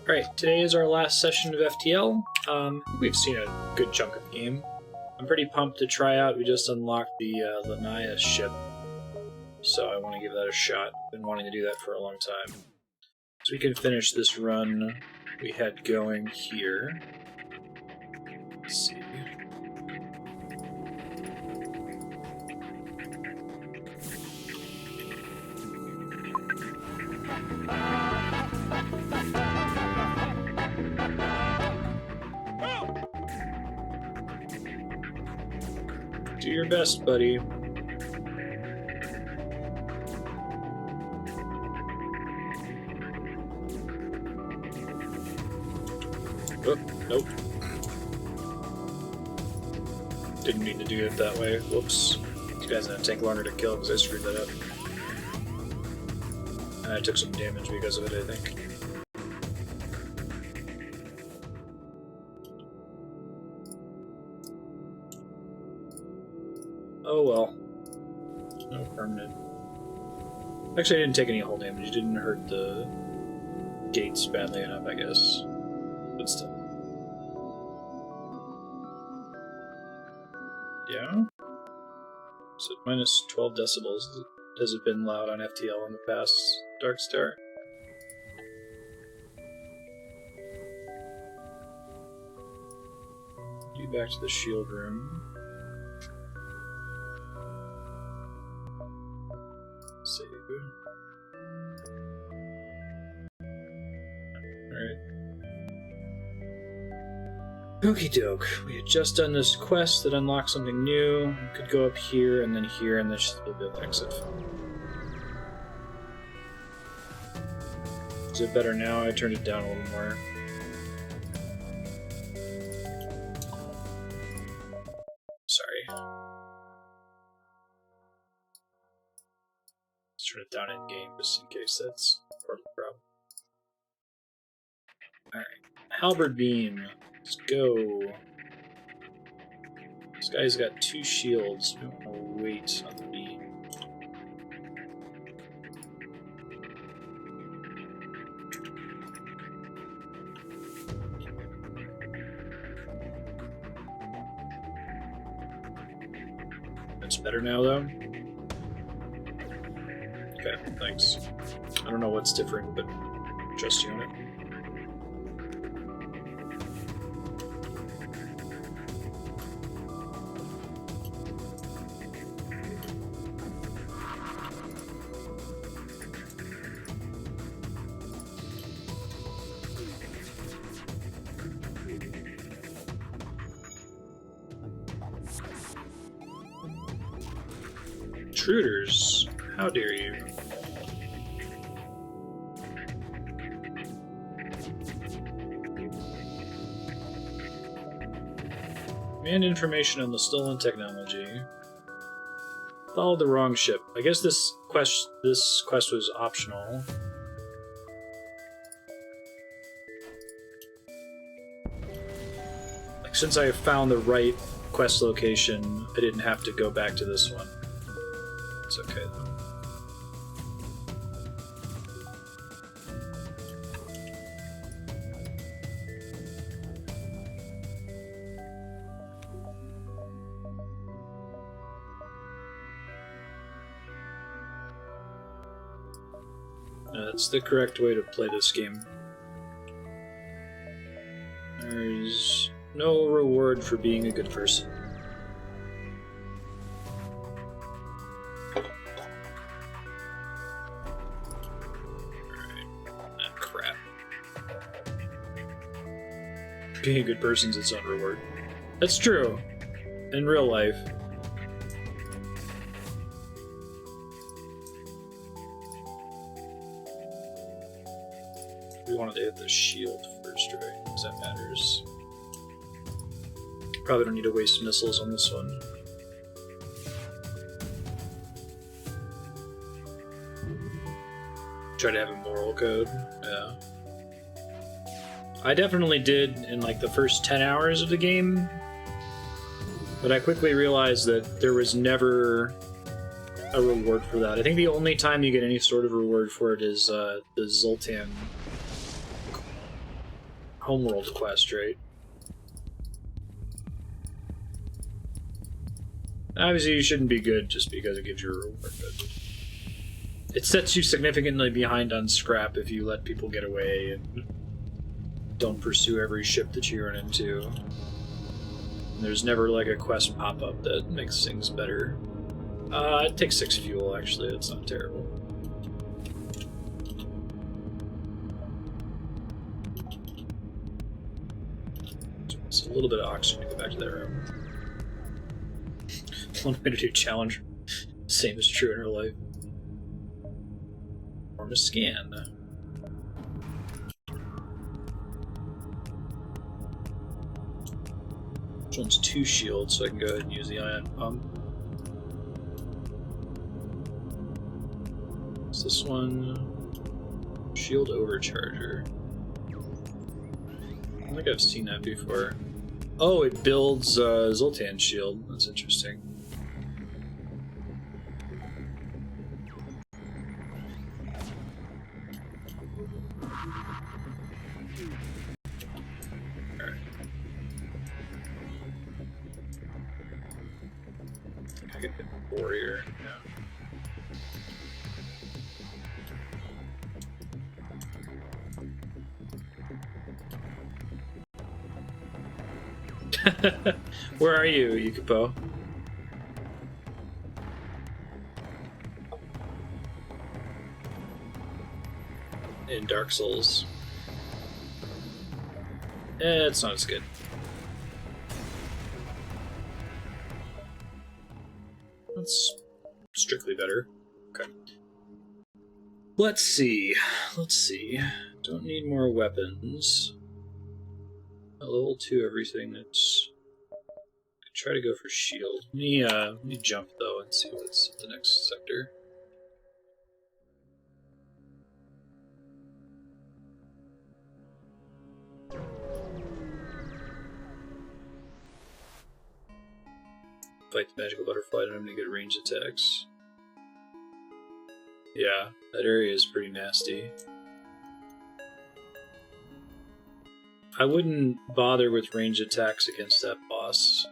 Alright, today is our last session of FTL. We've seen a good chunk of the game. I'm pretty pumped to try out. We just unlocked the Lanius ship, so I want to give that a shot. Been wanting to do that for a long time. So we can finish this run we had going here. Let's see. Do your best, buddy. Oh, nope. Didn't mean to do it that way. Whoops. These guys are gonna take longer to kill because I screwed that up. And I took some damage because of it, I think. Oh well. No permanent. Actually, I didn't take any hull damage. It didn't hurt the gates badly enough, I guess. But still. Yeah? So minus 12 decibels. Has it been loud on FTL in the past, Darkstar? You back to the shield room. Save. Alright. Okie doke. We had just done this quest that unlocked something new. We could go up here, and then there's just a bit of exit. Is it better now? I turned it down a little more. Sorry. Let's turn it down in game just in case that's part of the problem. Alright. Halberd beam. Let's go. This guy's got 2 shields. We don't want to wait on the beam. That's better now, though. Okay, thanks. I don't know what's different, but trust you on it. Intruders, how dare you? Command information on the stolen technology. Followed the wrong ship. I guess this quest was optional. Like, since I found the right quest location, I didn't have to go back to this one. It's okay though. That's the correct way to play this game. There's no reward for being a good person. Being a good person's its own reward. That's true. In real life. We wanted to hit the shield first, right? Because that matters. Probably don't need to waste missiles on this one. Try to have a moral code. Yeah. I definitely did in like the first 10 hours of the game, but I quickly realized that there was never a reward for that. I think the only time you get any sort of reward for it is the Zoltan Homeworld quest, right? Obviously, you shouldn't be good just because it gives you a reward, but it sets you significantly behind on scrap if you let people get away and don't pursue every ship that you run into. And there's never like a quest pop-up that makes things better. It takes 6 fuel, actually. It's not terrible. It's a little bit of oxygen to go back to that room. One way to do challenge. Same is true in real life. Form a scan. This one's 2 shields, so I can go ahead and use the ion pump. What's this one? Shield overcharger. I don't think I've seen that before. Oh, it builds Zoltan shield. That's interesting. Alright. I get the warrior. Yeah. Where are you, Yukipo? In Dark Souls. It's not as good. That's strictly better. Okay. Let's see. Don't need more weapons. A level 2 everything that's... Try to go for shield. Let me jump though and see what's the next sector. Fight the magical butterfly, don't have any good range attacks. Yeah, that area is pretty nasty. I wouldn't bother with range attacks against that boss.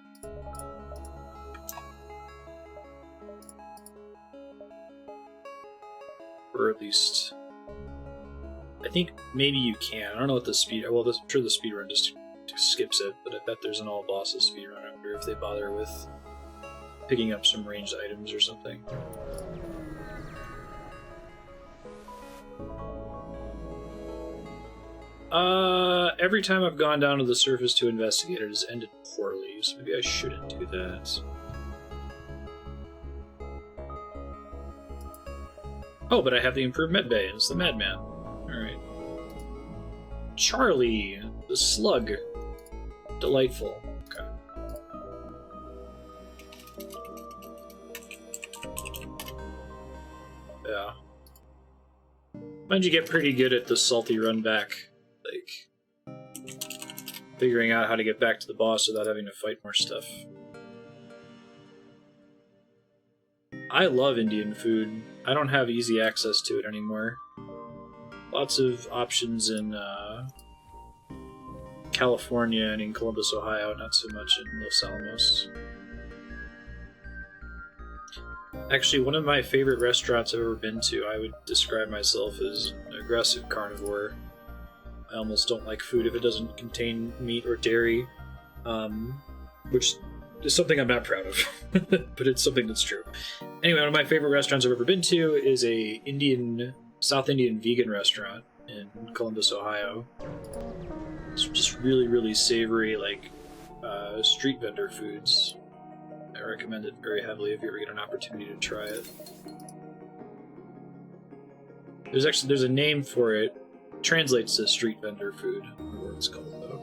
Or at least... I think maybe you can. I don't know what the speed... Well, I'm sure the speedrun just skips it, but I bet there's an all bosses speedrun. I wonder if they bother with picking up some ranged items or something. Every time I've gone down to the surface to investigate it has ended poorly, so maybe I shouldn't do that. Oh, but I have the improved medbay, and it's the Madman. Alright. Charlie, the Slug. Delightful. Okay. Yeah. Find you get pretty good at the salty run back. Like, figuring out how to get back to the boss without having to fight more stuff. I love Indian food. I don't have easy access to it anymore. Lots of options in California and in Columbus, Ohio, not so much in Los Alamos. Actually, one of my favorite restaurants I've ever been to, I would describe myself as an aggressive carnivore. I almost don't like food if it doesn't contain meat or dairy, which is something I'm not proud of, but it's something that's true. Anyway, one of my favorite restaurants I've ever been to is a South Indian vegan restaurant in Columbus, Ohio. It's just really, really savory, like, street vendor foods. I recommend it very heavily if you ever get an opportunity to try it. There's a name for it. It translates to street vendor food. I don't remember what it's called though.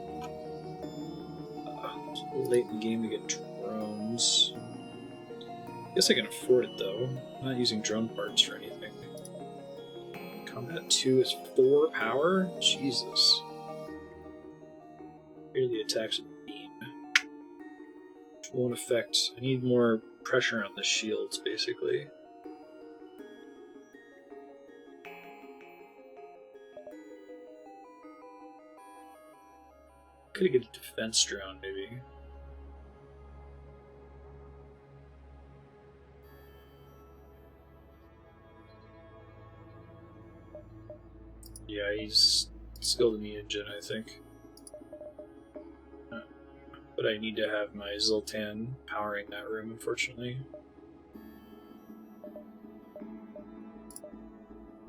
It's a little late in the game to get drones. I guess I can afford it though. I'm not using drone parts for anything. Combat 2 is 4 power? Jesus. Really attacks with beam. Which won't affect. I need more pressure on the shields, basically. Could get a defense drone, maybe. Yeah, he's skilled in the engine, I think. But I need to have my Zoltan powering that room, unfortunately.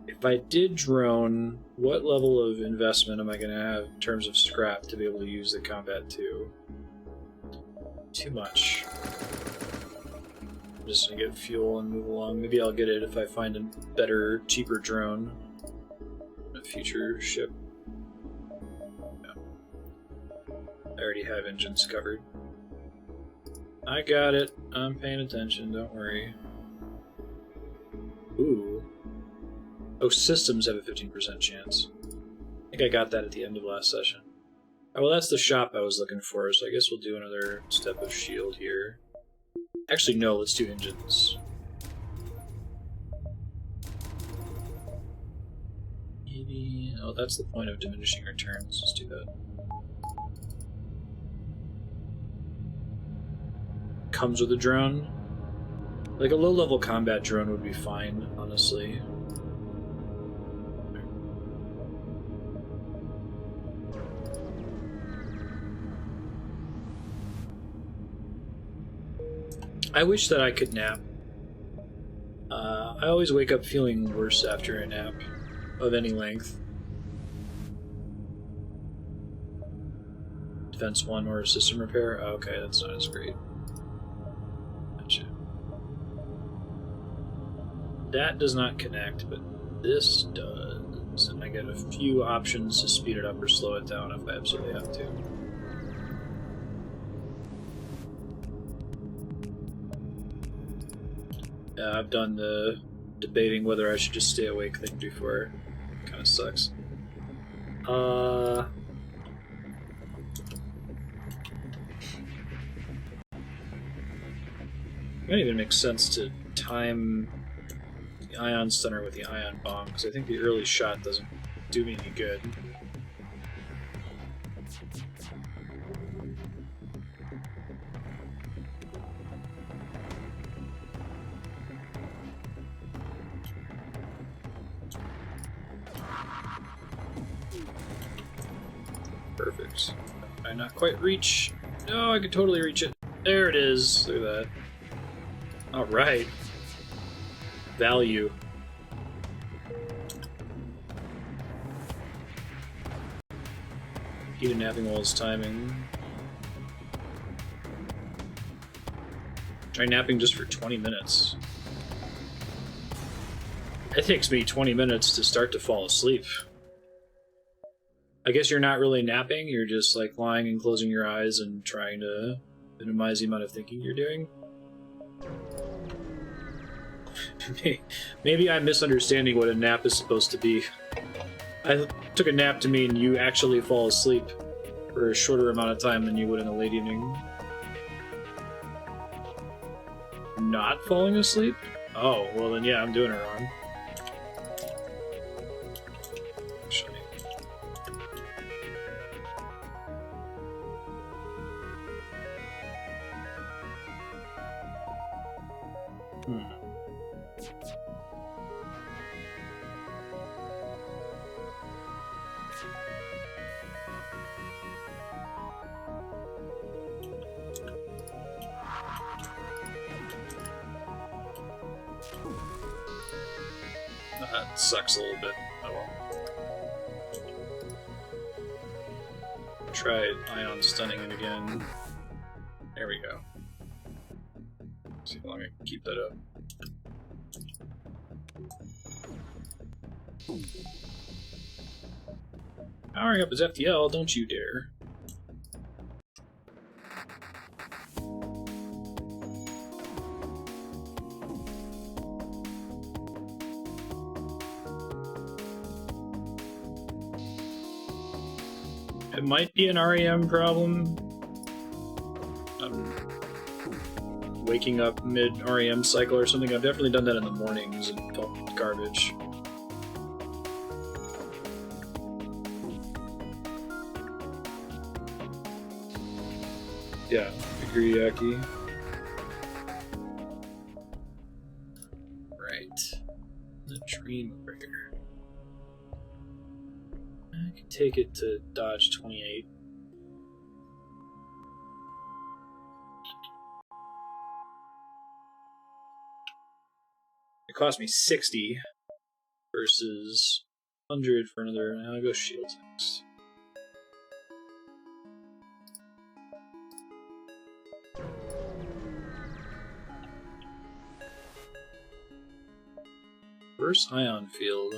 If I did drone, what level of investment am I going to have in terms of scrap to be able to use the Combat 2? Too much. I'm just going to get fuel and move along. Maybe I'll get it if I find a better, cheaper drone. A future ship. No. I already have engines covered. I got it. I'm paying attention, don't worry. Ooh. Oh, systems have a 15% chance. I think I got that at the end of last session. Oh, well, that's the shop I was looking for, so I guess we'll do another step of shield here. Actually, no, let's do engines. Oh, that's the point of diminishing returns. Let's do that. Comes with a drone. Like, a low-level combat drone would be fine, honestly. I wish that I could nap. I always wake up feeling worse after a nap of any length. Defense 1 or system repair? Oh, okay, that's not as great. Gotcha. That does not connect, but this does. And I get a few options to speed it up or slow it down if I absolutely have to. I've done the debating whether I should just stay awake thing before. Kind of sucks. It might even make sense to time the ion stunner with the ion bomb, because I think the early shot doesn't do me any good. Perfect. Did I not quite reach? No, I could totally reach it. There it is. Look at that. Alright. Value. Even napping while it's timing. Try napping just for 20 minutes. It takes me 20 minutes to start to fall asleep. I guess you're not really napping, you're just like lying and closing your eyes and trying to minimize the amount of thinking you're doing. Maybe I'm misunderstanding what a nap is supposed to be. I took a nap to mean you actually fall asleep for a shorter amount of time than you would in a late evening. Not falling asleep? Oh, well then yeah, I'm doing it wrong. That sucks a little bit. Oh well. Try ion stunning it again. There we go. See how long I can keep that up. Powering up his FTL, don't you dare. It might be an REM problem. I'm waking up mid-REM cycle or something. I've definitely done that in the mornings and felt garbage. Yeah, Agriaki. Right. The dream over here. I can take it to dodge 28. It cost me 60 versus 100 for another. Now I go shields next. Reverse ion field.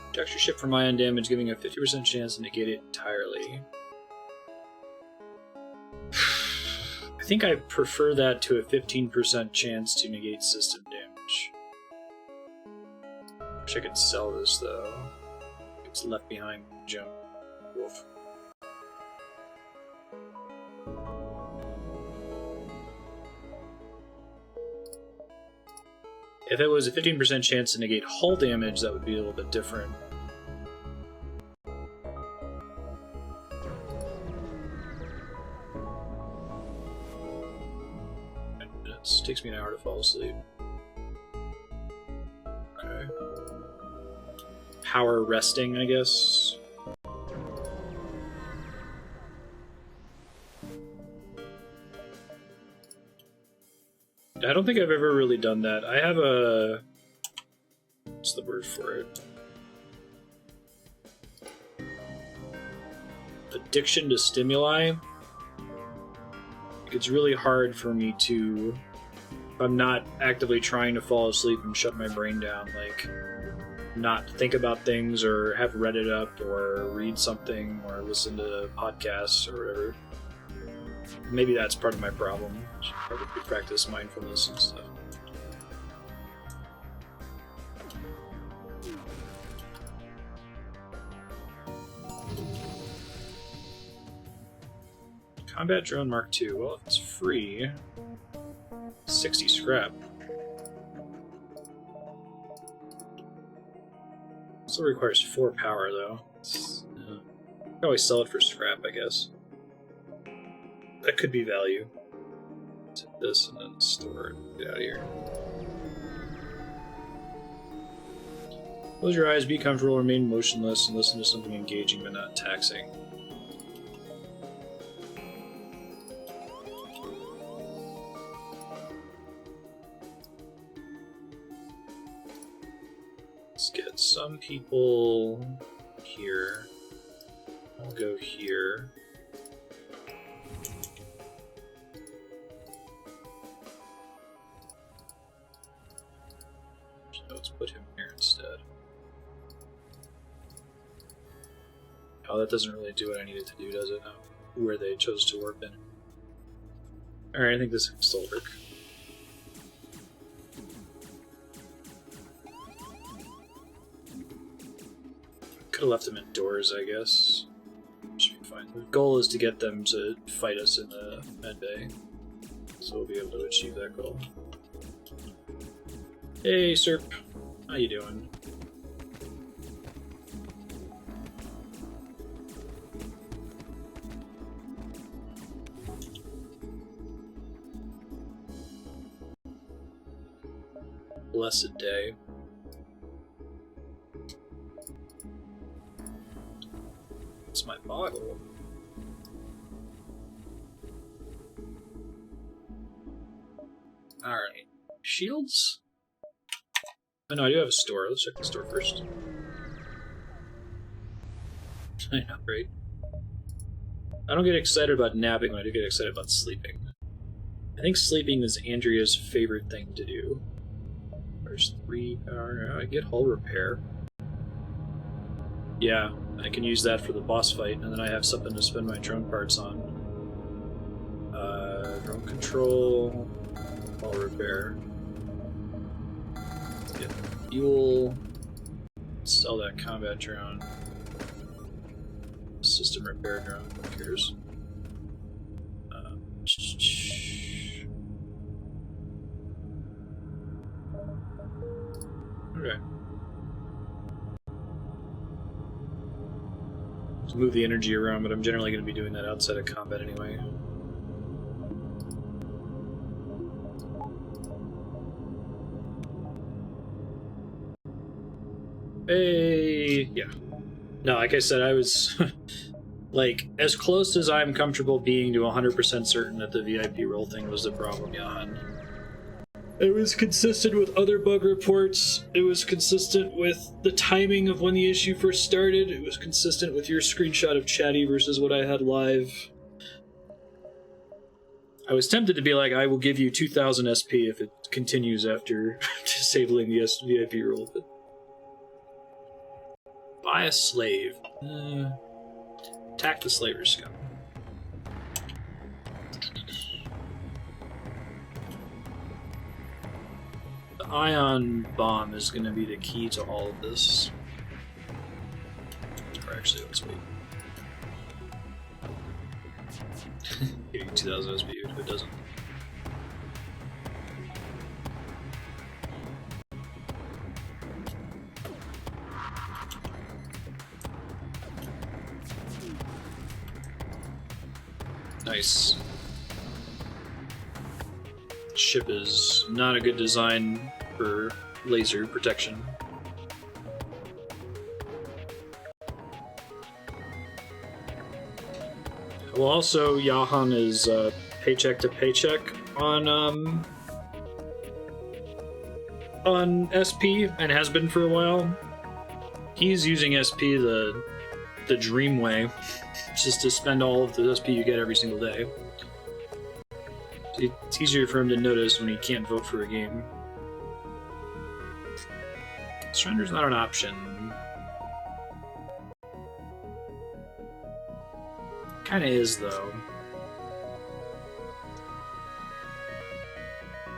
Protect your ship from ion damage, giving a 50% chance to negate it entirely. I think I prefer that to a 15% chance to negate system damage. Wish I could sell this though. It's left behind jump. Wolf. If it was a 15% chance to negate hull damage, that would be a little bit different. It takes me an hour to fall asleep. Okay. Power resting, I guess. I don't think I've ever really done that. I have a... what's the word for it? Addiction to stimuli. It's really hard for me to... if I'm not actively trying to fall asleep and shut my brain down, like, not think about things or have Reddit up or read something or listen to podcasts or whatever. Maybe that's part of my problem. I should probably practice mindfulness and stuff. Combat Drone Mark II. Well, if it's free, 60 scrap. Still requires 4 power, though. I can always sell it for scrap, I guess. That could be value. Take this and then store it. Get out of here. Close your eyes, be comfortable, remain motionless, and listen to something engaging but not taxing. Let's get some people here. I'll go here. Let's put him here instead. Oh, that doesn't really do what I need it to do, does it? No. Where they chose to warp in. Alright, I think this can still work. Could have left them indoors, I guess. Should be fine. The goal is to get them to fight us in the med bay, so we'll be able to achieve that goal. Hey, Serp. How you doing? Blessed day. It's my bottle. Alright. Shields? Oh no, I do have a store. Let's check the store first. I know, right? I don't get excited about napping when I do get excited about sleeping. I think sleeping is Andrea's favorite thing to do. There's 3 power. I get hull repair. Yeah, I can use that for the boss fight, and then I have something to spend my drone parts on. Drone control, hull repair. Get fuel. Sell that combat drone. System repair drone. Who cares? Okay. to move the energy around, but I'm generally going to be doing that outside of combat anyway. Hey, yeah. No, like I said, I was like as close as I'm comfortable being to 100% certain that the VIP role thing was the problem, Johan. It was consistent with other bug reports. It was consistent with the timing of when the issue first started. It was consistent with your screenshot of Chatty versus what I had live. I was tempted to be like, I will give you 2,000 SP if it continues after disabling the VIP rule, but... Buy a slave. Attack the slaver scum. The ion bomb is going to be the key to all of this. Or actually, let's wait. Getting 2,000 SP if it doesn't. Nice. Ship is not a good design for laser protection. Well, also, Johan is paycheck to paycheck on SP and has been for a while. He's using SP the dream way, just to spend all of the SP you get every single day. It's easier for him to notice when he can't vote for a game. Surrender's not an option. Kinda is, though.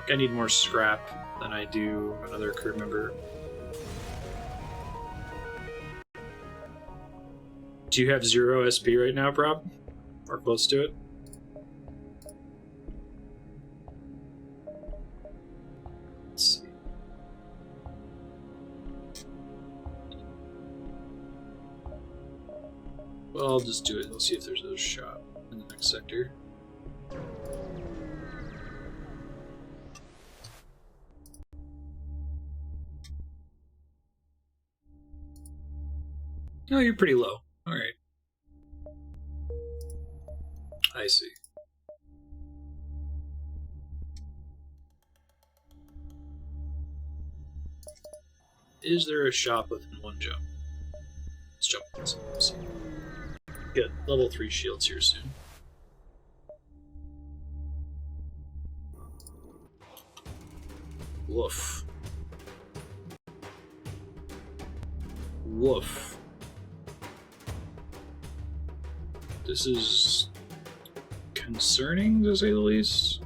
I need more scrap than I do another crew member. Do you have 0 SP right now, Prob? Or close to it? Let's see. Well, I'll just do it. Let's see if there's a shot in the next sector. Oh, you're pretty low. Alright. I see. Is there a shop within one jump? Let's jump on this. Let's see. Get level 3 shields here soon. Woof. Woof. This is concerning, to say the least.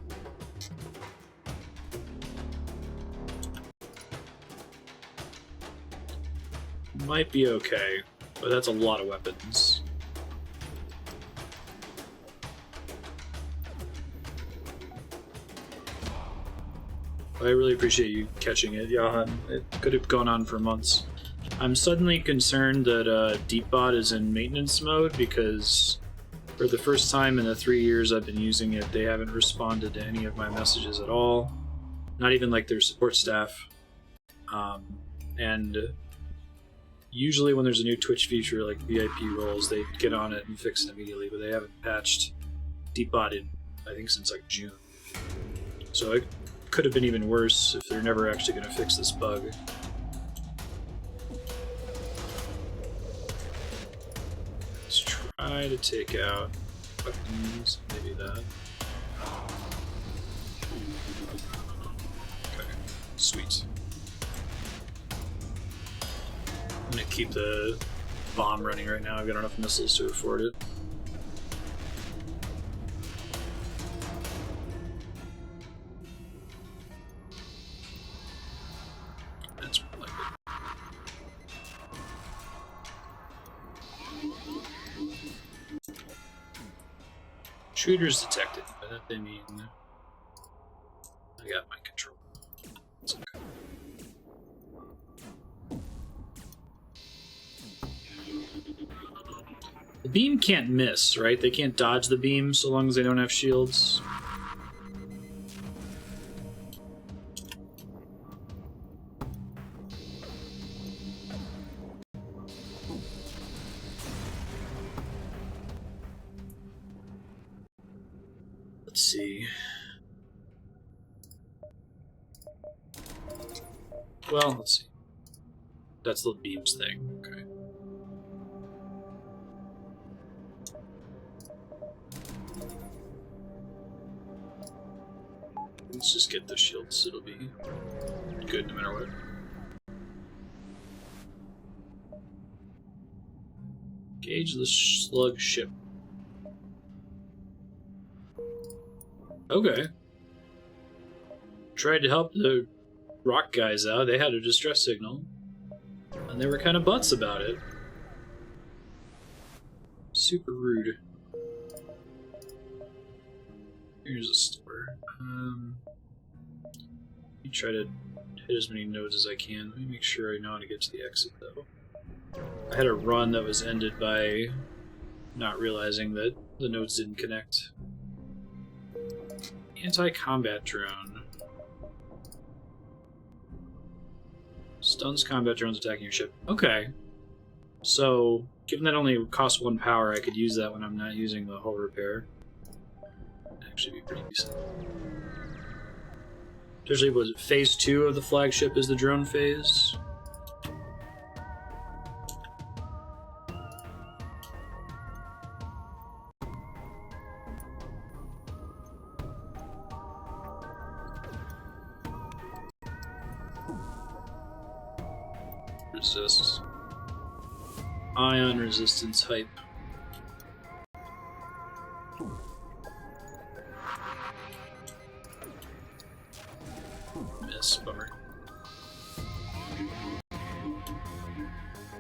Might be okay, but that's a lot of weapons. I really appreciate you catching it, Johan. It could have gone on for months. I'm suddenly concerned that Deepbot is in maintenance mode because for the first time in the 3 years I've been using it, they haven't responded to any of my messages at all. Not even like their support staff. And usually when there's a new Twitch feature like VIP roles, they get on it and fix it immediately, but they haven't patched Deepbot in, I think, since like June. So it could have been even worse if they're never actually going to fix this bug. Let's try to take out weapons, maybe that. Okay, sweet. I'm gonna keep the bomb running right now. I've got enough missiles to afford it. That's more like it. Intruders detected. By that they mean I got my control. It's okay. The beam can't miss, right? They can't dodge the beam so long as they don't have shields. Let's see. Well, let's see. That's the beams thing. Okay. Let's just get the shields. It'll be good no matter what. Gauge the slug ship. Okay. Tried to help the rock guys out. They had a distress signal. And they were kind of butts about it. Super rude. Here's a store. Let me try to hit as many nodes as I can. Let me make sure I know how to get to the exit, though. I had a run that was ended by not realizing that the nodes didn't connect. Anti-combat drone. Stuns combat drones attacking your ship. Okay. So, given that only costs 1 power, I could use that when I'm not using the hull repair. That'd actually be pretty decent. Especially, was it phase 2 of the flagship is the drone phase? Resist. Ion resistance hype. Miss, bummer.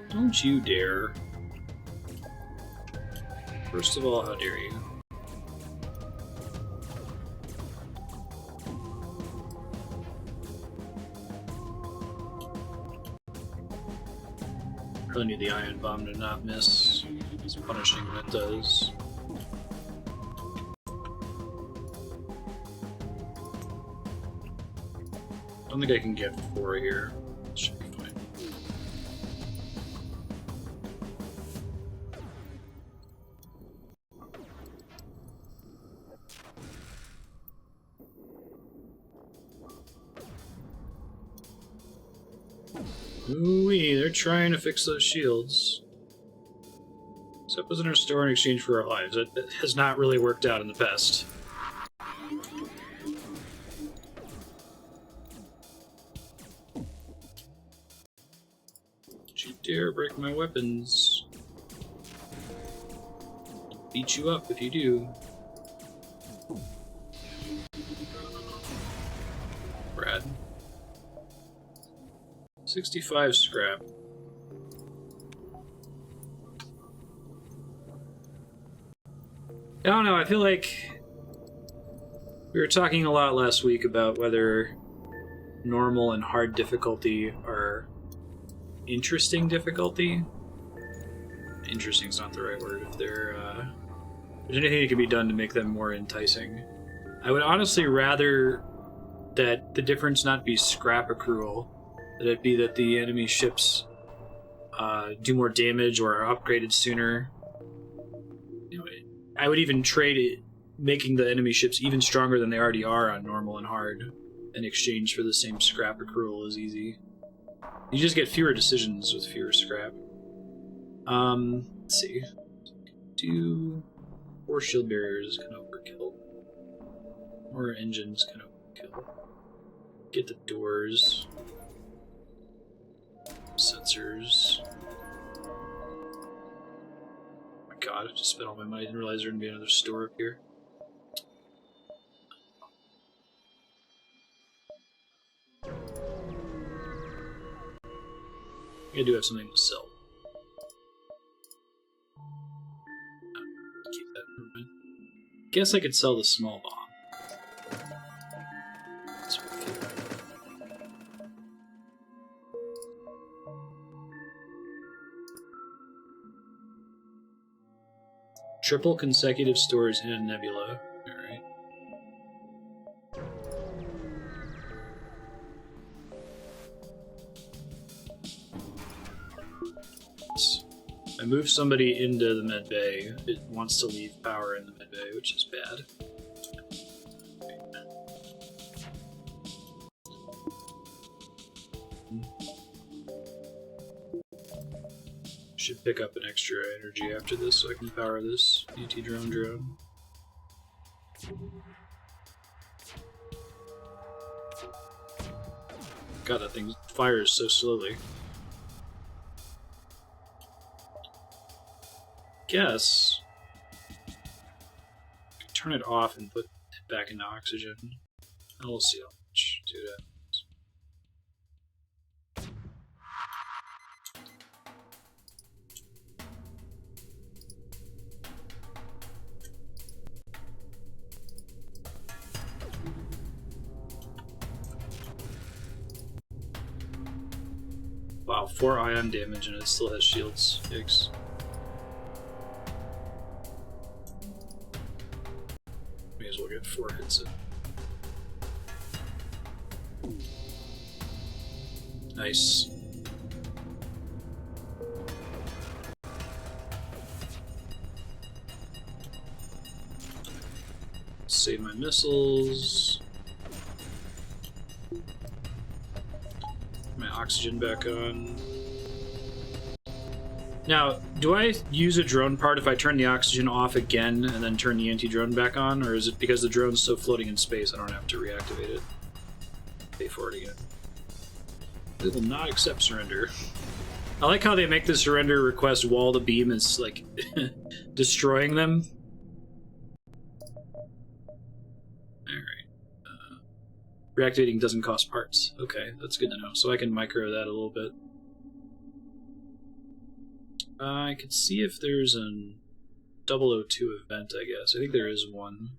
Don't you dare. First of all, how dare you? Really need the ion bomb to not miss. It's punishing when it does. I don't think I can get 4 here. Should be fine. Ooh-wee, they're trying to fix those shields. Except was in our store in exchange for our lives. It has not really worked out in the past. Don't you dare break my weapons. Beat you up if you do. Brad. 65 scrap. I don't know, I feel like we were talking a lot last week about whether normal and hard difficulty are interesting difficulty. Interesting's not the right word. If there's anything that can be done to make them more enticing. I would honestly rather that the difference not be scrap accrual, that it be that the enemy ships do more damage or are upgraded sooner. I would even trade it, making the enemy ships even stronger than they already are on normal and hard, in exchange for the same scrap accrual as easy. You just get fewer decisions with fewer scrap. Let's see. Do 4 shield barriers is kind of overkill. More engines kind of overkill. Get the doors. Sensors. God, I just spent all my money. I didn't realize there would be another store up here. I do have something to sell. Keep that. Never mind. Guess I could sell the small bomb. That's okay. Triple consecutive stores in a Nebula. Alright. I move somebody into the med bay. It wants to leave power in the med bay, which is bad. Should pick up an extra energy after this so I can power this anti-drone. God, that thing fires so slowly. Guess I can turn it off and put it back into oxygen. And we'll see how much do that. Wow, 4 ion damage and it still has shields. Yikes. May as well get 4 hits in. Nice. Save my missiles. My oxygen back on. Now, do I use a drone part if I turn the oxygen off again and then turn the anti-drone back on, or is it because the drone's still floating in space I don't have to reactivate it? Pay for it again. It will not accept surrender. I like how they make the surrender request while the beam is, like, destroying them. Reactivating doesn't cost parts. Okay, that's good to know. So I can micro that a little bit. I could see if there's an 002 event, I guess. I think there is one.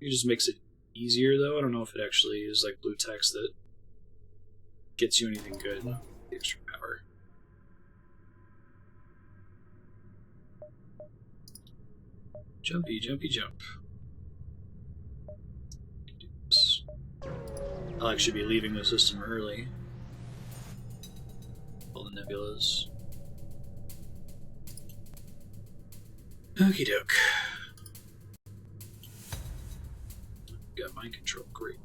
It just makes it easier, though. I don't know if it actually is like blue text that gets you anything good. Extra power. Jumpy, jumpy, jump. Do this. I'll actually be leaving the system early. All the nebulas. Okie doke. Got mind control, great.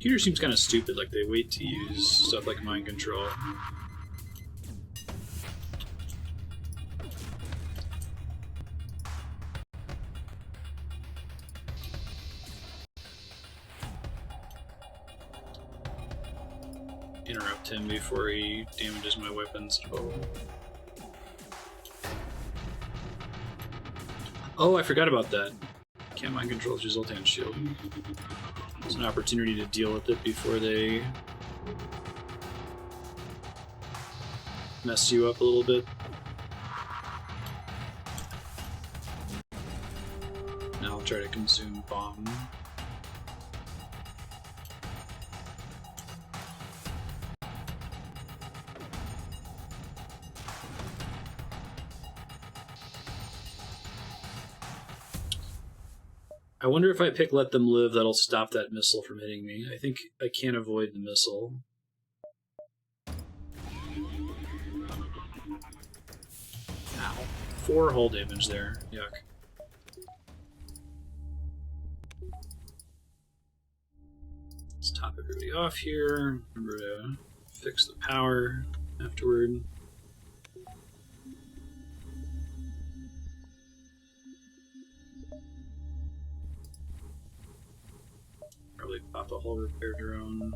Computer seems kind of stupid, like they wait to use stuff like mind control. Interrupt him before he damages my weapons. Oh, I forgot about that. Can't mind control your Zoltan shield. It's an opportunity to deal with it before they mess you up a little bit. Now I'll try to consume bomb. I wonder if I pick Let Them Live, that'll stop that missile from hitting me. I think I can't avoid the missile. Ow. 4 hull damage there. Yuck. Let's top everybody off here. Remember to fix the power afterward. Probably pop a whole repair drone.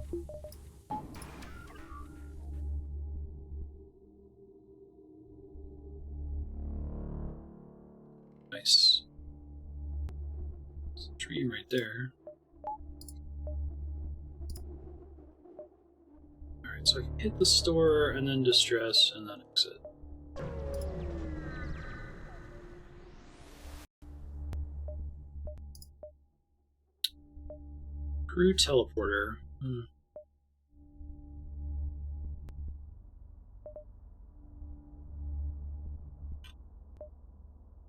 Nice. There's a tree right there. Alright, so I can hit the store and then distress and then exit. Screw teleporter.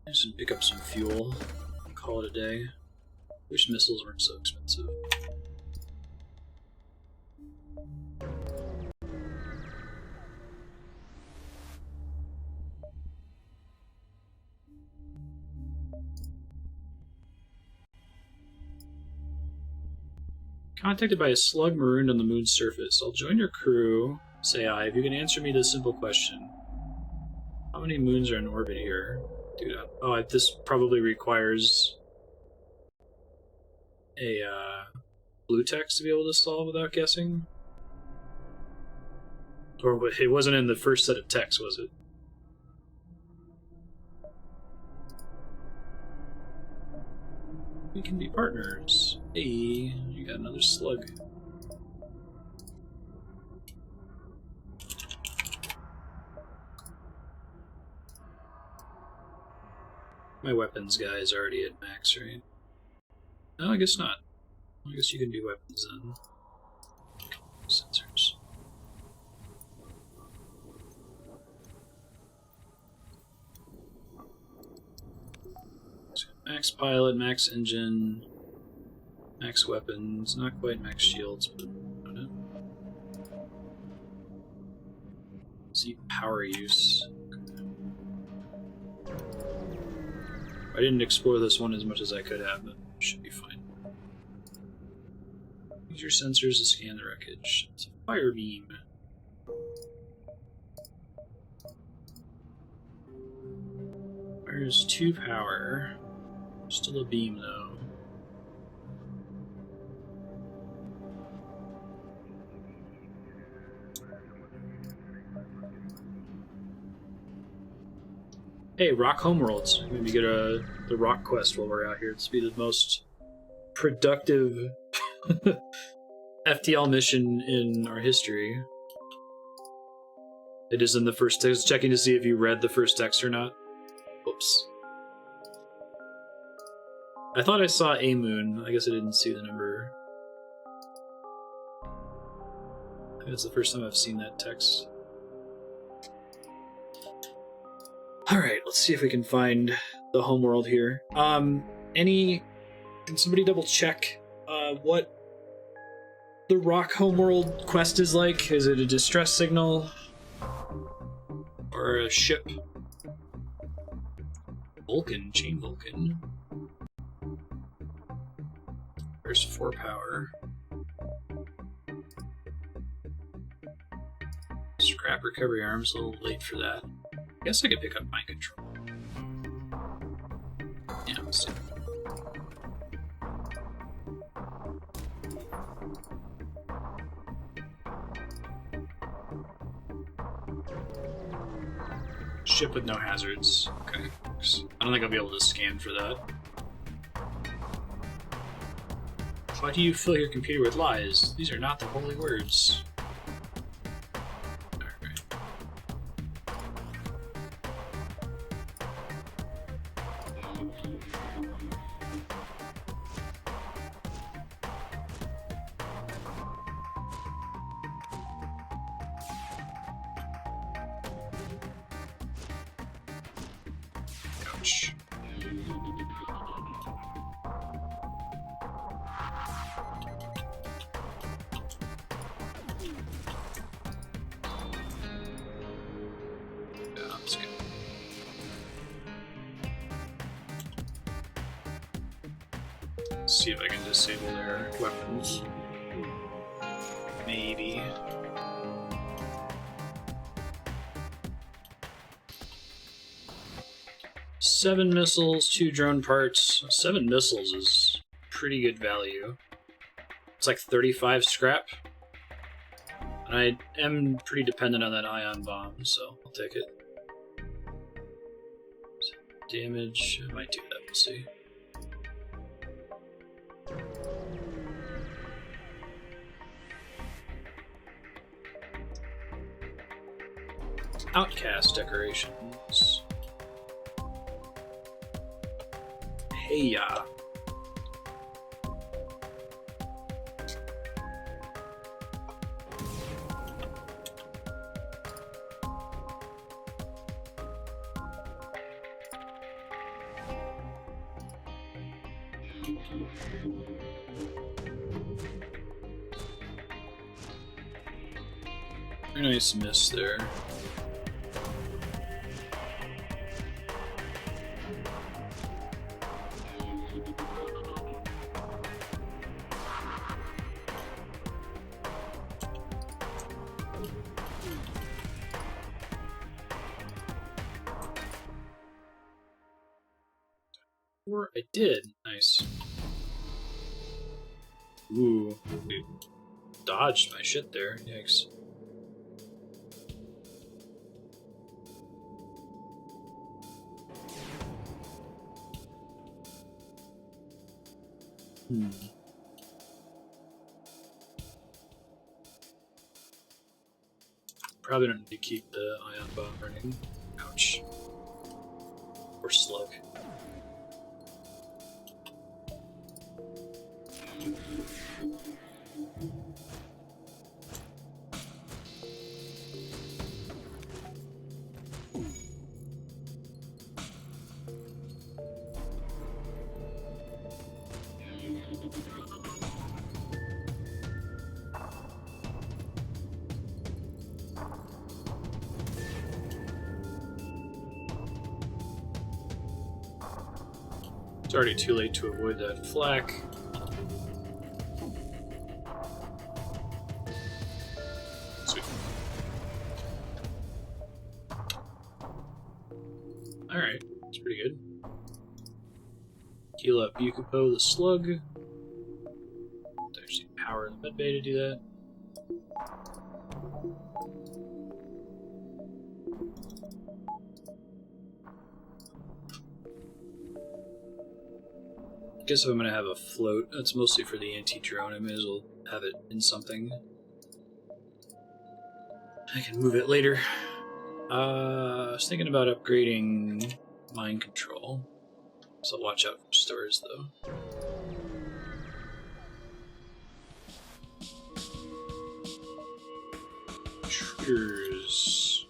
Just pick up some fuel. Call it a day. Wish missiles weren't so expensive. Contacted by a slug marooned on the moon's surface. I'll join your crew, say I, if you can answer me this simple question. How many moons are in orbit here? Dude, oh, this probably requires a blue text to be able to solve without guessing. Or it wasn't in the first set of texts, was it? We can be partners. Hey, you got another slug. My weapons guy is already at max, right? No, I guess not. I guess you can do weapons then. Sensors. Max pilot, max engine, max weapons, not quite max shields, but see power use. I didn't explore this one as much as I could have, but it should be fine. Use your sensors to scan the wreckage. It's a fire beam. Fires 2 power. Still a beam, though. Hey, Rock Homeworlds. Maybe get the Rock quest while we're out here. This will be the most productive FTL mission in our history. It is in the first text. Checking to see if you read the first text or not. Oops. I thought I saw a moon. I guess I didn't see the number. I think it's the first time I've seen that text. Alright, let's see if we can find the homeworld here. Can somebody double check what the Rock homeworld quest is like? Is it a distress signal? Or a ship? Vulcan, chain Vulcan. There's 4 power. Scrap recovery arms, a little late for that. I guess I could pick up mind control. Yeah, let's see. Ship with no hazards. Okay. I don't think I'll be able to scan for that. Why do you fill your computer with lies? These are not the holy words. Alright. Ouch. See if I can disable their weapons. Maybe. Seven missiles, 2 drone parts. 7 missiles is pretty good value. It's like 35 scrap. And I am pretty dependent on that ion bomb, so I'll take it. Damage, I might do that, we'll see. Outcast decorations. Hey-ya. Very nice miss there. Or I did. Nice. Ooh. Dude. Dodged my shit there. Yikes. Probably don't need to keep the ion bomb running. Ouch. Or Slug. It's already too late to avoid that flak. Sweet. Alright, that's pretty good. Heal up Yukupo the Slug. Actually power the medbay to do that. I guess if I'm going to have a float, that's mostly for the anti-drone. I may as well have it in something. I can move it later. I was thinking about upgrading mind control. So watch out for stores, though. Triggers.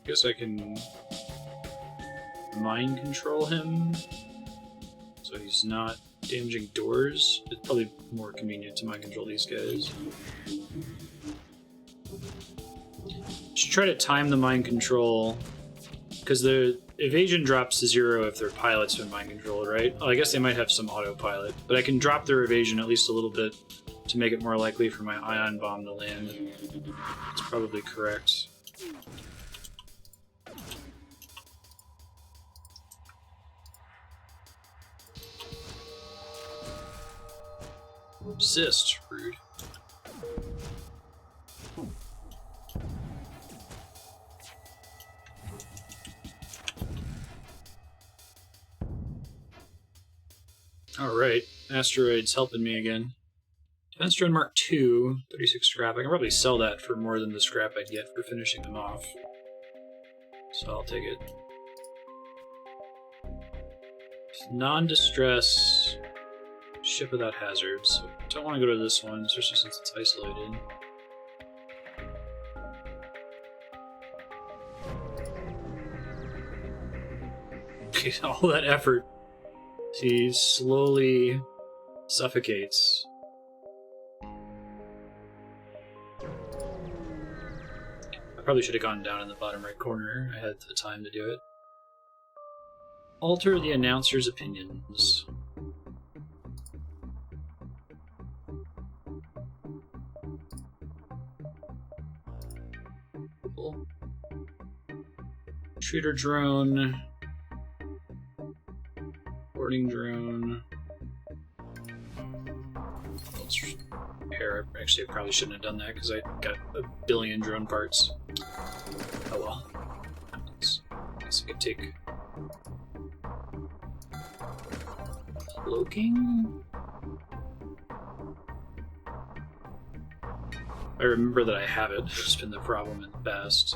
Guess I can mind control him so he's not damaging doors. It's probably more convenient to mind control these guys. Should try to time the mind control because the evasion drops to 0 if their pilots have mind controlled, right? Well, I guess they might have some autopilot, but I can drop their evasion at least a little bit to make it more likely for my ion bomb to land. That's probably correct. Resist, rude. Alright, asteroid's helping me again. Defense drone Mark II, 36 scrap. I can probably sell that for more than the scrap I'd get for finishing them off. So I'll take it. Non-distress. Ship without hazards. So don't want to go to this one, especially since it's isolated. Okay, all that effort. He slowly suffocates. I probably should have gone down in the bottom right corner. I had the time to do it. Alter the announcer's opinions. Shooter drone. Boarding drone. Let's repair. Actually, I probably shouldn't have done that because I got a billion drone parts. Oh well. I guess I could take cloaking. I remember that I have it. It's been the problem in the past.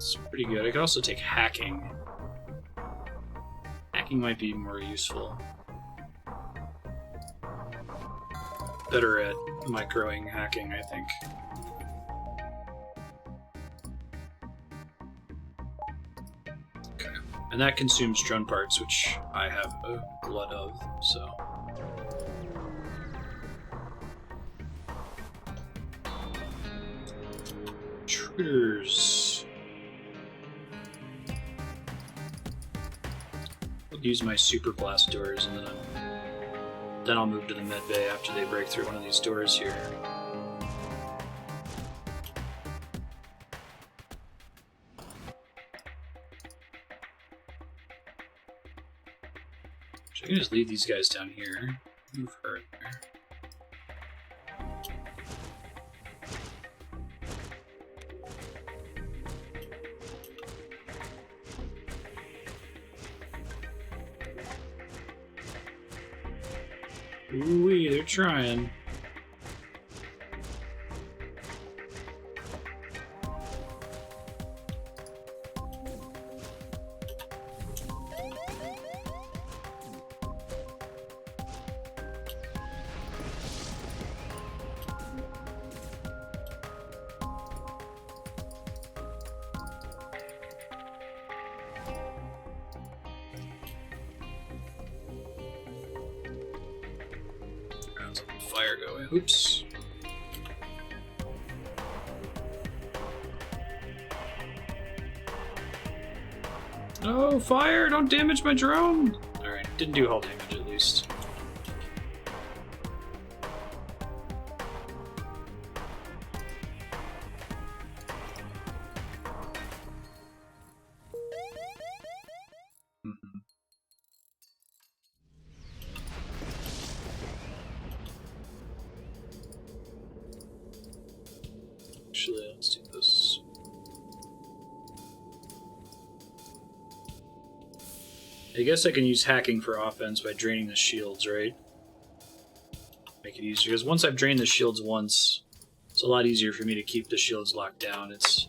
It's pretty good. I could also take hacking. Hacking might be more useful. Better at microing hacking, I think. Okay. And that consumes drone parts, which I have a lot of, so... Intruders. I'll use my super blast doors, and then I'll move to the med bay after they break through one of these doors here. I can just leave these guys down here. Move her in there. Ooh-wee, they're trying. Fire going. Oops. No, fire! Don't damage my drone! Alright, didn't do hull damage at least. Actually, let's do this. I guess I can use hacking for offense by draining the shields, right? Make it easier, because once I've drained the shields once, it's a lot easier for me to keep the shields locked down. It's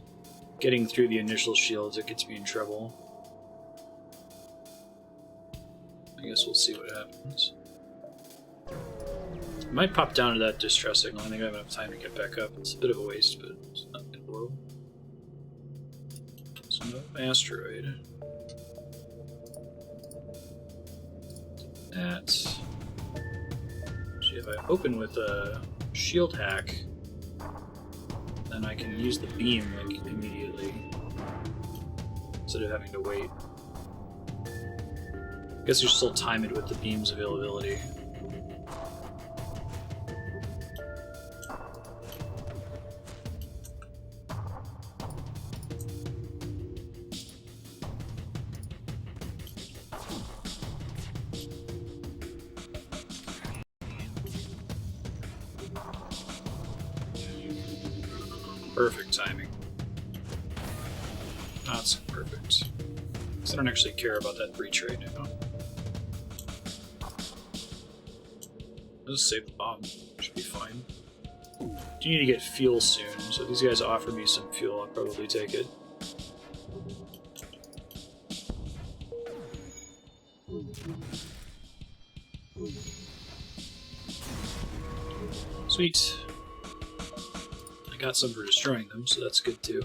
getting through the initial shields that gets me in trouble. I guess we'll see what happens. I might pop down to that distress signal. I think I have enough time to get back up. It's a bit of a waste, but it's not going to blow. So no asteroid. That. See, if I open with a shield hack, then I can use the beam like immediately instead of having to wait. I guess you still time it with the beam's availability. Perfect timing. Not so perfect. Because I don't actually care about that breach right now. I'll just save the bomb. Should be fine. Do need to get fuel soon, so if these guys offer me some fuel, I'll probably take it. Sweet. I got some for destroying them, so that's good too.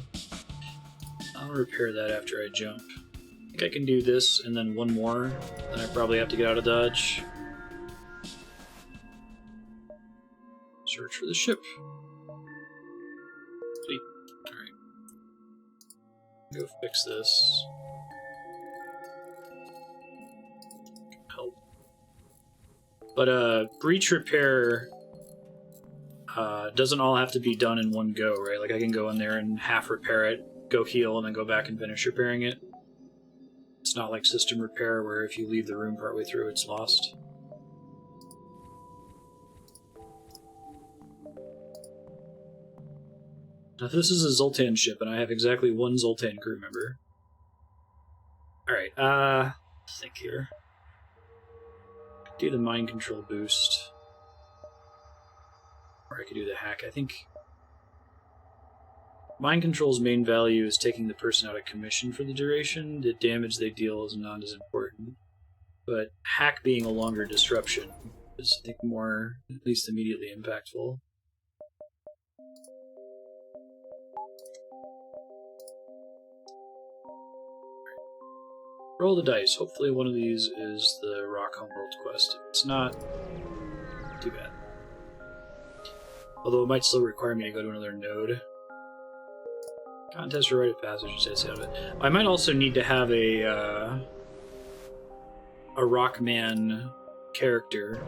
I'll repair that after I jump. I think I can do this and then one more, then I probably have to get out of dodge. Search for the ship. Sweet. Alright. Go fix this. Help. But breach repair doesn't all have to be done in one go, right? Like I can go in there and half repair it, go heal, and then go back and finish repairing it. It's not like system repair where if you leave the room partway through, it's lost. Now this is a Zoltan ship, and I have exactly one Zoltan crew member. Alright, let's think here. Do the mind control boost. Or I could do the hack. I think Mind control's main value is taking the person out of commission for the duration. The damage they deal is not as important. But hack being a longer disruption is, I think, more, at least immediately impactful. Roll the dice. Hopefully one of these is the Rock Homeworlds quest. If it's not, too bad. Although it might still require me to go to another node. Contest or rite of passage, says it. I might also need to have a Rockman character.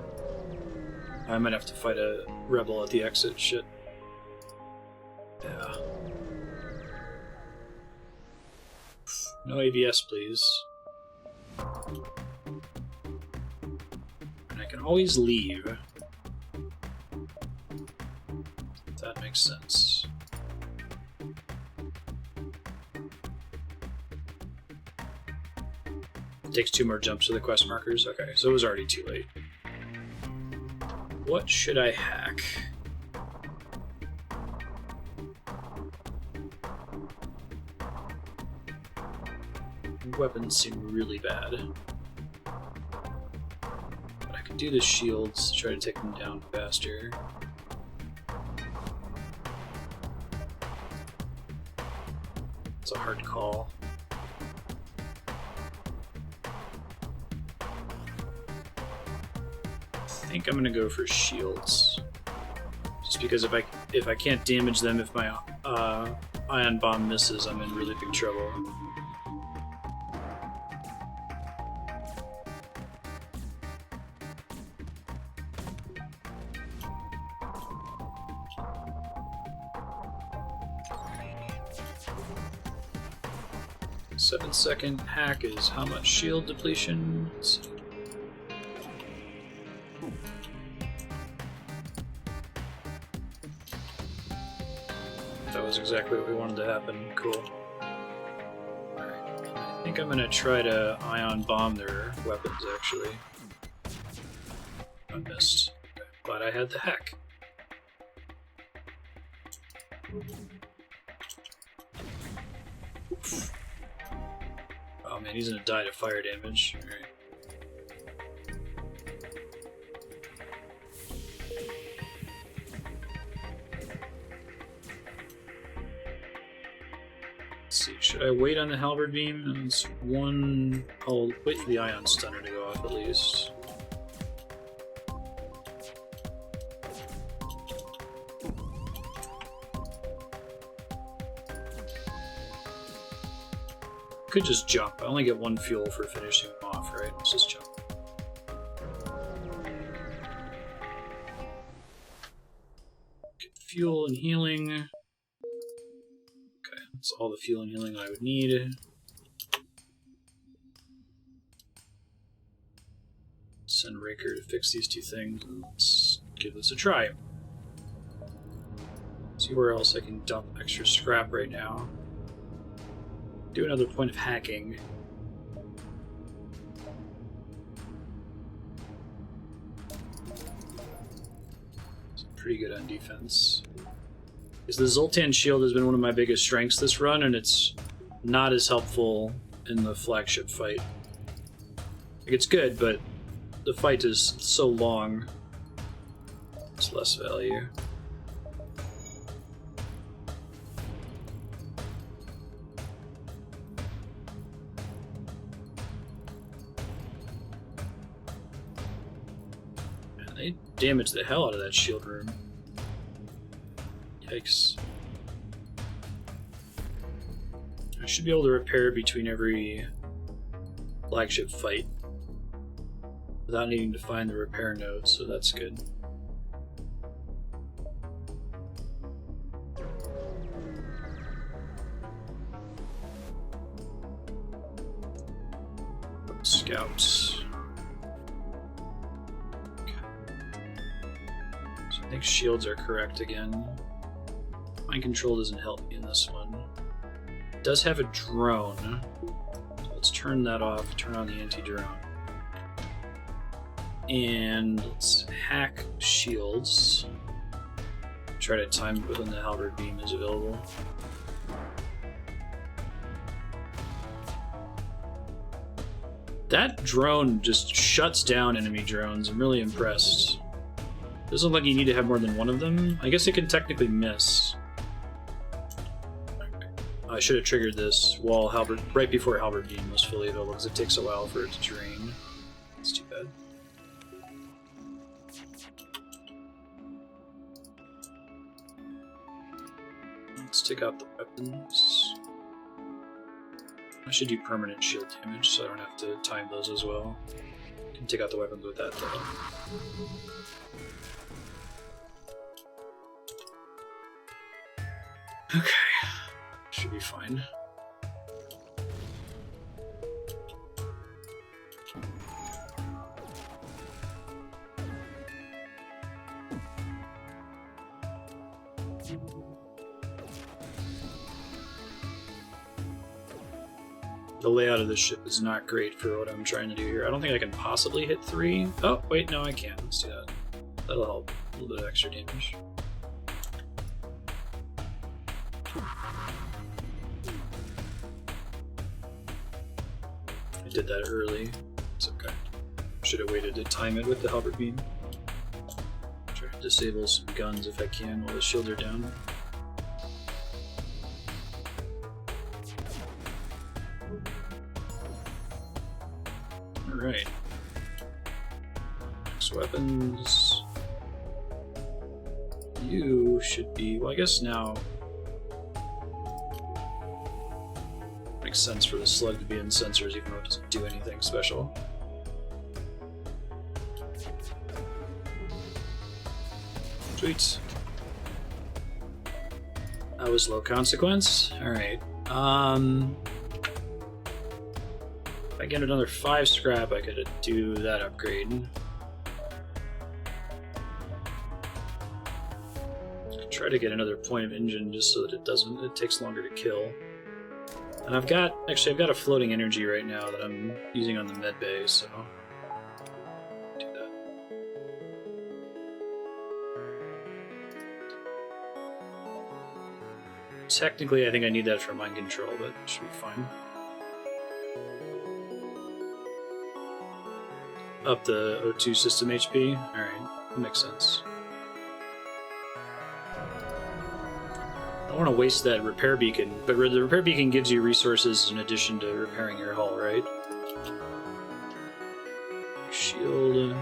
I might have to fight a rebel at the exit. Shit. Yeah. No AVS, please. And I can always leave. If that makes sense. It takes 2 more jumps to the quest markers. Okay, so it was already too late. What should I hack? Weapons seem really bad. But I could do the shields to try to take them down faster. It's a hard call. I think I'm gonna go for shields. Just because if I can't damage them, if my ion bomb misses, I'm in really big trouble. Second hack is how much shield depletion? Let's see. That was exactly what we wanted to happen. Cool. Alright. I think I'm gonna try to ion bomb their weapons, actually. I missed. But I had the hack. Oh man, he's gonna die to fire damage. Alright. Let's see, should I wait on the halberd beam? It's one. I'll wait for the ion stunner to go off at least. Could just jump. I only get 1 fuel for finishing them off, right? Let's just jump. Get fuel and healing. Okay, that's all the fuel and healing I would need. Send Raker to fix these 2 things. Let's give this a try. See where else I can dump extra scrap right now. Do another point of hacking. It's pretty good on defense. Because the Zoltan shield has been one of my biggest strengths this run, and it's not as helpful in the flagship fight. Like, it's good, but the fight is so long. It's less value. They damaged the hell out of that shield room. Yikes. I should be able to repair between every flagship fight without needing to find the repair node, so that's good. Scouts. I think shields are correct again. Mind control doesn't help me in this one. It does have a drone. So let's turn that off, turn on the anti-drone. And let's hack shields. Try to time it when the halberd beam is available. That drone just shuts down enemy drones. I'm really impressed. Doesn't look like you need to have more than one of them. I guess it can technically miss. I should have triggered this while Halberd, right before Halberd Beam was fully available, because it takes a while for it to drain. It's too bad. Let's take out the weapons. I should do permanent shield damage, so I don't have to time those as well. Can take out the weapons with that though. Okay. Should be fine. The layout of this ship is not great for what I'm trying to do here. I don't think I can possibly hit 3. Oh, wait, no, I can. Let's do that. That'll help. A little bit of extra damage. I did that early. It's okay. Should have waited to time it with the Halberd Beam. Try to disable some guns if I can while the shields are down. Alright. Next weapons. You should be... well, I guess now... makes sense for the Slug to be in sensors even though it doesn't do anything special. Sweet. That was low consequence. Alright. If I get another 5 scrap, I could do that upgrade. Try to get another point of engine just so that it takes longer to kill. And I've got a floating energy right now that I'm using on the med bay, so do that. Technically, I think I need that for mind control, but it should be fine. Up the O2 system HP? Alright, that makes sense. I don't want to waste that repair beacon, but the repair beacon gives you resources in addition to repairing your hull, right? Shield.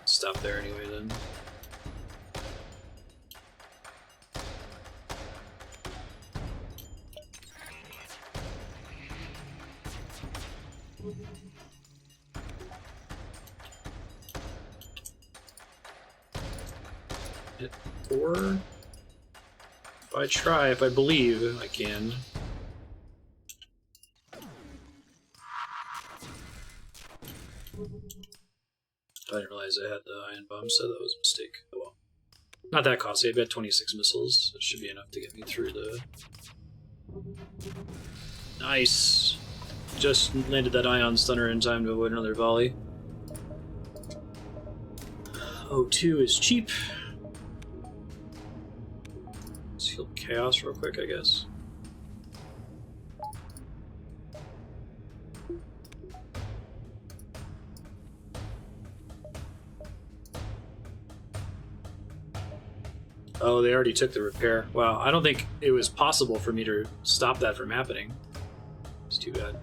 Stop there anyway then. Hit 4. If I believe I can. I didn't realize I had the ion bomb, so that was a mistake. Oh well. Not that costly, I've got 26 missiles. It should be enough to get me through the... Nice! Just landed that ion stunner in time to avoid another volley. O2 is cheap. Let's heal chaos real quick, I guess. Oh, they already took the repair. Wow, I don't think it was possible for me to stop that from happening. It's too bad.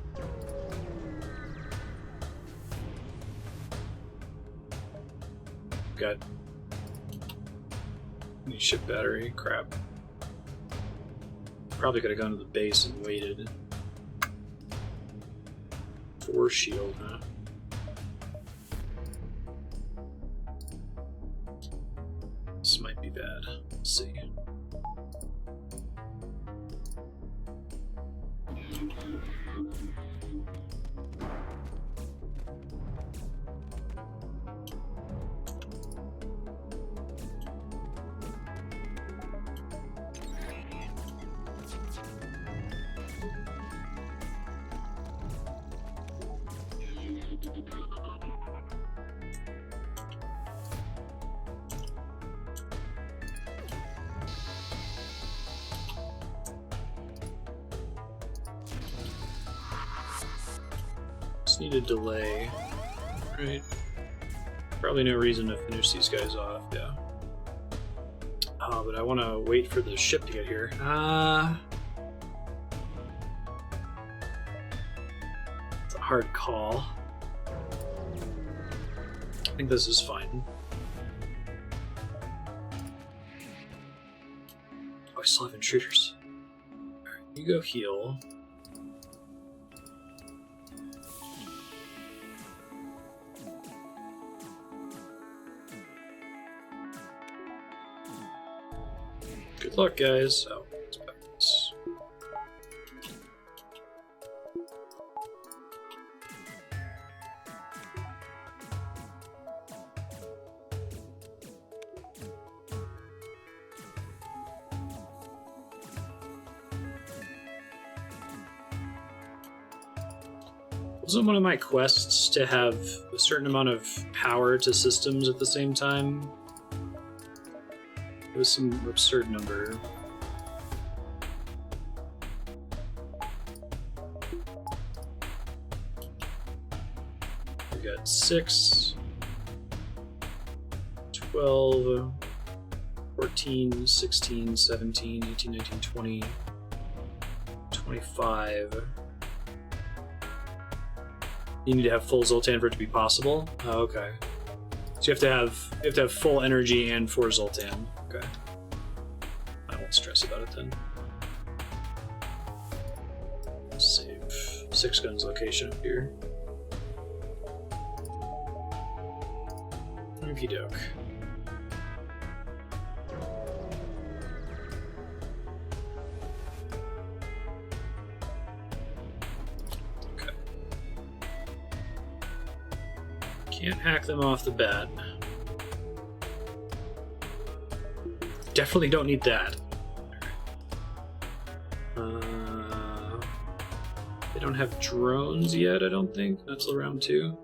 Got new ship battery. Crap. Probably could have gone to the base and waited. 4 shield, huh? This might be bad. Let's see. Just need a delay. Right. Probably no reason to finish these guys off, yeah. Oh, but I want to wait for the ship to get here. It's a hard call. I think this is fine. Oh, I still have intruders. Alright, you go heal. Good luck, guys. Oh, let's back this. Wasn't one of my quests to have a certain amount of power to systems at the same time? It was some absurd number. We got 6, 12, 14, 16, 17, 18, 19, 20, 25. You need to have full Zoltan for it to be possible? Oh, okay. So you have to have full energy and 4 Zoltan. Okay. I won't stress about it then. Save 6 guns location up here. Okie doke. Okay. Can't hack them off the bat. Definitely don't need that. They don't have drones yet, I don't think. That's round 2.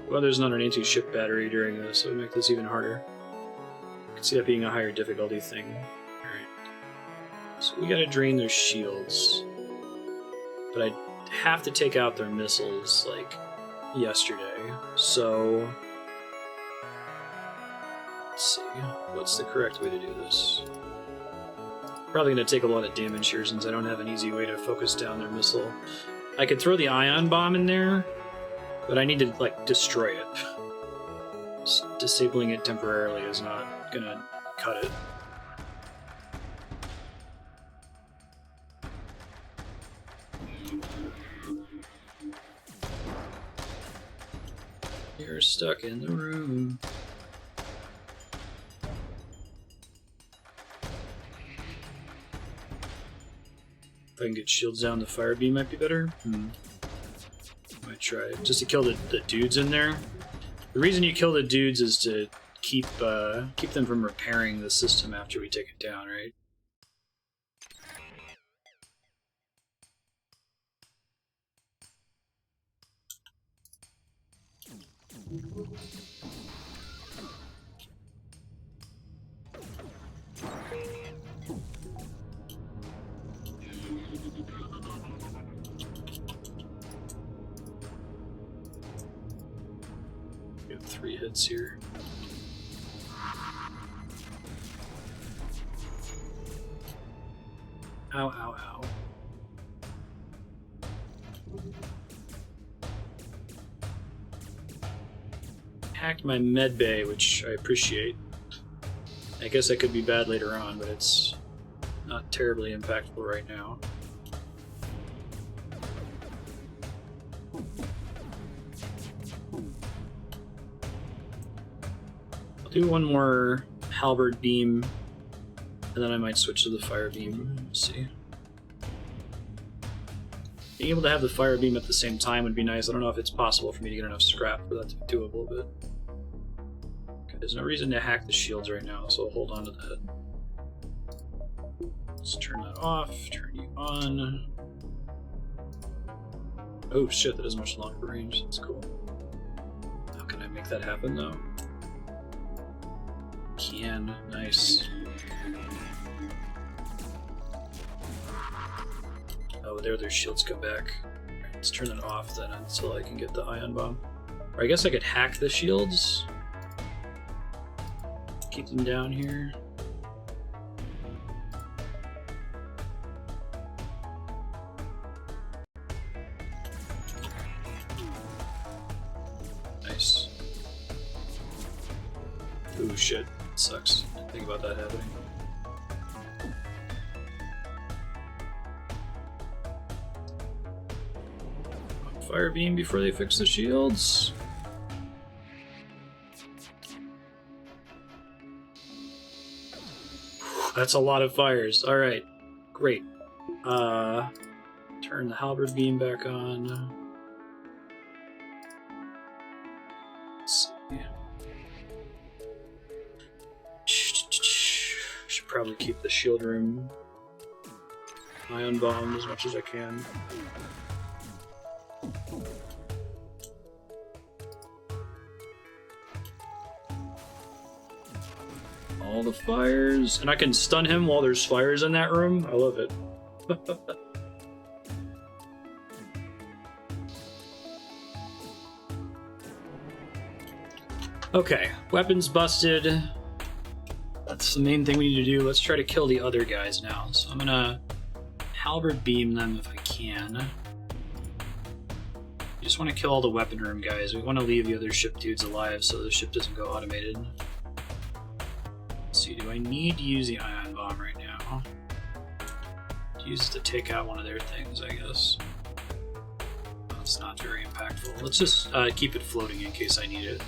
Well, there's not an anti-ship battery during this, so it would make this even harder. I can see that being a higher difficulty thing. Alright. So we gotta drain their shields. But I have to take out their missiles, like, yesterday. So, let's see. What's the correct way to do this? Probably going to take a lot of damage here since I don't have an easy way to focus down their missile. I could throw the ion bomb in there, but I need to, like, destroy it. Just disabling it temporarily is not going to cut it. You're stuck in the room. If I can get shields down, the fire beam might be better. Might try just to kill the dudes in there. The reason you kill the dudes is to keep them from repairing the system after we take it down, right? We have 3 hits here. Ow, ow, ow. Hacked my med bay, which I appreciate. I guess that could be bad later on, but it's not terribly impactful right now. I'll do one more halberd beam, and then I might switch to the fire beam. Let's see. Being able to have the fire beam at the same time would be nice. I don't know if it's possible for me to get enough scrap for that to be doable, but okay, there's no reason to hack the shields right now, so I'll hold on to that. Let's turn that off, turn you on. Oh shit, that is much longer range. That's cool. How can I make that happen though? can. Nice. Oh, there their shields come back. Right, let's turn it off then until I can get the ion bomb. Or I guess I could hack the shields. Keep them down here. Nice. Ooh, shit. Sucks. Didn't think about that happening. Fire beam before they fix the shields. That's a lot of fires. Alright. Great. Turn the halberd beam back on. Let's see. Should probably keep the shield room ion bombed as much as I can. All the fires, and I can stun him while there's fires in that room. I love it. Okay, weapons busted. That's the main thing we need to do. Let's try to kill the other guys now. So I'm gonna halberd beam them if I can. I just want to kill all the weapon room guys. We want to leave the other ship dudes alive so the ship doesn't go automated. Let's see, do I need to use the ion bomb right now? Use it to take out one of their things, I guess. That's not very impactful. Let's just keep it floating in case I need it.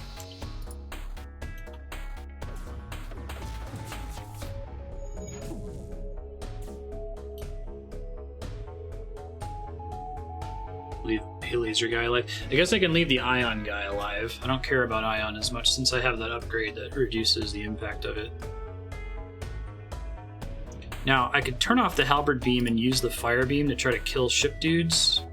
Leave a laser guy alive. I guess I can leave the ion guy alive. I don't care about ion as much since I have that upgrade that reduces the impact of it. Now, I could turn off the halberd beam and use the fire beam to try to kill ship dudes.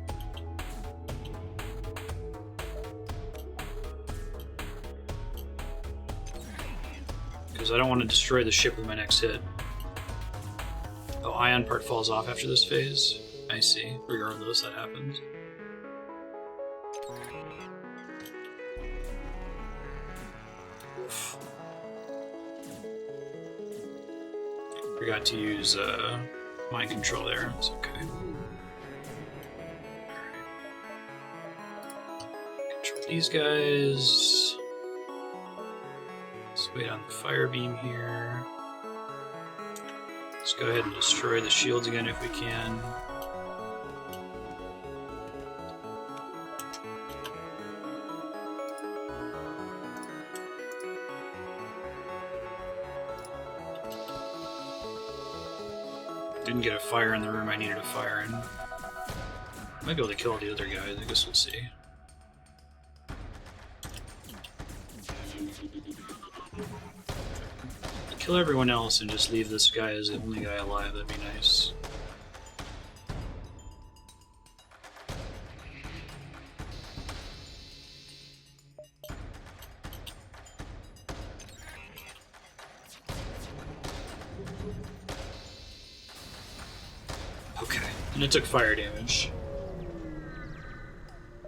Because I don't want to destroy the ship with my next hit. Oh, ion part falls off after this phase. I see. Regardless, that happens. Oof. Forgot to use mind control there. It's okay. Control these guys. Let's wait on the fire beam here. Let's go ahead and destroy the shields again if we can. Didn't get a fire in the room I needed a fire in. Might be able to kill all the other guys, I guess we'll see. Kill everyone else and just leave this guy as the only guy alive, that'd be nice. Okay, and it took fire damage.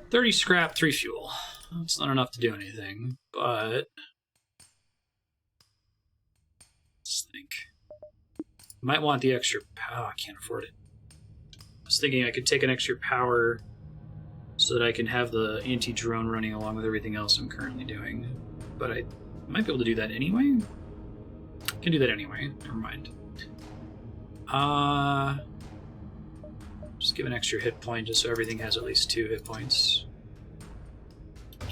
30 scrap, 3 fuel. That's not enough to do anything, but... let's think. Might want the extra power. I can't afford it. I was thinking I could take an extra power so that I can have the anti-drone running along with everything else I'm currently doing. But I might be able to do that anyway. I can do that anyway. Never mind. Just give an extra hit point just so everything has at least 2 hit points.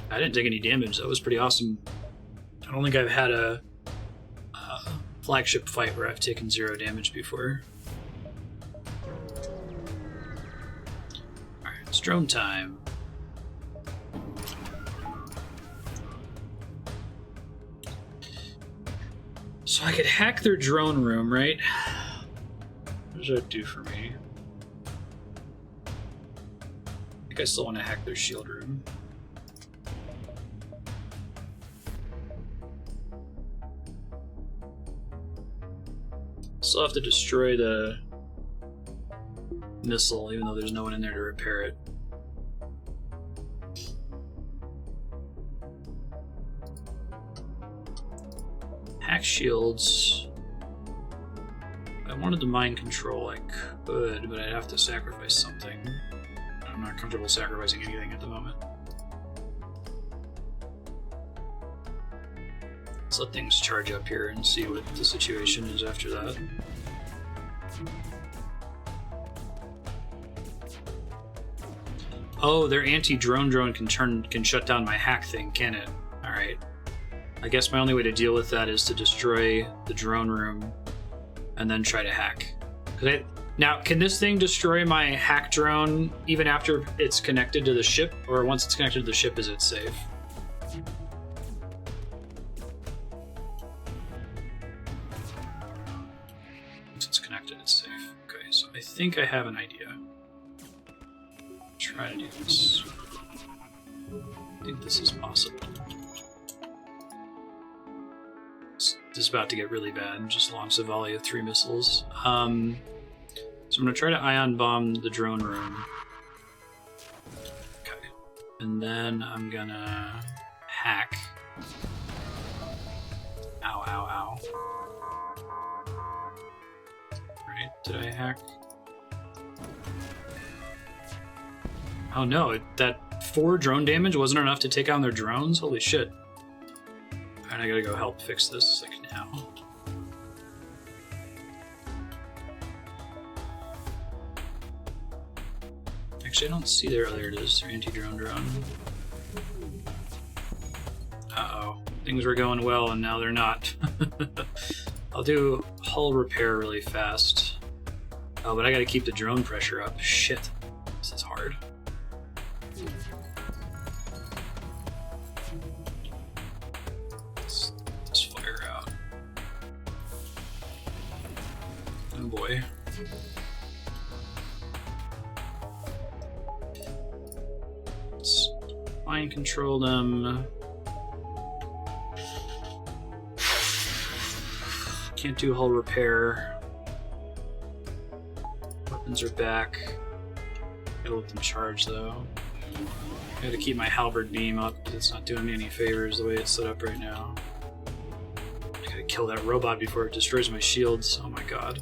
I didn't take any damage. That was pretty awesome. I don't think I've had a flagship fight where I've taken 0 damage before. Alright, it's drone time. So I could hack their drone room, right? What does that do for me? I think I still want to hack their shield room. Still have to destroy the missile, even though there's no one in there to repair it. Hack shields. If I wanted to mind control, I could, but I'd have to sacrifice something. I'm not comfortable sacrificing anything at the moment. Let's let things charge up here and see what the situation is after that. Oh, their anti-drone drone can shut down my hack thing, can it? Alright. I guess my only way to deal with that is to destroy the drone room and then try to hack. Now, can this thing destroy my hack drone even after it's connected to the ship? Or once it's connected to the ship, is it safe? Once it's connected, it's safe. Okay, so I think I have an idea. Try to do this. I think this is possible. This is about to get really bad. Just launched a volley of 3 missiles. So I'm gonna try to ion bomb the drone room. Okay. And then I'm gonna hack. Ow, ow, ow. Right, did I hack? Oh no, that 4 drone damage wasn't enough to take out their drones? Holy shit. Alright, I gotta go help fix this, like, now. Actually, I don't see there. There it is, their anti-drone drone. Uh-oh. Things were going well, and now they're not. I'll do hull repair really fast. Oh, but I gotta keep the drone pressure up. Shit. This is hard. Let's fire out. Oh boy. Let's mind control them. Can't do hull repair. Weapons are back. Gotta let them charge though. Gotta keep my halberd beam up, but it's not doing me any favors the way it's set up right now. I gotta kill that robot before it destroys my shields. Oh my god.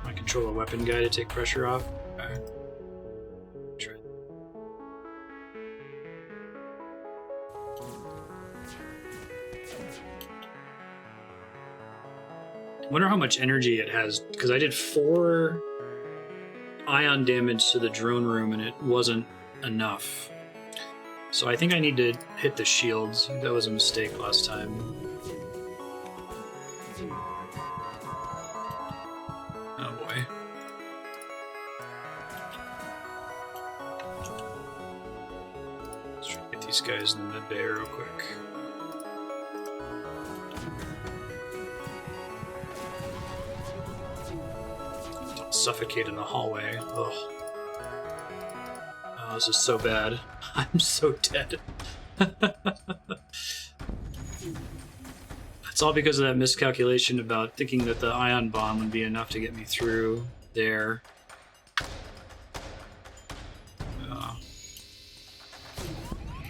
I control a weapon guy to take pressure off. Okay. Try. I wonder how much energy it has, because I did 4 ion damage to the drone room and it wasn't enough. So I think I need to hit the shields. That was a mistake last time. Oh boy. Let's try to get these guys in the mid bay real quick. Suffocate in the hallway. Ugh. Oh, this is so bad. I'm so dead. It's all because of that miscalculation about thinking that the ion bomb would be enough to get me through there.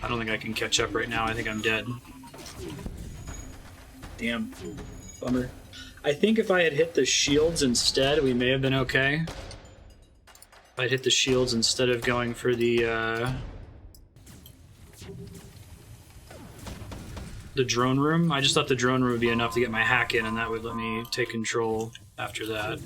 I don't think I can catch up right now. I think I'm dead. Damn. Bummer. I think if I had hit the shields instead, we may have been okay. If I'd hit the shields instead of going for the drone room. I just thought the drone room would be enough to get my hack in, and that would let me take control after that.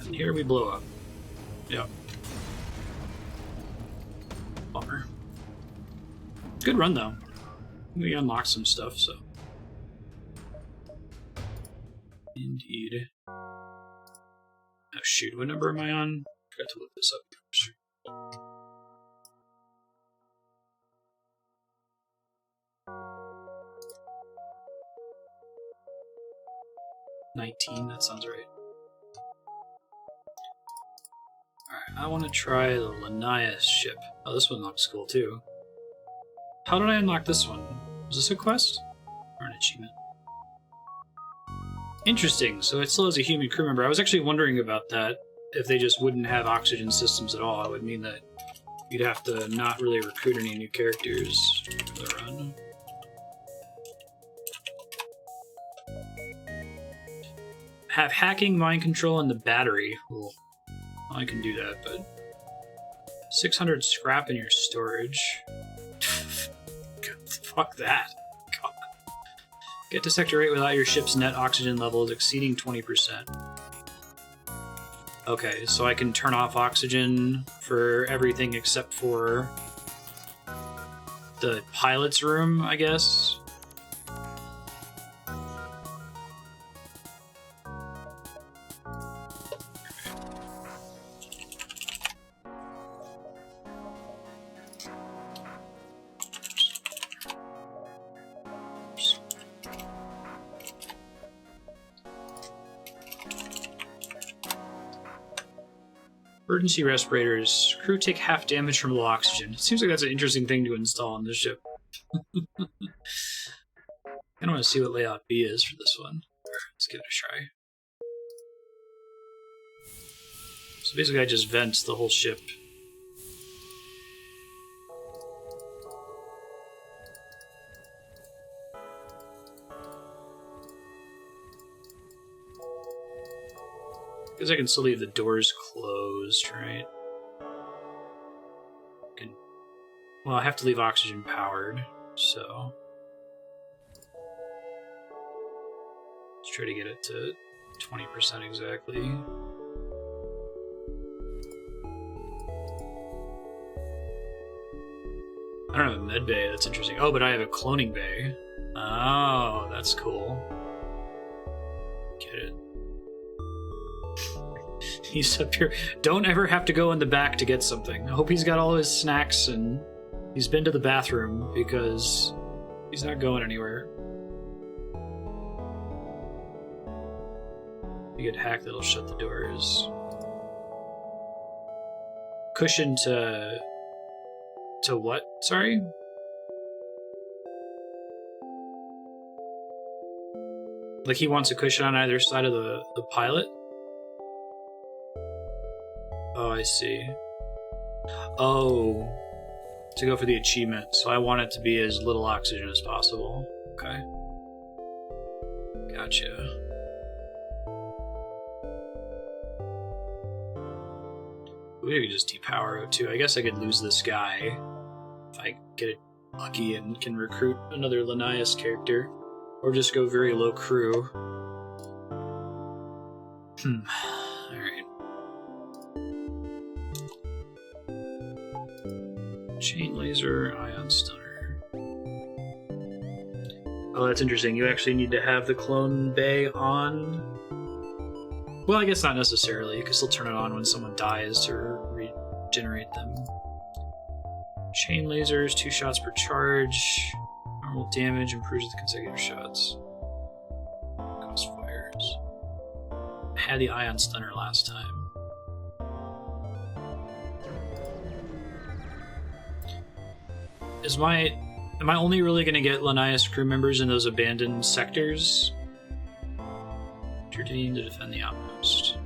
And here we blow up. Yep. Bummer. Good run though. We unlocked some stuff, so. Indeed. Oh shoot, what number am I on? Forgot to look this up first. 19, that sounds right. Alright, I want to try the Lanius ship. Oh, this one looks cool too. How did I unlock this one? Was this a quest? Or an achievement? Interesting, so it still has a human crew member. I was actually wondering about that. If they just wouldn't have oxygen systems at all, it would mean that you'd have to not really recruit any new characters for the run. Have hacking, mind control, and the battery. Well, I can do that, but 600 scrap in your storage. Fuck that. God. Get to Sector 8 without your ship's net oxygen levels exceeding 20%. Okay, so I can turn off oxygen for everything except for the pilot's room, I guess. Emergency respirators. Crew take half damage from low oxygen. It seems like that's an interesting thing to install on this ship. I don't want to see what layout B is for this one. Let's give it a try. So basically I just vent the whole ship. Because I can still leave the doors closed, right? Well, I have to leave oxygen powered, so... Let's try to get it to 20% exactly. I don't have a med bay, that's interesting. Oh, but I have a cloning bay. Oh, that's cool. Get it. He's up here. Don't ever have to go in the back to get something. I hope he's got all his snacks and he's been to the bathroom because he's not going anywhere. You get hacked, that'll shut the doors. Cushion to what? Sorry? Like he wants a cushion on either side of the pilot? Oh, I see. Oh, to go for the achievement. So I want it to be as little oxygen as possible. Okay. Gotcha. We could just depower O2. I guess I could lose this guy if I get lucky and can recruit another Lanius character. Or just go very low crew. Alright. Chain laser, ion stunner. Oh, that's interesting. You actually need to have the clone bay on. Well, I guess not necessarily. You can still turn it on when someone dies to regenerate them. Chain lasers, 2 shots per charge. Normal damage improves with consecutive shots. Crossfires. I had the ion stunner last time. Am I only really going to get Lanius crew members in those abandoned sectors? You're needing to defend the outpost.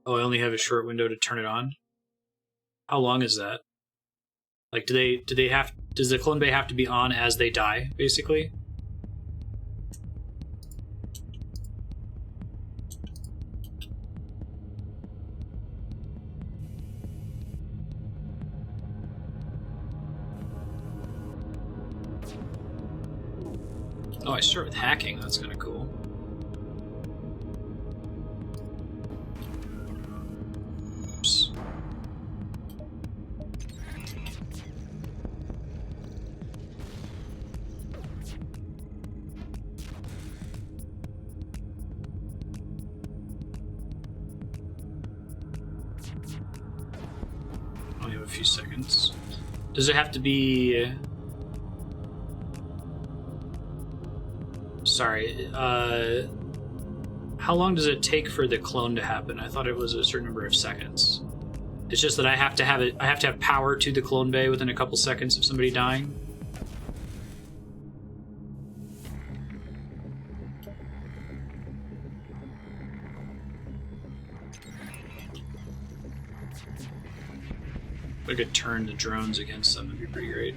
Oh, I only have a short window to turn it on? How long is that? Like, does the clone bay have to be on as they die, basically? Oh, I start with hacking. That's kind of cool. Oops. I only have a few seconds. Does it have to be... sorry. How long does it take for the clone to happen? I thought it was a certain number of seconds. It's just that I have to have it. I have to have power to the clone bay within a couple seconds of somebody dying. If I could turn the drones against them, it'd be pretty great.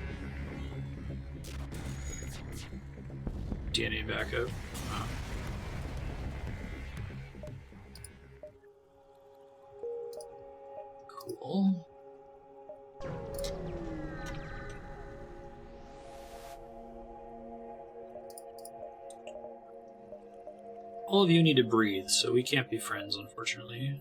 DNA backup. Wow. Cool. All of you need to breathe, so we can't be friends, unfortunately.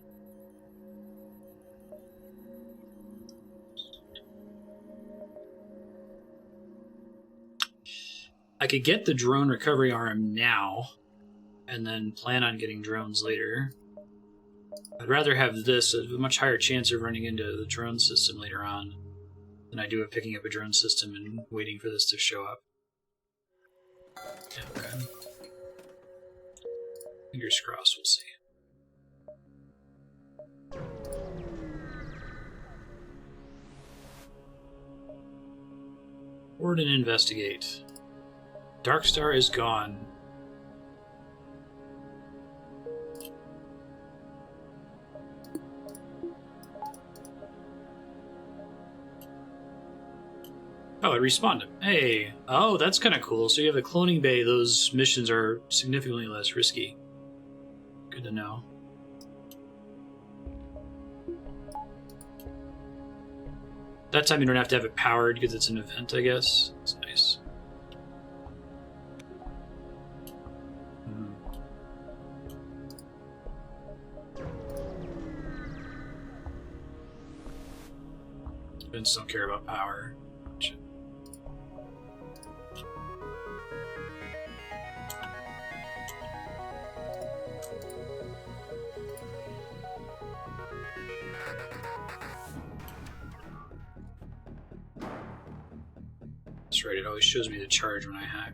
I could get the drone recovery arm now, and then plan on getting drones later. I'd rather have this, a much higher chance of running into the drone system later on, than I do of picking up a drone system and waiting for this to show up. Yeah, okay. Fingers crossed, we'll see. Forward and investigate. Darkstar is gone. Oh, it respawned him. Hey. Oh, that's kind of cool. So you have a cloning bay. Those missions are significantly less risky. Good to know. That time you don't have to have it powered because it's an event, I guess. That's nice. Events don't care about power. That's right, it always shows me the charge when I hack.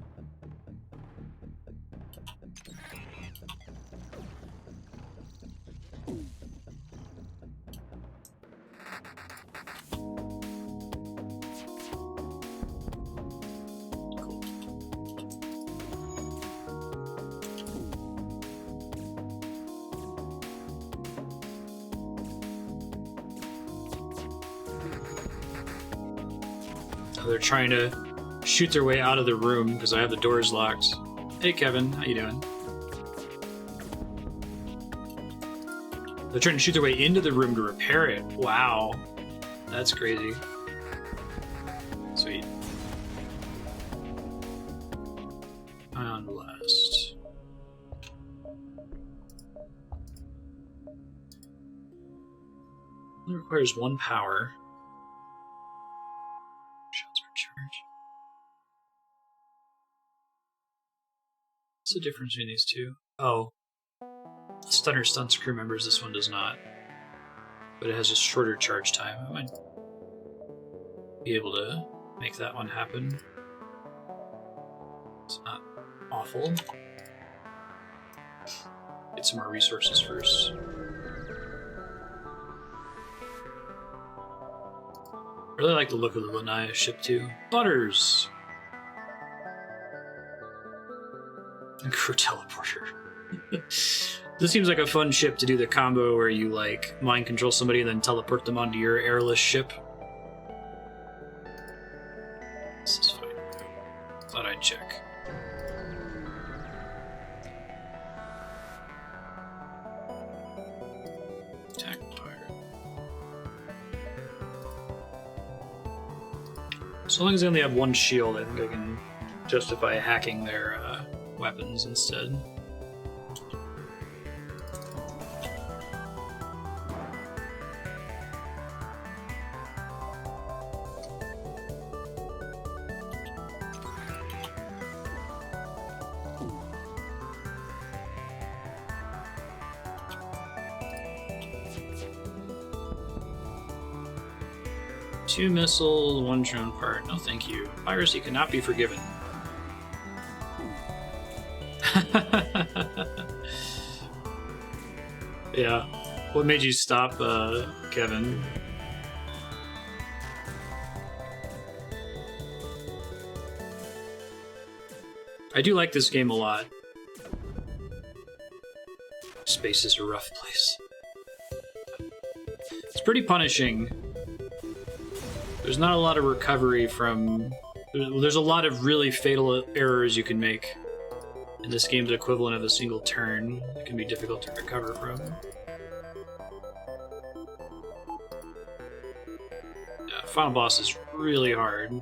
They're trying to shoot their way out of the room because I have the doors locked. Hey Kevin, how you doing? They're trying to shoot their way into the room to repair it. Wow. That's crazy. Sweet. Ion blast. It requires 1 power. What's the difference between these two? Oh. Stunner stuns crew members, this one does not. But it has a shorter charge time. I might be able to make that one happen. It's not awful. Get some more resources first. I really like the look of the Lanius ship too. Butters! And crew teleporter. This seems like a fun ship to do the combo where you like mind control somebody and then teleport them onto your airless ship. This is fine. Thought I'd check. Attack fire. So long as I only have 1 shield, I think I can justify hacking their weapons instead. Two missiles, 1 drone part. No thank you. Piracy cannot be forgiven. Yeah. What made you stop, Kevin? I do like this game a lot. Space is a rough place. It's pretty punishing. There's not a lot of recovery from... There's a lot of really fatal errors you can make. And this game's equivalent of a single turn. It can be difficult to recover from. Yeah, final boss is really hard.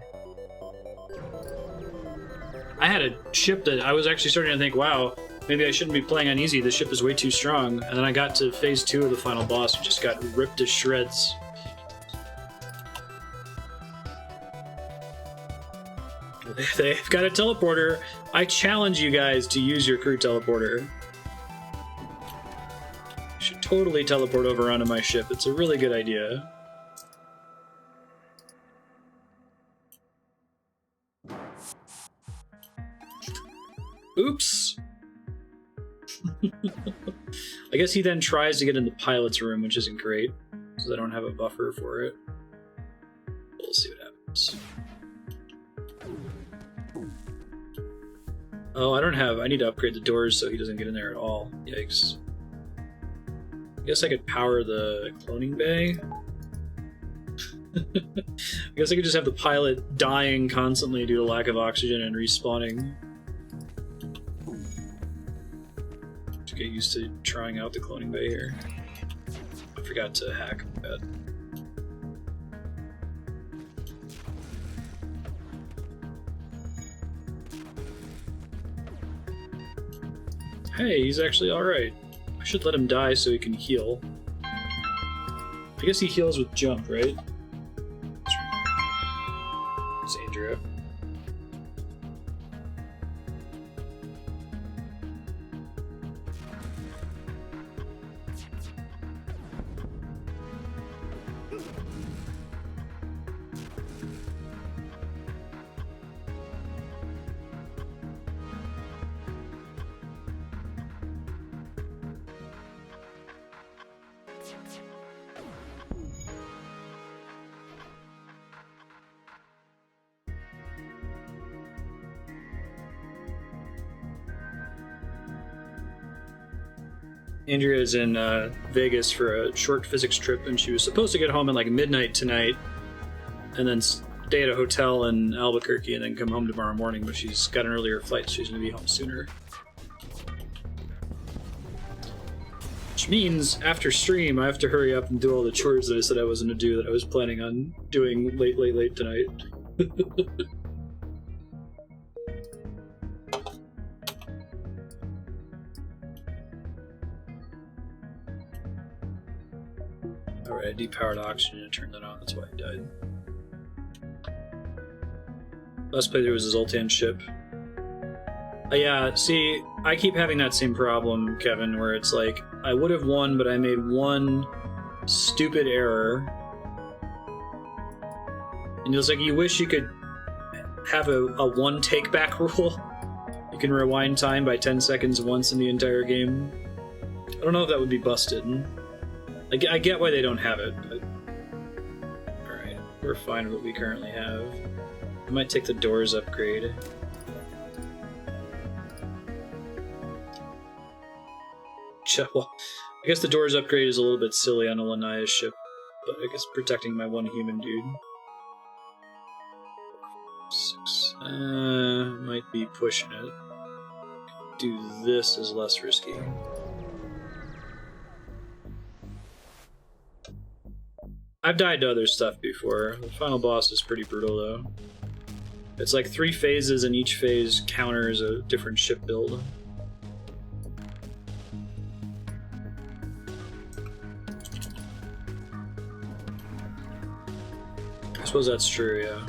I had a ship that I was actually starting to think, wow, maybe I shouldn't be playing on easy. This ship is way too strong. And then I got to phase 2 of the final boss and just got ripped to shreds. They've got a teleporter. I challenge you guys to use your crew teleporter. You should totally teleport over onto my ship. It's a really good idea. Oops. I guess he then tries to get in the pilot's room, which isn't great, because I don't have a buffer for it. We'll see what happens. Oh, I need to upgrade the doors so he doesn't get in there at all. Yikes. I guess I could power the cloning bay. I guess I could just have the pilot dying constantly due to lack of oxygen and respawning. To get used to trying out the cloning bay here. I forgot to hack that. Hey, he's actually alright. I should let him die so he can heal. I guess he heals with jump, right? It's Andrea. Andrea is in Vegas for a short physics trip, and she was supposed to get home at like midnight tonight, and then stay at a hotel in Albuquerque, and then come home tomorrow morning. But she's got an earlier flight, so she's going to be home sooner. Which means after stream, I have to hurry up and do all the chores that I said I wasn't going to do that I was planning on doing late tonight. Alright, I depowered oxygen and turned that on, that's why I died. Last playthrough was a Zoltan ship. Yeah, see, I keep having that same problem, Kevin, where it's like, I would have won, but I made one stupid error. And it's like, you wish you could have a one take-back rule. You can rewind time by 10 seconds once in the entire game. I don't know if that would be busted. I get why they don't have it, but... Alright, we're fine with what we currently have. I might take the doors upgrade. Well, I guess the doors upgrade is a little bit silly on a Lanius ship, but I guess protecting my one human dude. 6. Might be pushing it. Do this is less risky. I've died to other stuff before. The final boss is pretty brutal, though. It's like 3 phases, and each phase counters a different ship build. I suppose that's true, yeah.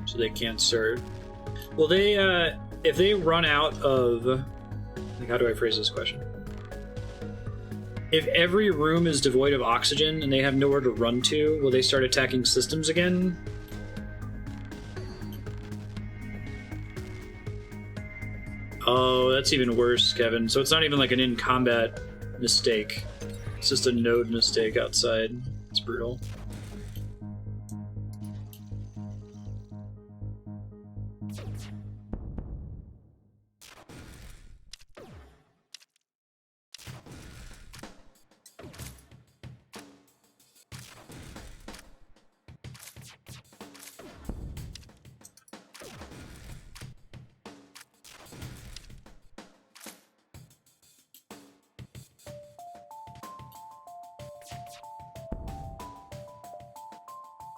So they can't start. Well, they, if they run out of... Like, how do I phrase this question? If every room is devoid of oxygen and they have nowhere to run to, will they start attacking systems again? Oh, that's even worse, Kevin. So it's not even like an in-combat mistake. It's just a node mistake outside. It's brutal.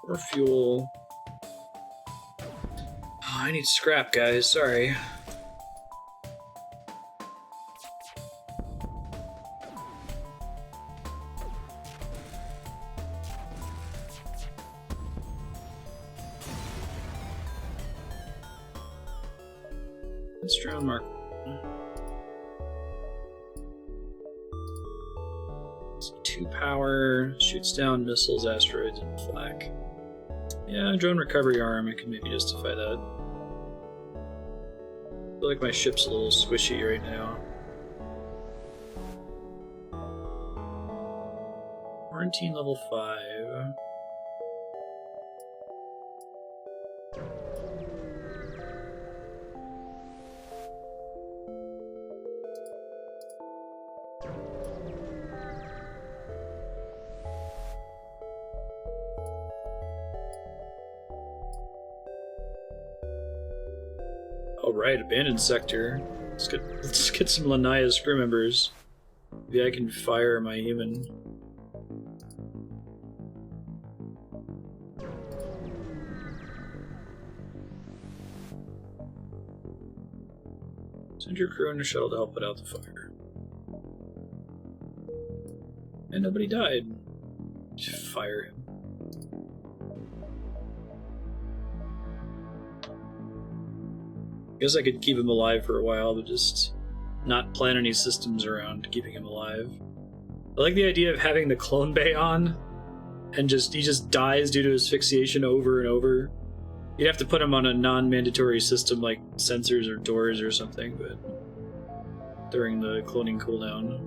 More fuel. Oh, I need scrap, guys. Sorry. Let's drone mark. 2 power, shoots down missiles, asteroids, and flak. Yeah, drone recovery arm, I can maybe justify that. I feel like my ship's a little squishy right now. Quarantine level 5. Alright, abandoned sector. Let's get some Lanius crew members. Maybe I can fire my human. Send your crew in a shuttle to help put out the fire. And nobody died. Just fire him. Guess I could keep him alive for a while, but just not plan any systems around keeping him alive. I like the idea of having the clone bay on, and he just dies due to asphyxiation over and over. You'd have to put him on a non-mandatory system like sensors or doors or something, but during the cloning cooldown.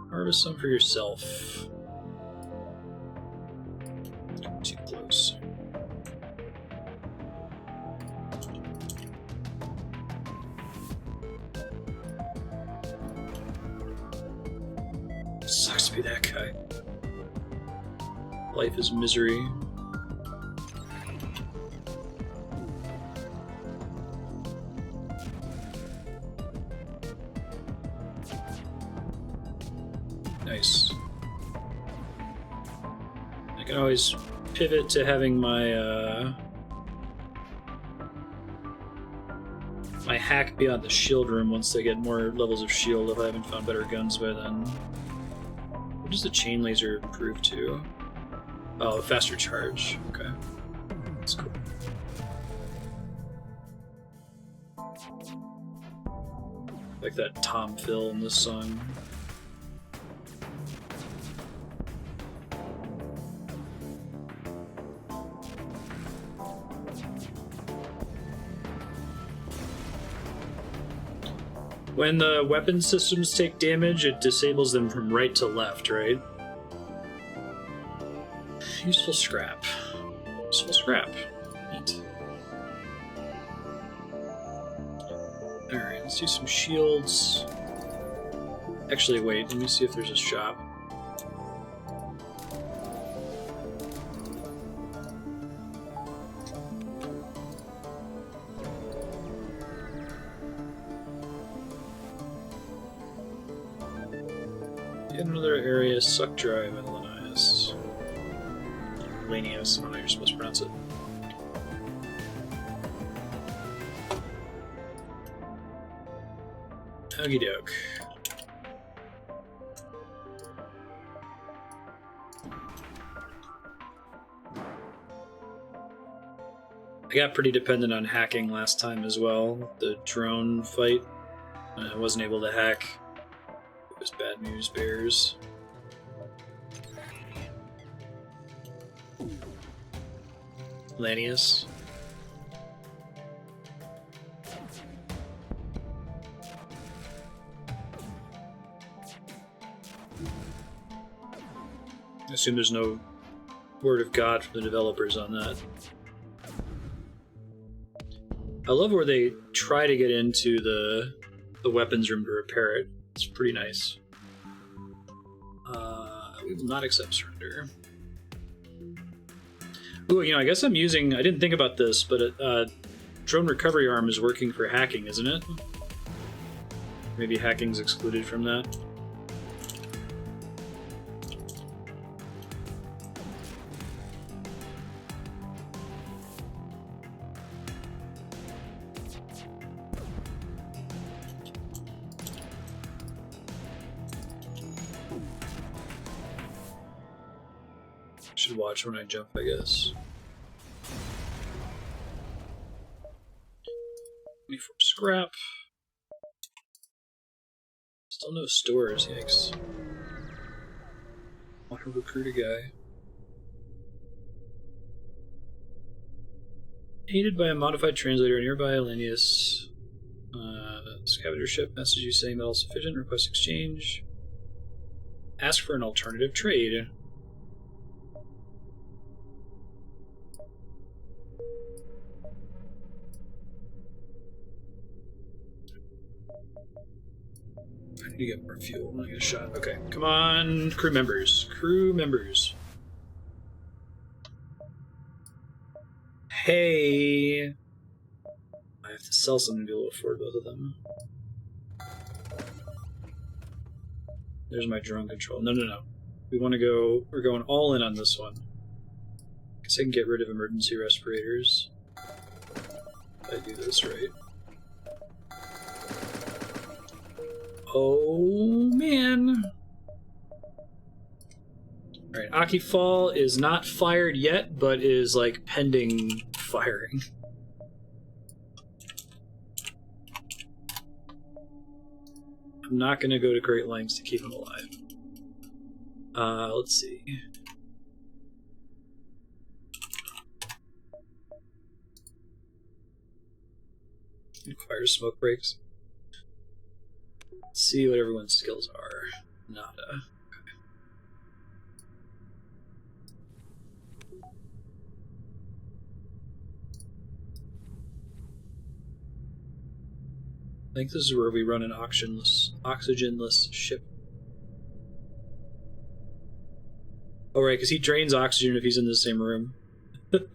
Harvest some for yourself. Too close. Sucks to be that guy. Life is misery. Nice. I can always pivot to having my my hack be on the shield room once they get more levels of shield if I haven't found better guns by then. What does the chain laser improve to? Oh, faster charge. Okay. That's cool. Like that Tom Phil in this song. When the weapon systems take damage, it disables them from right to left, right? Useful scrap. Useful scrap. Neat. Alright, let's do some shields. Actually, wait, let me see if there's a shop. In another area, suck drive and Lanius. Lanius, I don't know how you're supposed to pronounce it. Okie doke. I got pretty dependent on hacking last time as well. The drone fight, I wasn't able to hack. It was bad news bears. Lanius. I assume there's no word of God from the developers on that. I love where they try to get into the weapons room to repair it. It's pretty nice. We will not accept surrender. Ooh, you know, I guess I'm using... I didn't think about this, but drone recovery arm is working for hacking, isn't it? Maybe hacking's excluded from that. Should watch when I jump, I guess. 24 scrap. Still no stores, yikes. Want to recruit a guy. Aided by a modified translator nearby, Lanius. Scavenger ship message you saying that all sufficient. Request exchange. Ask for an alternative trade. I need to get more fuel when I get a shot. Okay, come on, crew members. Crew members. Hey! I have to sell something to be able to afford both of them. There's my drone control. No, no, no. We want to go... We're going all in on this one. Guess I can get rid of emergency respirators. If I do this right. Oh, man. Alright, Aki Fall is not fired yet, but is, like, pending firing. I'm not going to go to great lengths to keep him alive. Let's see. Requires smoke breaks. Let's see what everyone's skills are. Nada. Okay. I think this is where we run an oxygenless ship. Oh, right, because he drains oxygen if he's in the same room. Turn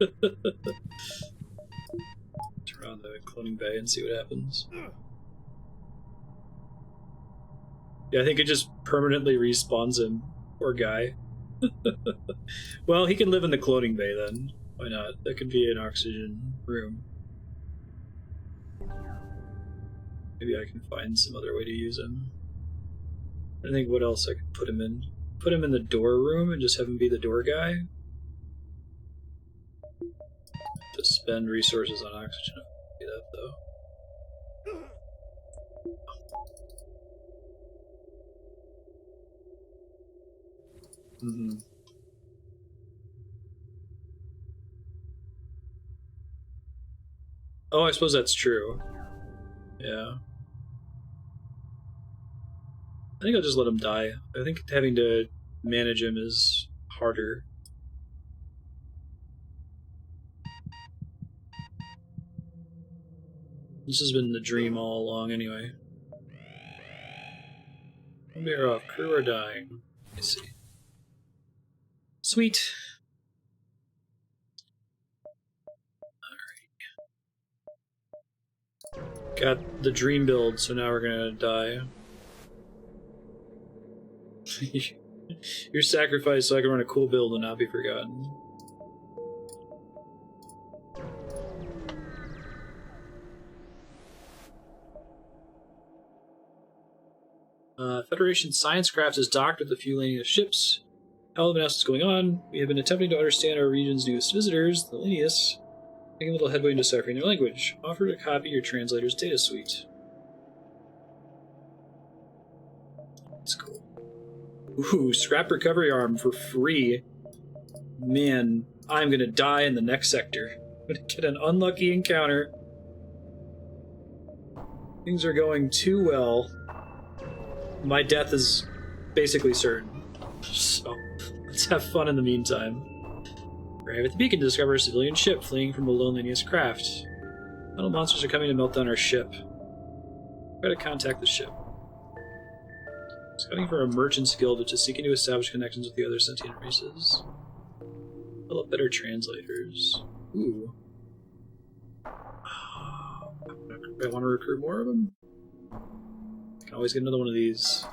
on the cloning bay and see what happens. Yeah, I think it just permanently respawns him. Poor guy. Well, he can live in the cloning bay then. Why not? That could be an oxygen room. Maybe I can find some other way to use him. I think what else I could put him in. Put him in the door room and just have him be the door guy. To spend resources on oxygen. Do that though. Mm-hmm. Oh, I suppose that's true. Yeah. I think I'll just let him die. I think having to manage him is harder. This has been the dream all along anyway. We're off. Crew are dying. I see. Sweet. Alright. Got the dream build, so now we're gonna die. Your sacrifice so I can run a cool build and not be forgotten. Federation science craft is docked with a few Lanius ships. All have been asked what's going on. We have been attempting to understand our region's newest visitors, the Lanius, making a little headway in deciphering their language. Offer to copy your translator's data suite. That's cool. Ooh, scrap recovery arm for free. Man, I'm gonna die in the next sector. I'm gonna get an unlucky encounter. Things are going too well. My death is basically certain. So, let's have fun in the meantime. Arrive at the beacon to discover a civilian ship fleeing from a lone Lanius craft. Metal monsters are coming to melt down our ship. Try to contact the ship. Scouting for a merchant's guild which is seeking to establish connections with the other sentient races. Develop better translators. Ooh. I want to recruit more of them? I can always get another one of these.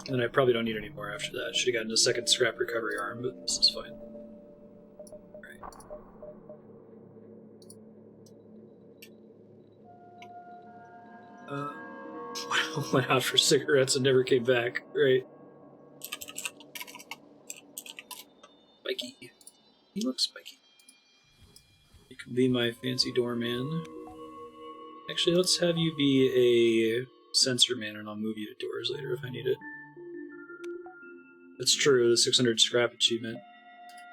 And then I probably don't need any more after that. Should have gotten a second scrap recovery arm, but this is fine. Alright. Went out for cigarettes and never came back. Right. Spiky. He looks spiky. You can be my fancy doorman. Actually, let's have you be a sensor man and I'll move you to doors later if I need it. That's true, the 600 scrap achievement.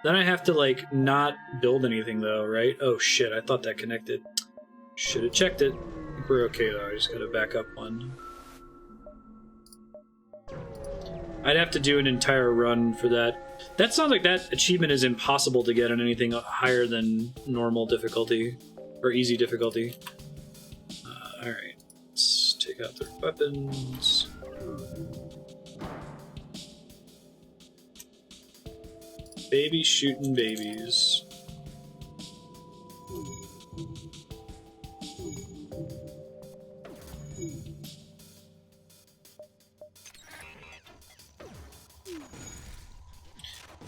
Then I have to, like, not build anything, though, right? Oh, shit, I thought that connected. Should have checked it. I think we're okay, though. I just gotta back up one. I'd have to do an entire run for that. That sounds like that achievement is impossible to get on anything higher than normal difficulty. Or easy difficulty. Alright. Let's take out their weapons. Baby shooting babies.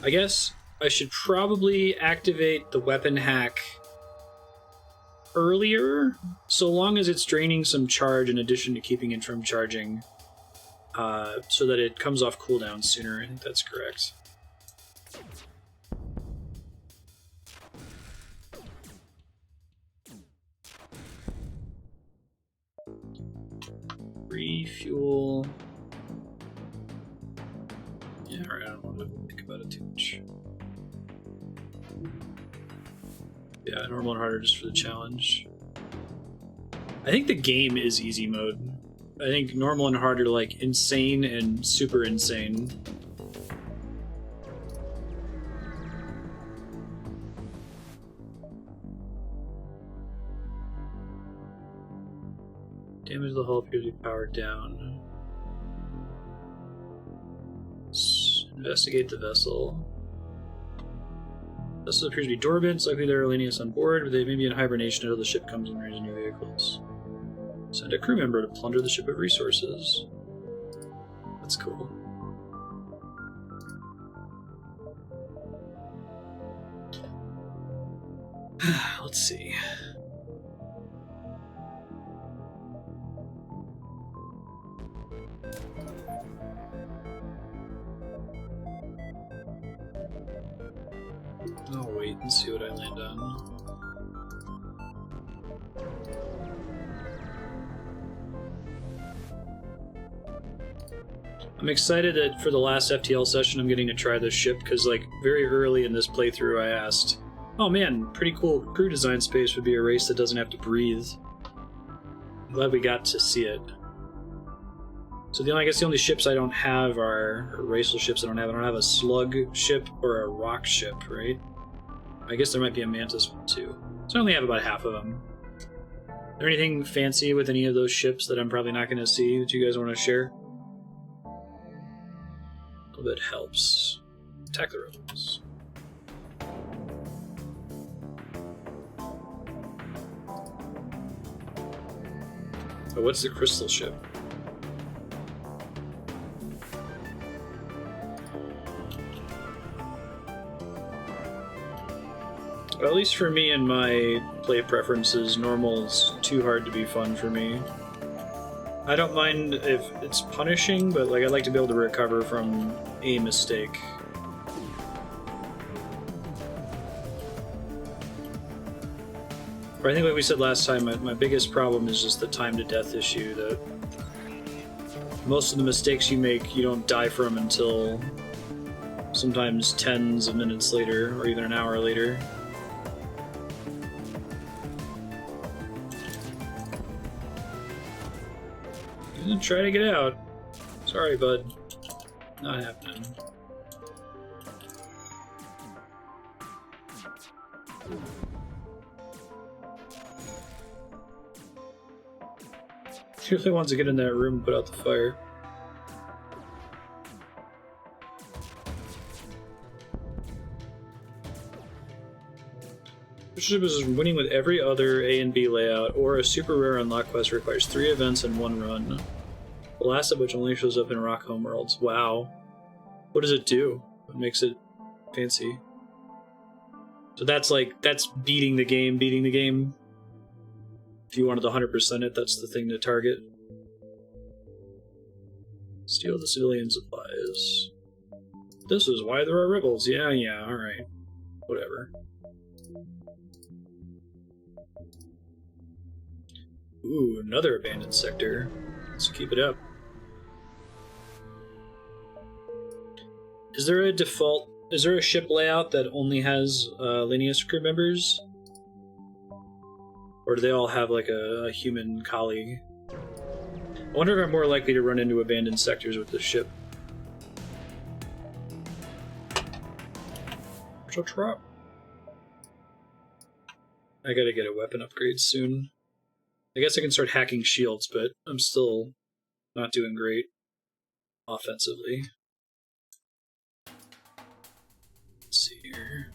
I guess I should probably activate the weapon hack earlier, so long as it's draining some charge in addition to keeping it from charging, so that it comes off cooldown sooner. I think that's correct. Refuel. Yeah, alright, I don't want to think about it too much. Yeah, normal and harder just for the challenge. I think the game is easy mode. I think normal and hard are like insane and super insane. Damage to the hull appears to be powered down. Let's investigate the vessel. Vessel appears to be dormant. It's likely there are Lanius on board, but they may be in hibernation until the ship comes and raises new vehicles. Send a crew member to plunder the ship of resources. That's cool. Let's see. I'll wait and see what I land on. I'm excited that for the last FTL session I'm getting to try this ship, because like very early in this playthrough I asked, oh man, pretty cool crew design space would be a race that doesn't have to breathe. I'm glad we got to see it. So I guess the only ships I don't have are racial ships I don't have a Slug ship or a rock ship, right? I guess there might be a Mantis one too. So I only have about half of them. Is there anything fancy with any of those ships that I'm probably not going to see that you guys want to share? A little bit helps. Attack the rebels. Oh, what's the crystal ship? Well, at least for me and my play preferences, normal is too hard to be fun for me. I don't mind if it's punishing, but like I'd like to be able to recover from a mistake. But I think like we said last time, my biggest problem is just the time to death issue that most of the mistakes you make, you don't die from until sometimes tens of minutes later, or even an hour later. Try to get out. Sorry, bud. Not happening. He really wants to get in that room and put out the fire. Flagship is winning with every other A and B layout, or a super rare unlock quest requires 3 events in 1 run. The last of which only shows up in Rock Homeworlds. Wow. What does it do? What makes it fancy? So that's beating the game. If you wanted to 100% it, that's the thing to target. Steal the civilian supplies. This is why there are rebels. Yeah, alright. Whatever. Ooh, another abandoned sector. Let's keep it up. Is there a ship layout that only has Lanius crew members? Or do they all have like a human colleague? I wonder if I'm more likely to run into abandoned sectors with this ship. Trap. I gotta get a weapon upgrade soon. I guess I can start hacking shields, but I'm still not doing great offensively. Let's see here.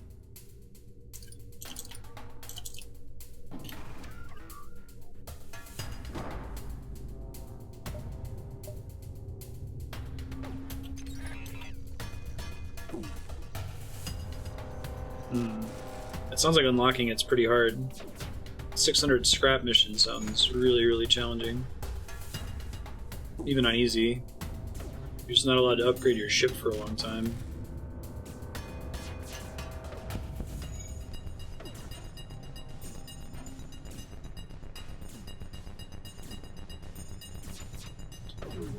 It sounds like unlocking it's pretty hard. 600 scrap mission sounds really, really challenging. Even on easy. You're just not allowed to upgrade your ship for a long time.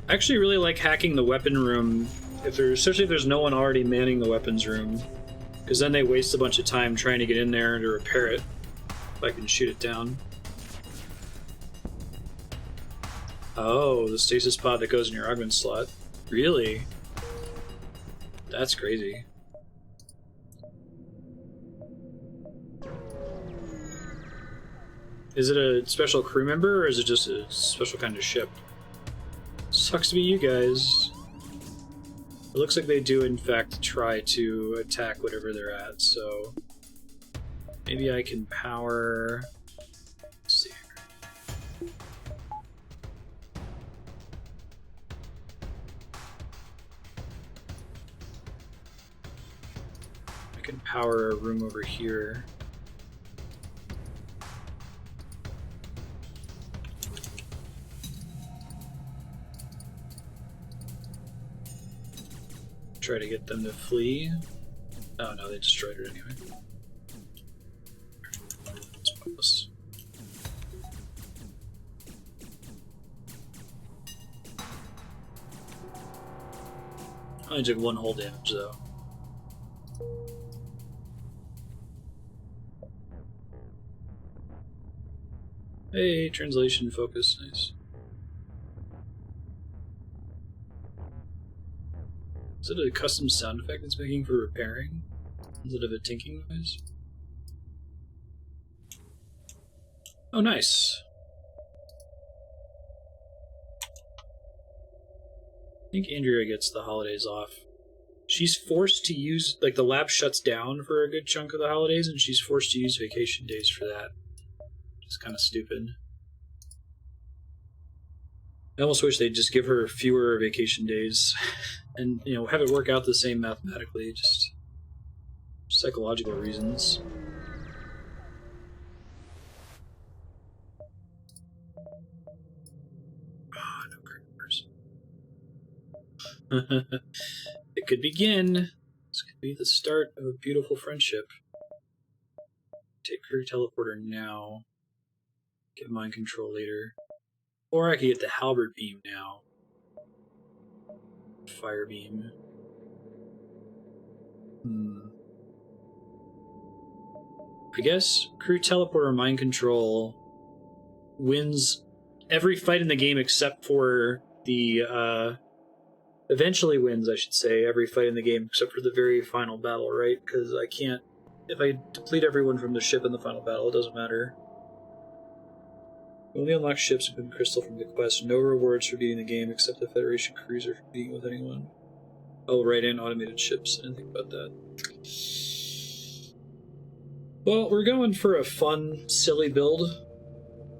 I actually really like hacking the weapon room, especially if there's no one already manning the weapons room, because then they waste a bunch of time trying to get in there to repair it. If I can shoot it down. Oh, the stasis pod that goes in your augment slot. Really? That's crazy. Is it a special crew member, or is it just a special kind of ship? Sucks to be you guys. It looks like they do, in fact, try to attack whatever they're at, so... Maybe I can power... Let's see here. I can power a room over here. Try to get them to flee. Oh no, they destroyed it anyway. It's pointless. I only took 1 whole damage though. Hey, translation focus, nice. Is it a custom sound effect it's making for repairing instead of a tinking noise? Oh, nice. I think Andrea gets the holidays off. She's forced to use, like, the lab shuts down for a good chunk of the holidays, and she's forced to use vacation days for that. It's kind of stupid. I almost wish they'd just give her fewer vacation days and, you know, have it work out the same mathematically, just psychological reasons. Ah, no creepers. It could begin. This could be the start of a beautiful friendship. Take her teleporter now. Get mind control later. Or I could get the halberd beam now. fire beam. I guess crew teleporter mind control wins every fight in the game except for the eventually wins, I should say, every fight in the game except for the very final battle, right? Because I can't, if I deplete everyone from the ship in the final battle, it doesn't matter. Only unlock ships and crystal from the quest. No rewards for beating the game except the Federation cruiser for beating with anyone. Oh, right, and automated ships. I didn't think about that. Well, we're going for a fun, silly build.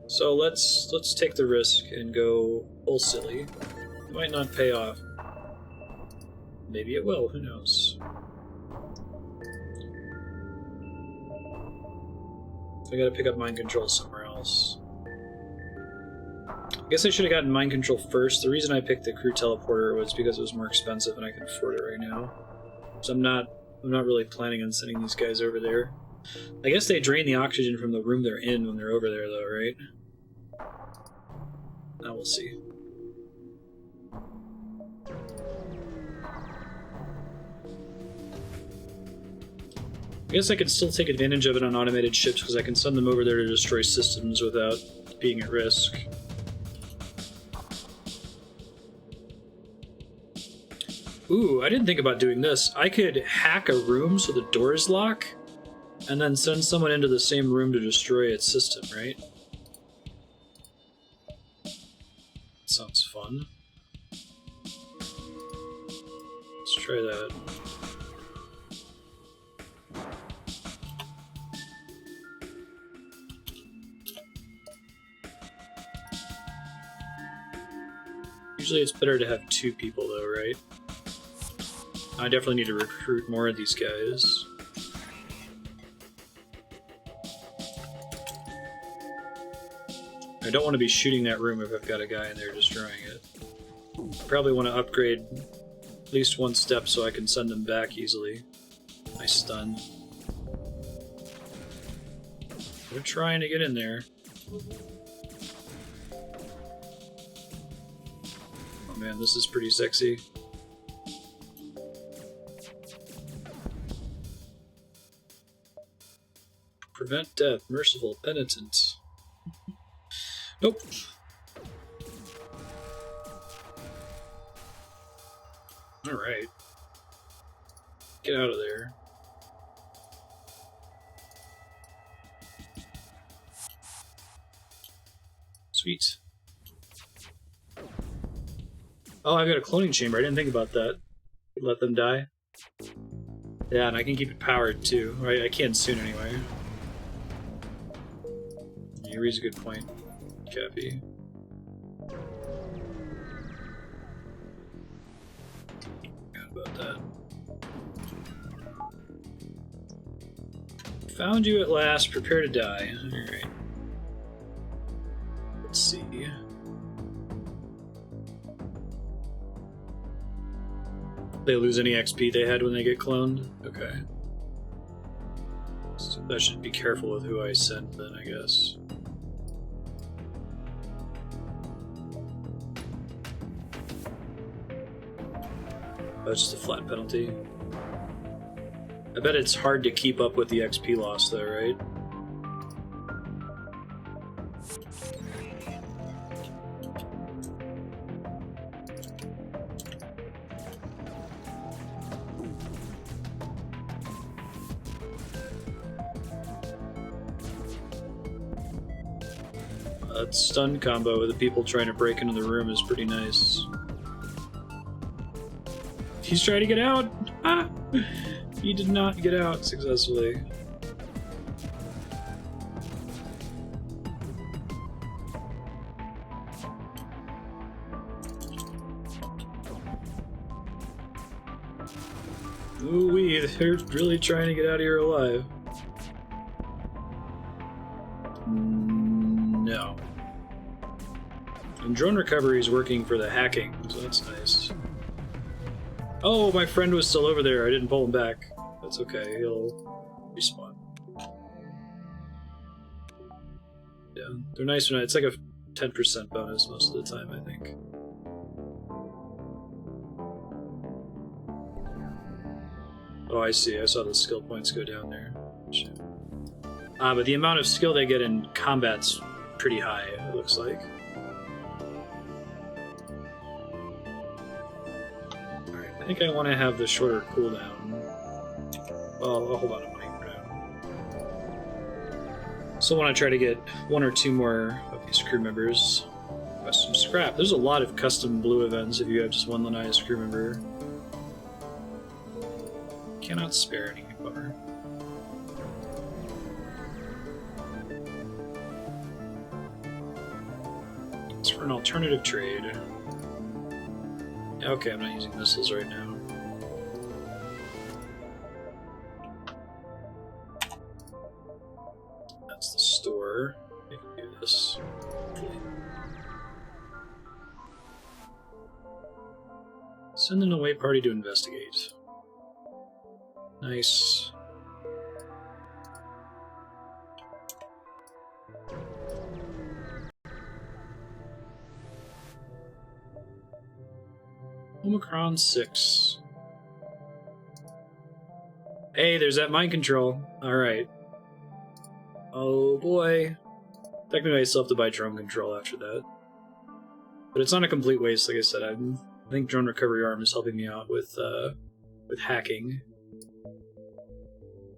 So let's take the risk and go full silly. It might not pay off. Maybe it will, who knows. I gotta pick up mind control somewhere else. I guess I should have gotten mind control first. The reason I picked the crew teleporter was because it was more expensive and I can afford it right now. So I'm not really planning on sending these guys over there. I guess they drain the oxygen from the room they're in when they're over there though, right? Now we'll see. I guess I could still take advantage of it on automated ships because I can send them over there to destroy systems without being at risk. Ooh, I didn't think about doing this. I could hack a room so the doors lock, and then send someone into the same room to destroy its system, right? Sounds fun. Let's try that. Usually it's better to have two people though, right? I definitely need to recruit more of these guys. I don't want to be shooting that room if I've got a guy in there destroying it. Probably want to upgrade at least one step so I can send them back easily. My stun. They're trying to get in there. Oh man, this is pretty sexy. Prevent death, merciful, penitent. Nope. Alright. Get out of there. Sweet. Oh, I've got a cloning chamber. I didn't think about that. Let them die. Yeah, and I can keep it powered too. Right? I can soon anyway. You raise a good point, Cappy. Forgot about that. Found you at last. Prepare to die. Alright. Let's see. They lose any XP they had when they get cloned? Okay. So I should be careful with who I send then, I guess. Oh, just a flat penalty. I bet it's hard to keep up with the XP loss though, right? That stun combo with the people trying to break into the room is pretty nice. He's trying to get out! Ah! He did not get out successfully. Ooh-wee, they're really trying to get out of here alive. No. And drone recovery is working for the hacking, so that's nice. Oh, my friend was still over there. I didn't pull him back. That's okay. He'll respawn. Yeah, they're nice when it's like a 10% bonus most of the time, I think. Oh, I see. I saw the skill points go down there. Shit. But the amount of skill they get in combat's pretty high, it looks like. Alright, I think I want to have the shorter cooldown. Well, I'll hold on to money for now. Still want to try to get one or two more of these crew members. Custom scrap. There's a lot of custom blue events if you have just one Lanius crew member. Cannot spare any bummer. It's for an alternative trade. Okay, I'm not using missiles right now. That's the store. I can do this. Send an away party to investigate. Nice. Omicron 6. Hey, there's that mind control. Alright. Oh boy. Technically I still have to buy drone control after that. But it's not a complete waste, like I said. I think Drone Recovery Arm is helping me out with hacking.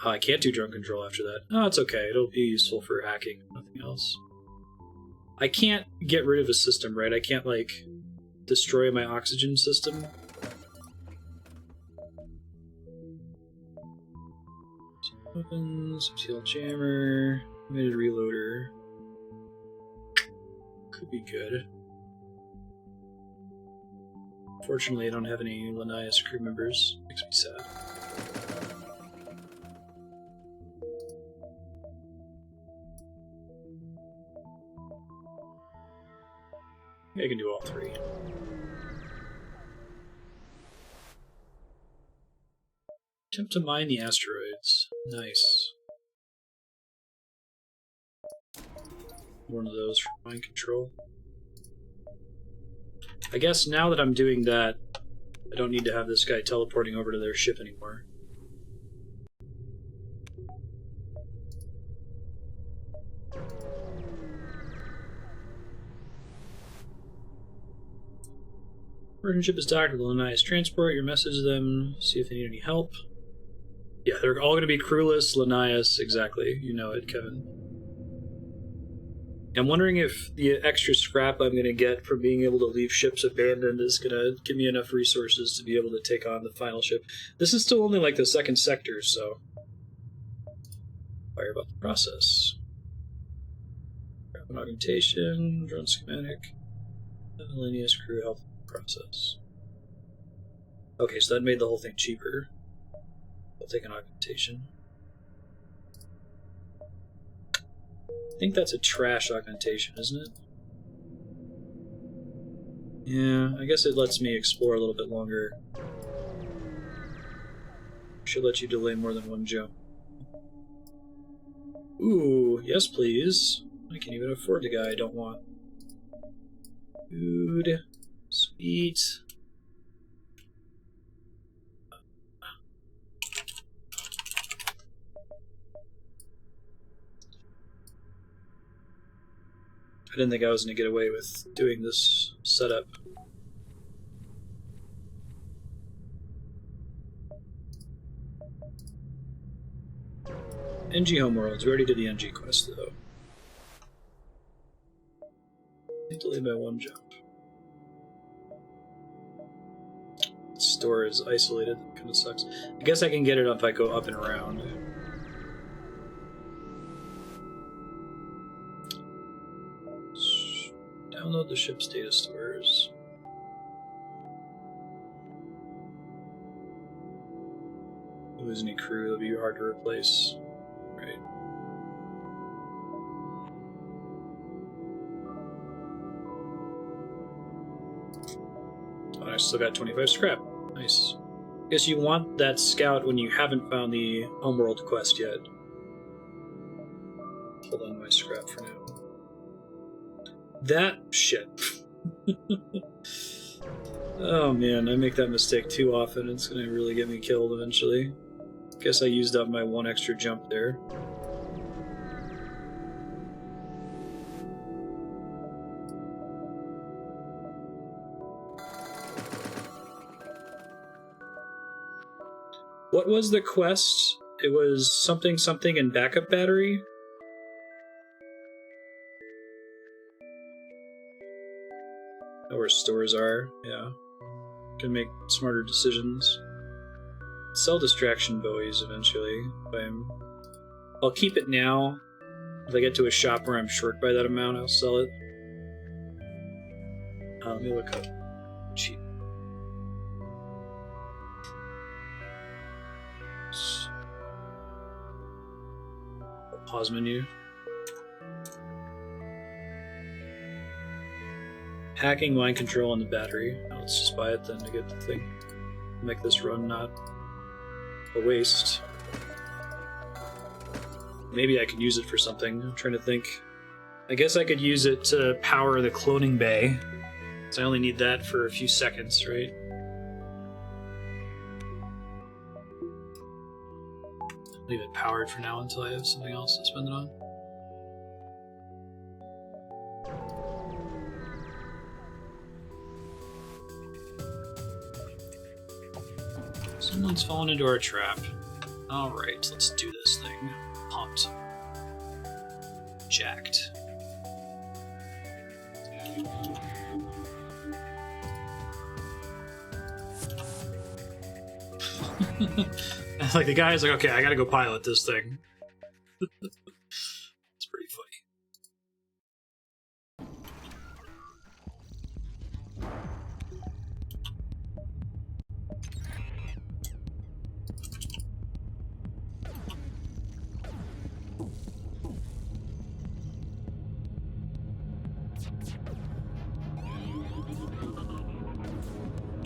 Oh, I can't do drone control after that. Oh, it's okay. It'll be useful for hacking, nothing else. I can't get rid of a system, right? I can't, like, destroy my oxygen system. Weapons, FTL jammer, limited reloader. Could be good. Fortunately, I don't have any Lanius crew members. Makes me sad. I can do all three. Attempt to mine the asteroids. Nice. One of those for mind control. I guess now that I'm doing that, I don't need to have this guy teleporting over to their ship anymore. Merchant ship is docked with a Lanius transport. Your message to them, see if they need any help. Yeah, they're all going to be crewless, Lanius, exactly. You know it, Kevin. I'm wondering if the extra scrap I'm going to get from being able to leave ships abandoned is going to give me enough resources to be able to take on the final ship. This is still only like the second sector, so... Fire about the process. Graphic augmentation, drone schematic, Lanius crew health process. Okay, so that made the whole thing cheaper. I'll take an augmentation. I think that's a trash augmentation, isn't it? Yeah, I guess it lets me explore a little bit longer. Should let you delay more than one jump. Ooh, yes please. I can't even afford the guy I don't want. Food. Sweet. I didn't think I was going to get away with doing this setup. Engi Homeworlds. We already did the Engi quest, though. I think delayed by one jump. The store is isolated. That kind of sucks. I guess I can get it if I go up and around. Download the ship's data stores. Lose any crew, it'll be hard to replace. Right. Oh, I still got 25 scrap. Nice. Guess you want that scout when you haven't found the Homeworld quest yet. Hold on my scrap for now. That shit. Oh man, I make that mistake too often. It's gonna really get me killed eventually. Guess I used up my one extra jump there. What was the quest? It was something something and backup battery? Know where stores are, yeah. Can make smarter decisions. Sell distraction buoys eventually. I'll keep it now. If I get to a shop where I'm short by that amount, I'll sell it. Let me look up cheap. Pause menu. Hacking mind control on the battery. Oh, let's just buy it then to get the thing. Make this run not a waste. Maybe I could use it for something. I'm trying to think. I guess I could use it to power the cloning bay. So I only need that for a few seconds, right? Leave it powered for now until I have something else to spend it on. Someone's fallen into our trap. Alright, let's do this thing. Pumped. Jacked. Like the guy's like, okay, I gotta go pilot this thing. It's pretty funny.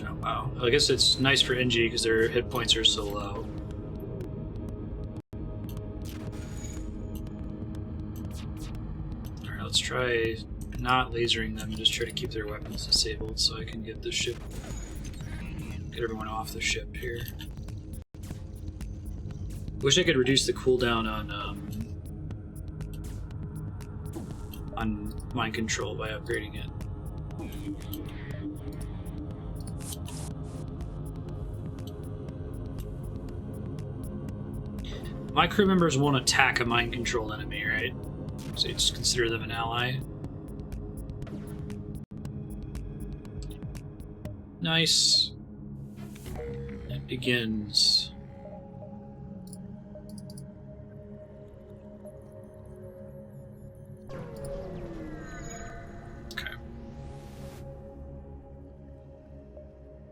Oh wow. I guess it's nice for Engi because their hit points are so low. Let's try not lasering them and just try to keep their weapons disabled so I can get the ship, get everyone off the ship here. Wish I could reduce the cooldown on mind control by upgrading it. My crew members won't attack a mind-controlled enemy, right? So you just consider them an ally. Nice. It begins. Okay.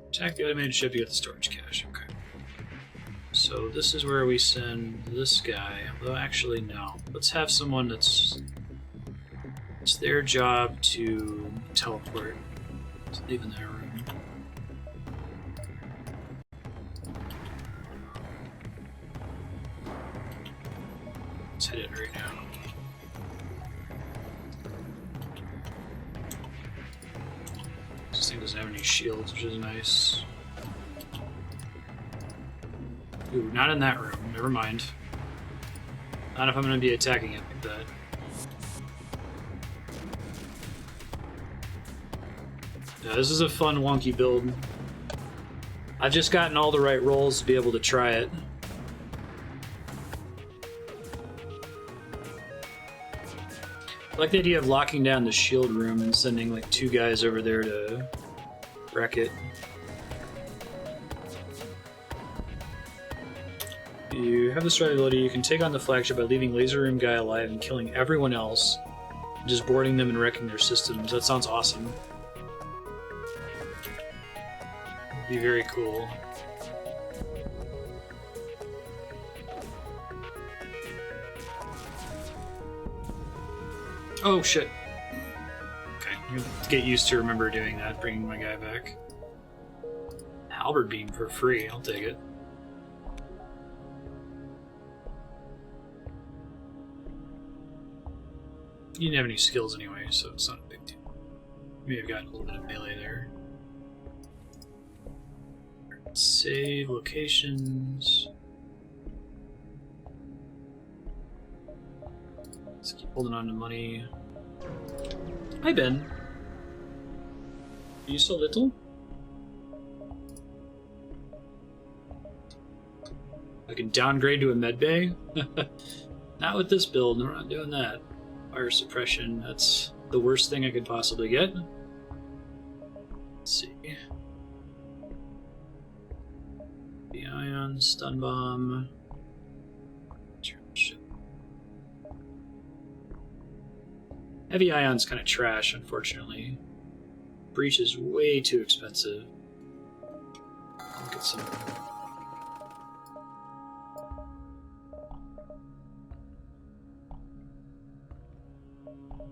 Attack the automated ship, you get the storage cache. Okay. So this is where we send this guy. Although actually no. Let's have someone it's their job to teleport. Let's leave in that room. Let's hit it right now. This thing doesn't have any shields, which is nice. Ooh, not in that room. Never mind. Not if I'm going to be attacking it like that. Yeah, this is a fun, wonky build. I've just gotten all the right rolls to be able to try it. I like the idea of locking down the shield room and sending like 2 guys over there to wreck it. You have the survivability. You can take on the flagship by leaving Laser Room Guy alive and killing everyone else, just boarding them and wrecking their systems. That sounds awesome. It'd be very cool. Oh shit. Okay, you get used to remember doing that, bringing my guy back. Halberd beam for free. I'll take it. You didn't have any skills anyway, so it's not a big deal. You may have gotten a little bit of melee there. Save locations. Let's keep holding on to money. Hi, Ben. Are you so little? I can downgrade to a med bay? Not with this build, we're not doing that. Fire suppression, that's the worst thing I could possibly get. Let's see. The ion, stun bomb. Heavy ion's kind of trash, unfortunately. Breach is way too expensive. I'll get some.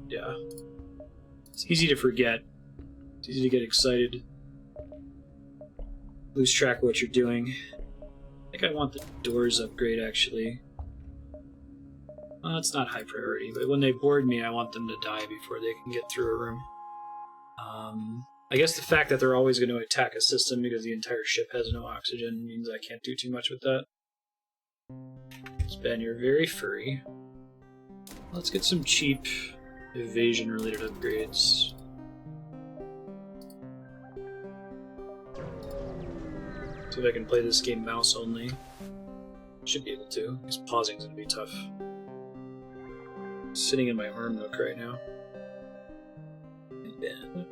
Yeah. It's easy to forget. It's easy to get excited. Lose track of what you're doing. I think I want the doors upgrade, actually. Well, it's not high priority, but when they board me, I want them to die before they can get through a room. I guess the fact that they're always going to attack a system because the entire ship has no oxygen means I can't do too much with that. Ben, you're very furry. Let's get some cheap evasion-related upgrades. See if I can play this game mouse only. Should be able to, because pausing's going to be tough. Sitting in my arm nook right now. And then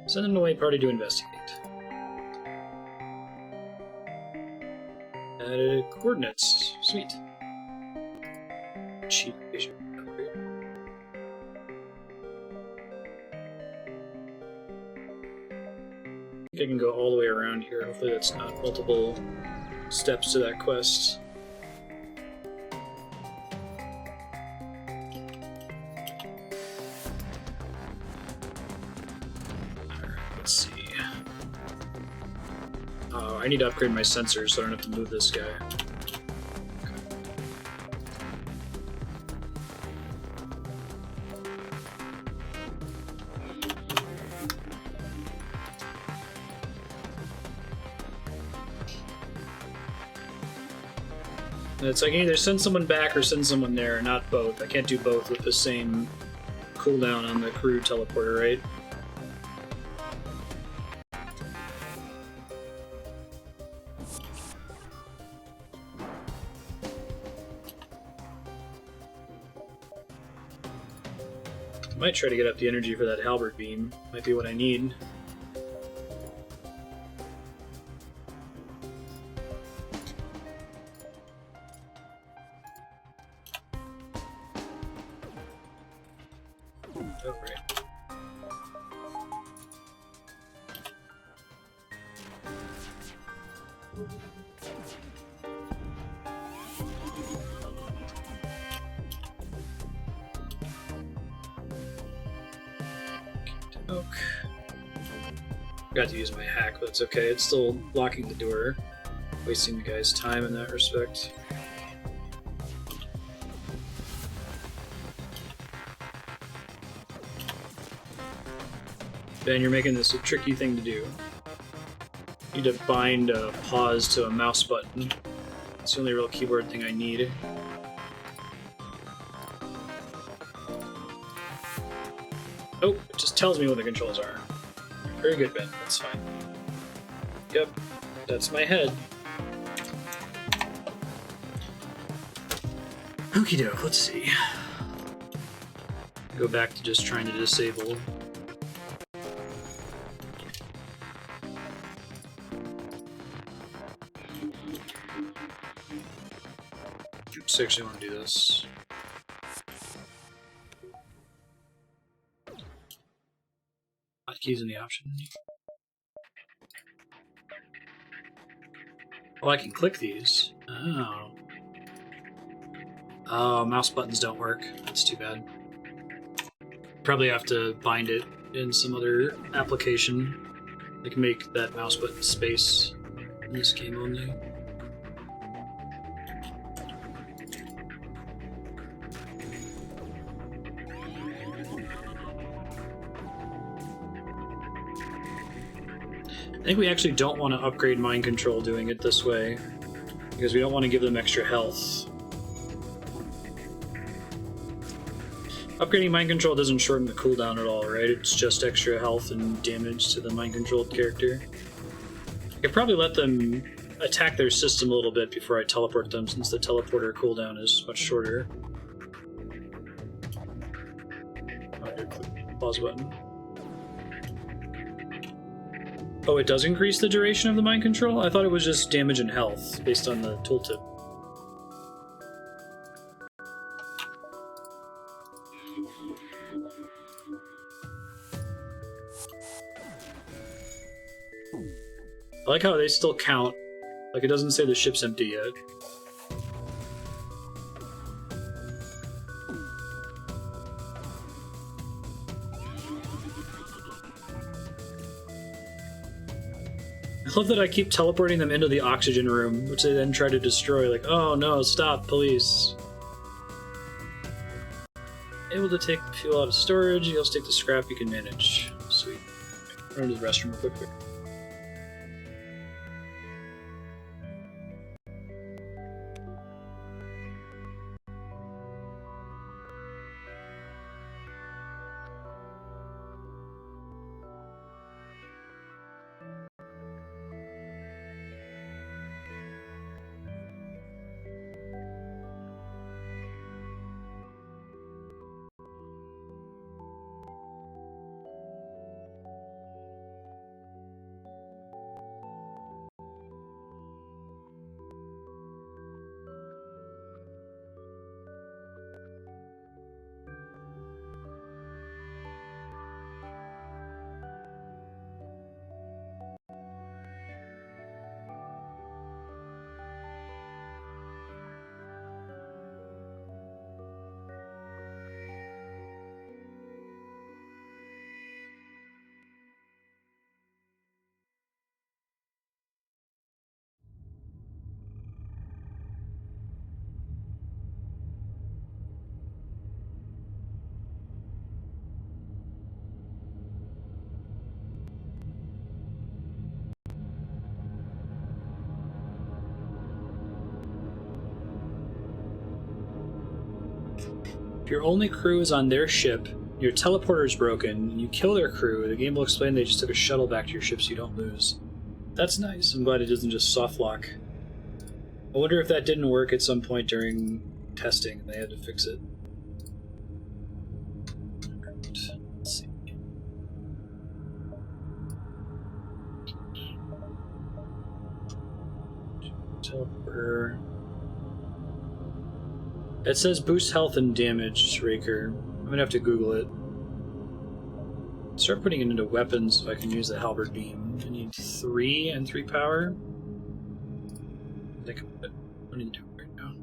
send an away party to investigate. Added coordinates. Sweet. Cheap vision upgrade. I think I can go all the way around here. Hopefully that's not multiple steps to that quest. Let's see. Oh, I need to upgrade my sensors so I don't have to move this guy. And it's like either send someone back or send someone there, not both. I can't do both with the same cooldown on the crew teleporter, right? Might try to get up the energy for that halberd beam. Might be what I need. Oh, right. Oak. Forgot to use my hack, but it's okay. It's still locking the door. Wasting the guy's time in that respect. Ben, you're making this a tricky thing to do. You need to bind a pause to a mouse button. It's the only real keyboard thing I need. Oh, it just tells me what the controls are. Very good, Ben. That's fine. Yep, that's my head. Okie doke, let's see. Go back to just trying to disable. Oops, I actually want to do this. Keys in the option. Oh, I can click these. Oh. Oh, mouse buttons don't work. That's too bad. Probably have to bind it in some other application. I can make that mouse button space in this game only. I think we actually don't want to upgrade mind control doing it this way, because we don't want to give them extra health. Upgrading mind control doesn't shorten the cooldown at all, right? It's just extra health and damage to the mind controlled character. I could probably let them attack their system a little bit before I teleport them, since the teleporter cooldown is much shorter. Oh, I did click the pause button. Oh, it does increase the duration of the mind control? I thought it was just damage and health, based on the tooltip. I like how they still count. Like, it doesn't say the ship's empty yet. I love that I keep teleporting them into the oxygen room, which they then try to destroy. Like, oh no, stop, police. Able to take the fuel out of storage, you also take the scrap you can manage. Sweet. Run to the restroom real quick. If your only crew is on their ship, your teleporter is broken, and you kill their crew, the game will explain they just took a shuttle back to your ship so you don't lose. That's nice. I'm glad it doesn't just soft lock. I wonder if that didn't work at some point during testing and they had to fix it. Let's see. Teleporter. It says boost health and damage, Raker. I'm gonna have to Google it. Start putting it into weapons so I can use the halberd beam. I need 3 and 3 power. I think I need to do it right now.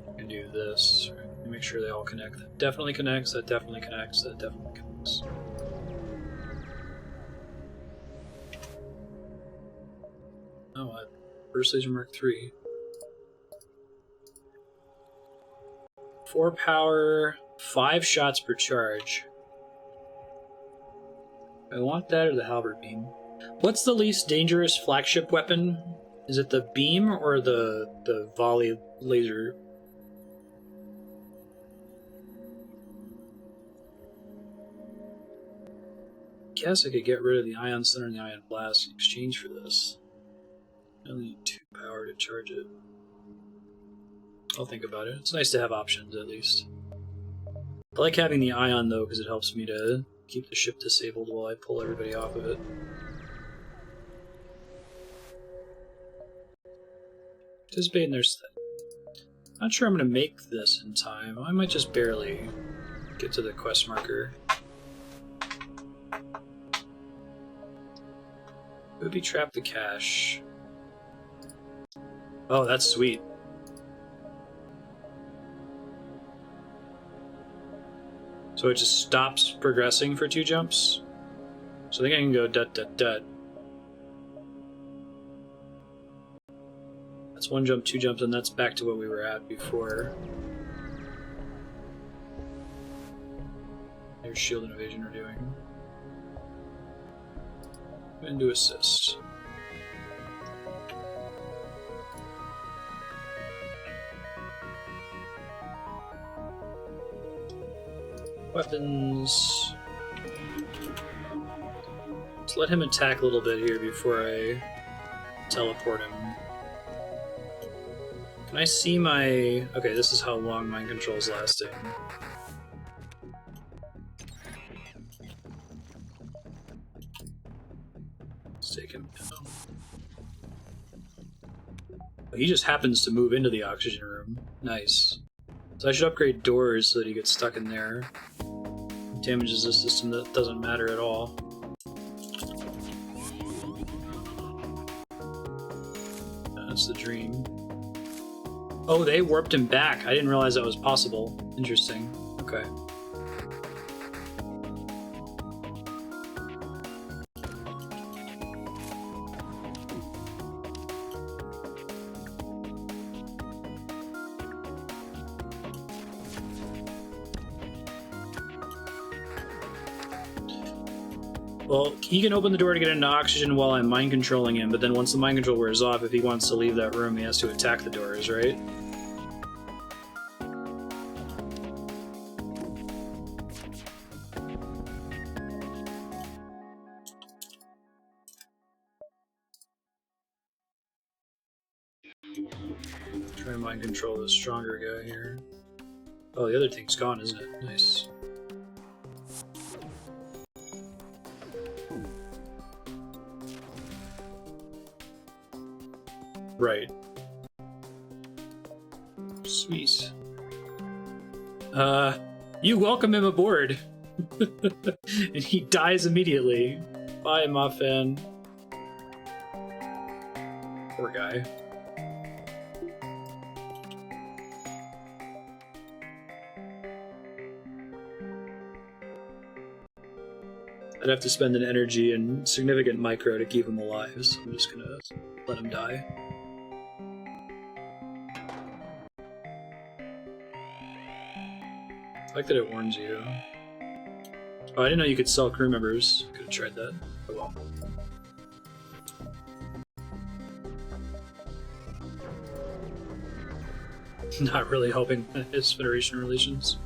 I can do this. Let me make sure they all connect. That definitely connects, that definitely connects, that definitely connects. Oh, Burst Laser Mark 3. 4 power, 5 shots per charge. I want that or the halberd beam. What's the least dangerous flagship weapon? Is it the beam or the volley laser? Guess I could get rid of the ion center and the ion blast in exchange for this. I only need 2 power to charge it. I'll think about it. It's nice to have options, at least. I like having the ion, though, because it helps me to keep the ship disabled while I pull everybody off of it. Participate in their study. Not sure I'm going to make this in time. I might just barely get to the quest marker. Booby trap the cache. Oh, that's sweet. So it just stops progressing for 2 jumps. So I think I can go dut dut dut. That's 1 jump, 2 jumps, and that's back to what we were at before. There's shield and evasion we're doing. And do assist. weapons. Let's let him attack a little bit here before I teleport him. Can I see my... Okay, this is how long mind control is lasting. Let's take him down. He just happens to move into the oxygen room. Nice. So I should upgrade doors so that he gets stuck in there. Damages the system that doesn't matter at all. That's the dream. Oh, they warped him back. I didn't realize that was possible. Interesting. Okay. Well, he can open the door to get into oxygen while I'm mind controlling him, but then once the mind control wears off, if he wants to leave that room, he has to attack the doors, right? Try and mind control the stronger guy here. Oh, the other thing's gone, isn't it? Nice. Right. Sweet. You welcome him aboard. And he dies immediately. Bye, Muffin. Poor guy. I'd have to spend an energy and significant micro to keep him alive, so I'm just gonna let him die. I like that it warns you. Oh, I didn't know you could sell crew members. Could have tried that. Oh well. Not really helping his Federation relations.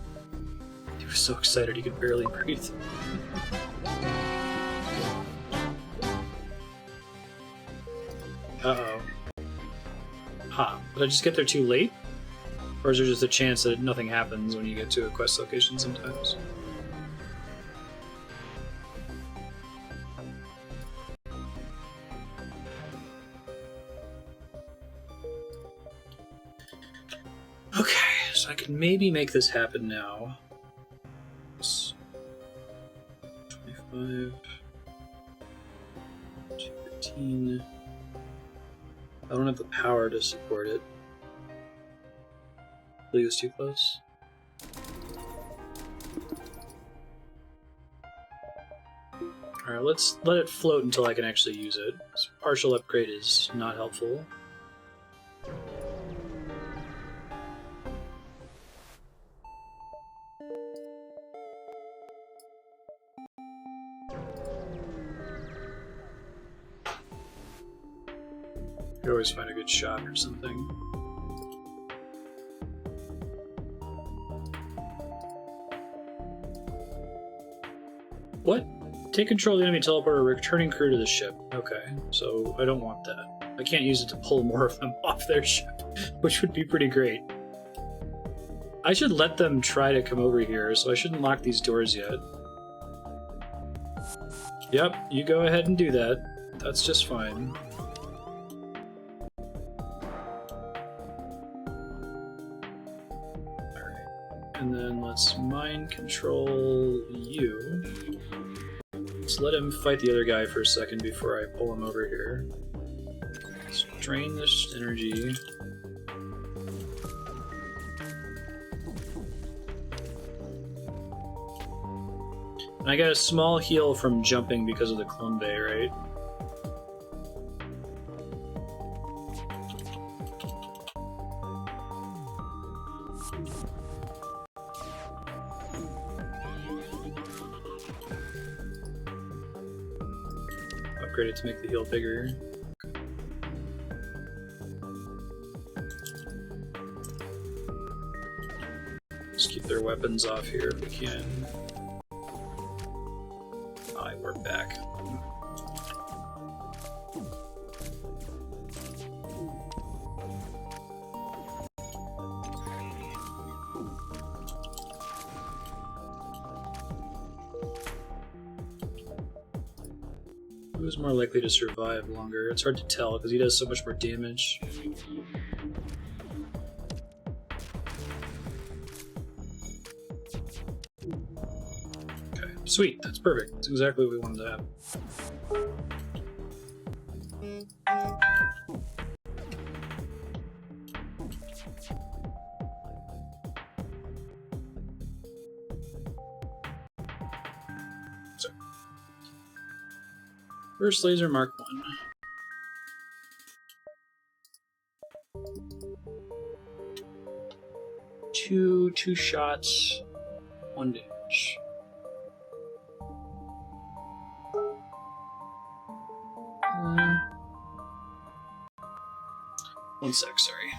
He was so excited he could barely breathe. Uh-oh. Huh. Did I just get there too late? Or is there just a chance that nothing happens when you get to a quest location sometimes? Okay, so I can maybe make this happen now. 25... 215... I don't have the power to support it. I believe it's too close. Alright, let's let it float until I can actually use it. This partial upgrade is not helpful. You always find a good shot or something. What? Take control of the enemy teleporter, returning crew to the ship. Okay, so I don't want that. I can't use it to pull more of them off their ship, which would be pretty great. I should let them try to come over here, so I shouldn't lock these doors yet. Yep, you go ahead and do that. That's just fine. And then let's mind control you. Let's let him fight the other guy for a second before I pull him over here. Let's drain this energy. And I got a small heal from jumping because of the clone bay, right? Upgrade it to make the heal bigger. Okay. Let's keep their weapons off here if we can. Who's more likely to survive longer? It's hard to tell because he does so much more damage. Okay, sweet. That's perfect. That's exactly what we wanted to have. First laser Mark 1. Two shots, 1 damage. One sec, sorry.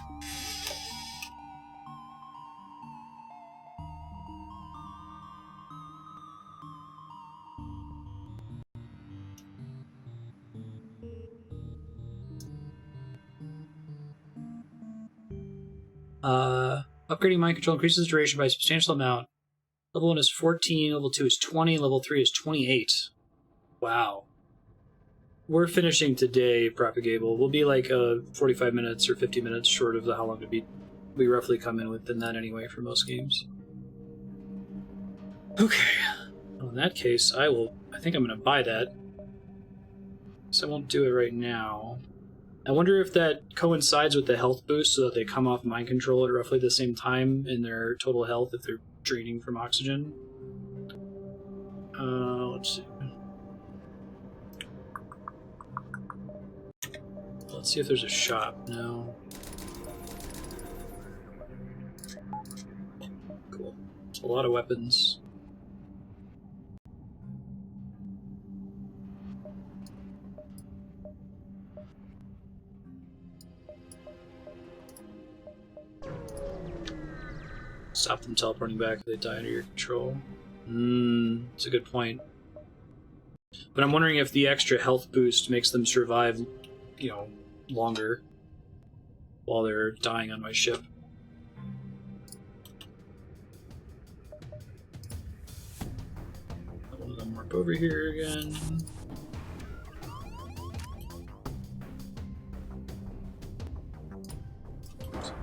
Upgrading mind control increases duration by a substantial amount. Level 1 is 14, level 2 is 20, level 3 is 28. Wow. We're finishing today, Propagable. We'll be like 45 minutes or 50 minutes short of how long to beat. We roughly come in within that anyway for most games. Okay. Well, in that case, I think I'm going to buy that. So I won't do it right now. I wonder if that coincides with the health boost so that they come off mind control at roughly the same time in their total health if they're draining from oxygen. Let's see. Let's see if there's a shop. No. Cool. It's a lot of weapons. Stop them teleporting back if they die under your control. It's a good point. But I'm wondering if the extra health boost makes them survive, you know, longer while they're dying on my ship. One of them warp over here again.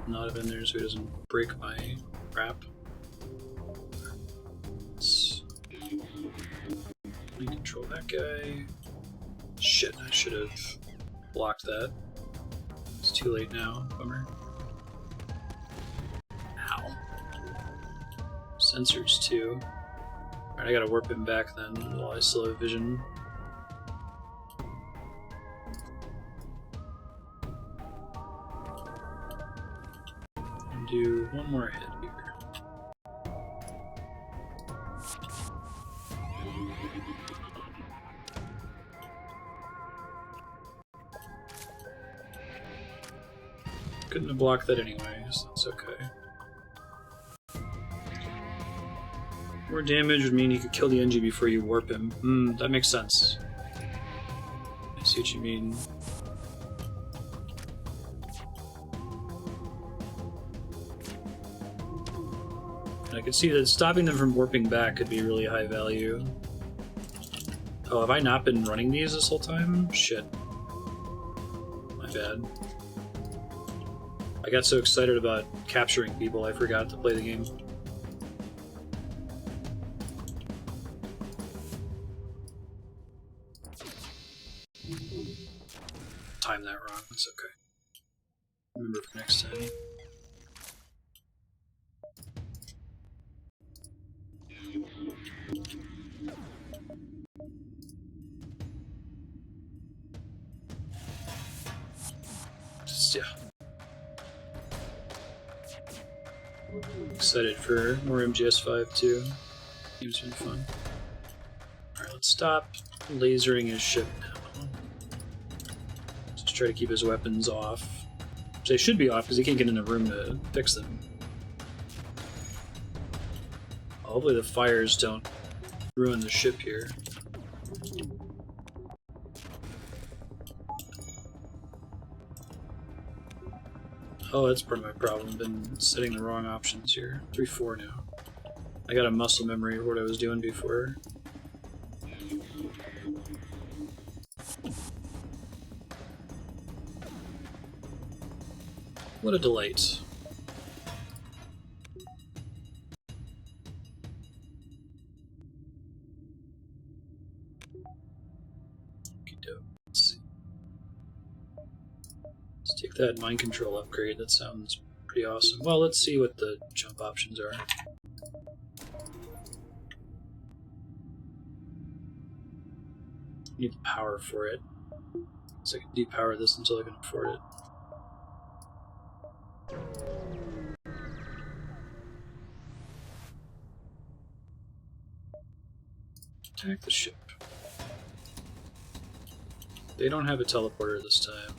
Not have in there so he doesn't break my crap. Let's control that guy. Shit, I should have blocked that. It's too late now. Bummer. Ow. Sensors too. Alright, I gotta warp him back then while I still have vision. And do one more hit here. Couldn't have blocked that anyways, that's okay. More damage would mean you could kill the Engi before you warp him. That makes sense. I see what you mean. And I could see that stopping them from warping back could be really high value. Oh, have I not been running these this whole time? Shit. My bad. I got so excited about capturing people, I forgot to play the game. Time that wrong, that's okay. Remember for next time. Just, yeah. Excited for more MGS5 too. Game's been fun. Alright, let's stop lasering his ship now. Just try to keep his weapons off. Which they should be off because he can't get in a room to fix them. Hopefully the fires don't ruin the ship here. Oh, that's part of my problem. I've been setting the wrong options here. 3-4 now. I got a muscle memory of what I was doing before. What a delight. Let's see. Let's take that mind control upgrade. That sounds pretty awesome. Well, let's see what the jump options are. Need the power for it. So I can depower this until I can afford it. Attack the ship. They don't have a teleporter this time.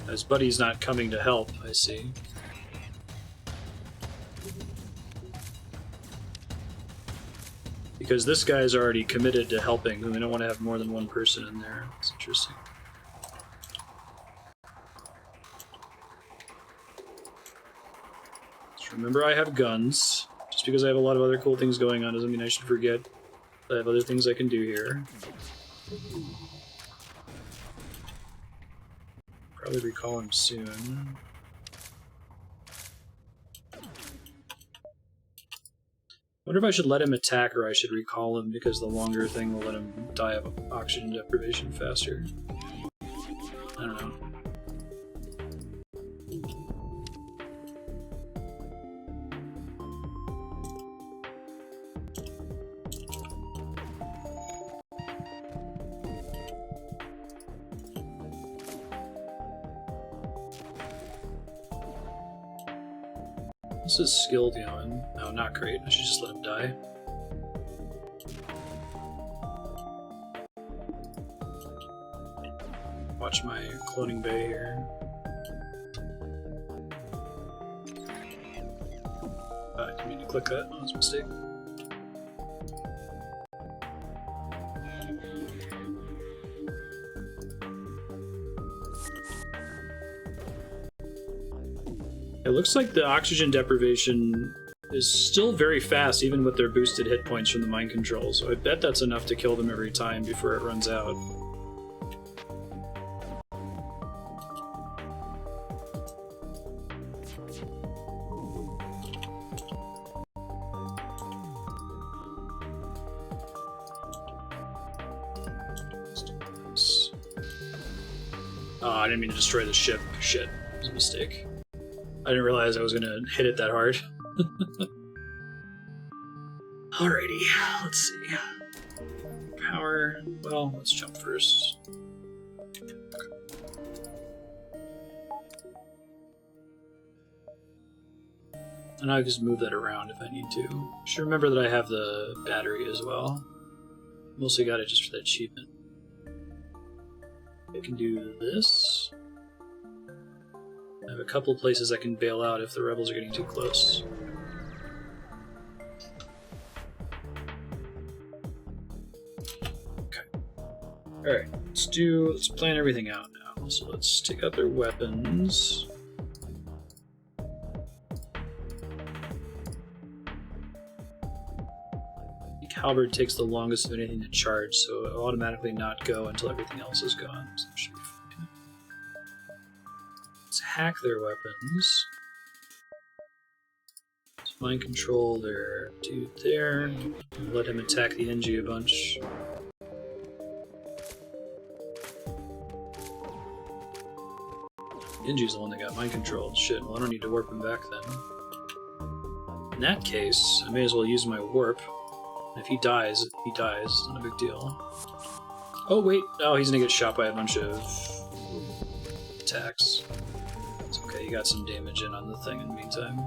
His buddy's not coming to help, I see. Because this guy's already committed to helping, and we don't want to have more than one person in there. It's interesting. Just remember I have guns. Just because I have a lot of other cool things going on doesn't mean I should forget that I have other things I can do here. Probably recall him soon. Wonder if I should let him attack or I should recall him, because the longer thing will let him die of oxygen deprivation faster. I don't know. What's his skill doing? Oh, not great. I should just let him die. Watch my cloning bay here. I didn't mean to click that. That was a mistake. It looks like the oxygen deprivation is still very fast, even with their boosted hit points from the mind control, so I bet that's enough to kill them every time before it runs out. Oh, I didn't mean to destroy the ship. Shit, it was a mistake. I didn't realize I was gonna hit it that hard. Alrighty, let's see. Power. Well, let's jump first. And I can just move that around if I need to. Should remember that I have the battery as well. Mostly got it just for that achievement. I can do this. I have a couple places I can bail out if the rebels are getting too close. Okay. Alright, let's plan everything out now. So let's take out their weapons. The halberd takes the longest of anything to charge, so it'll automatically not go until everything else is gone. So that should be fine. Hack their weapons. Let's mind control their dude there. Let him attack the Engi a bunch. Engi's the one that got mind controlled. Shit, well I don't need to warp him back then. In that case, I may as well use my warp. And if he dies, he dies. Not a big deal. Oh wait, no, he's gonna get shot by a bunch of attacks. Okay, you got some damage in on the thing in the meantime.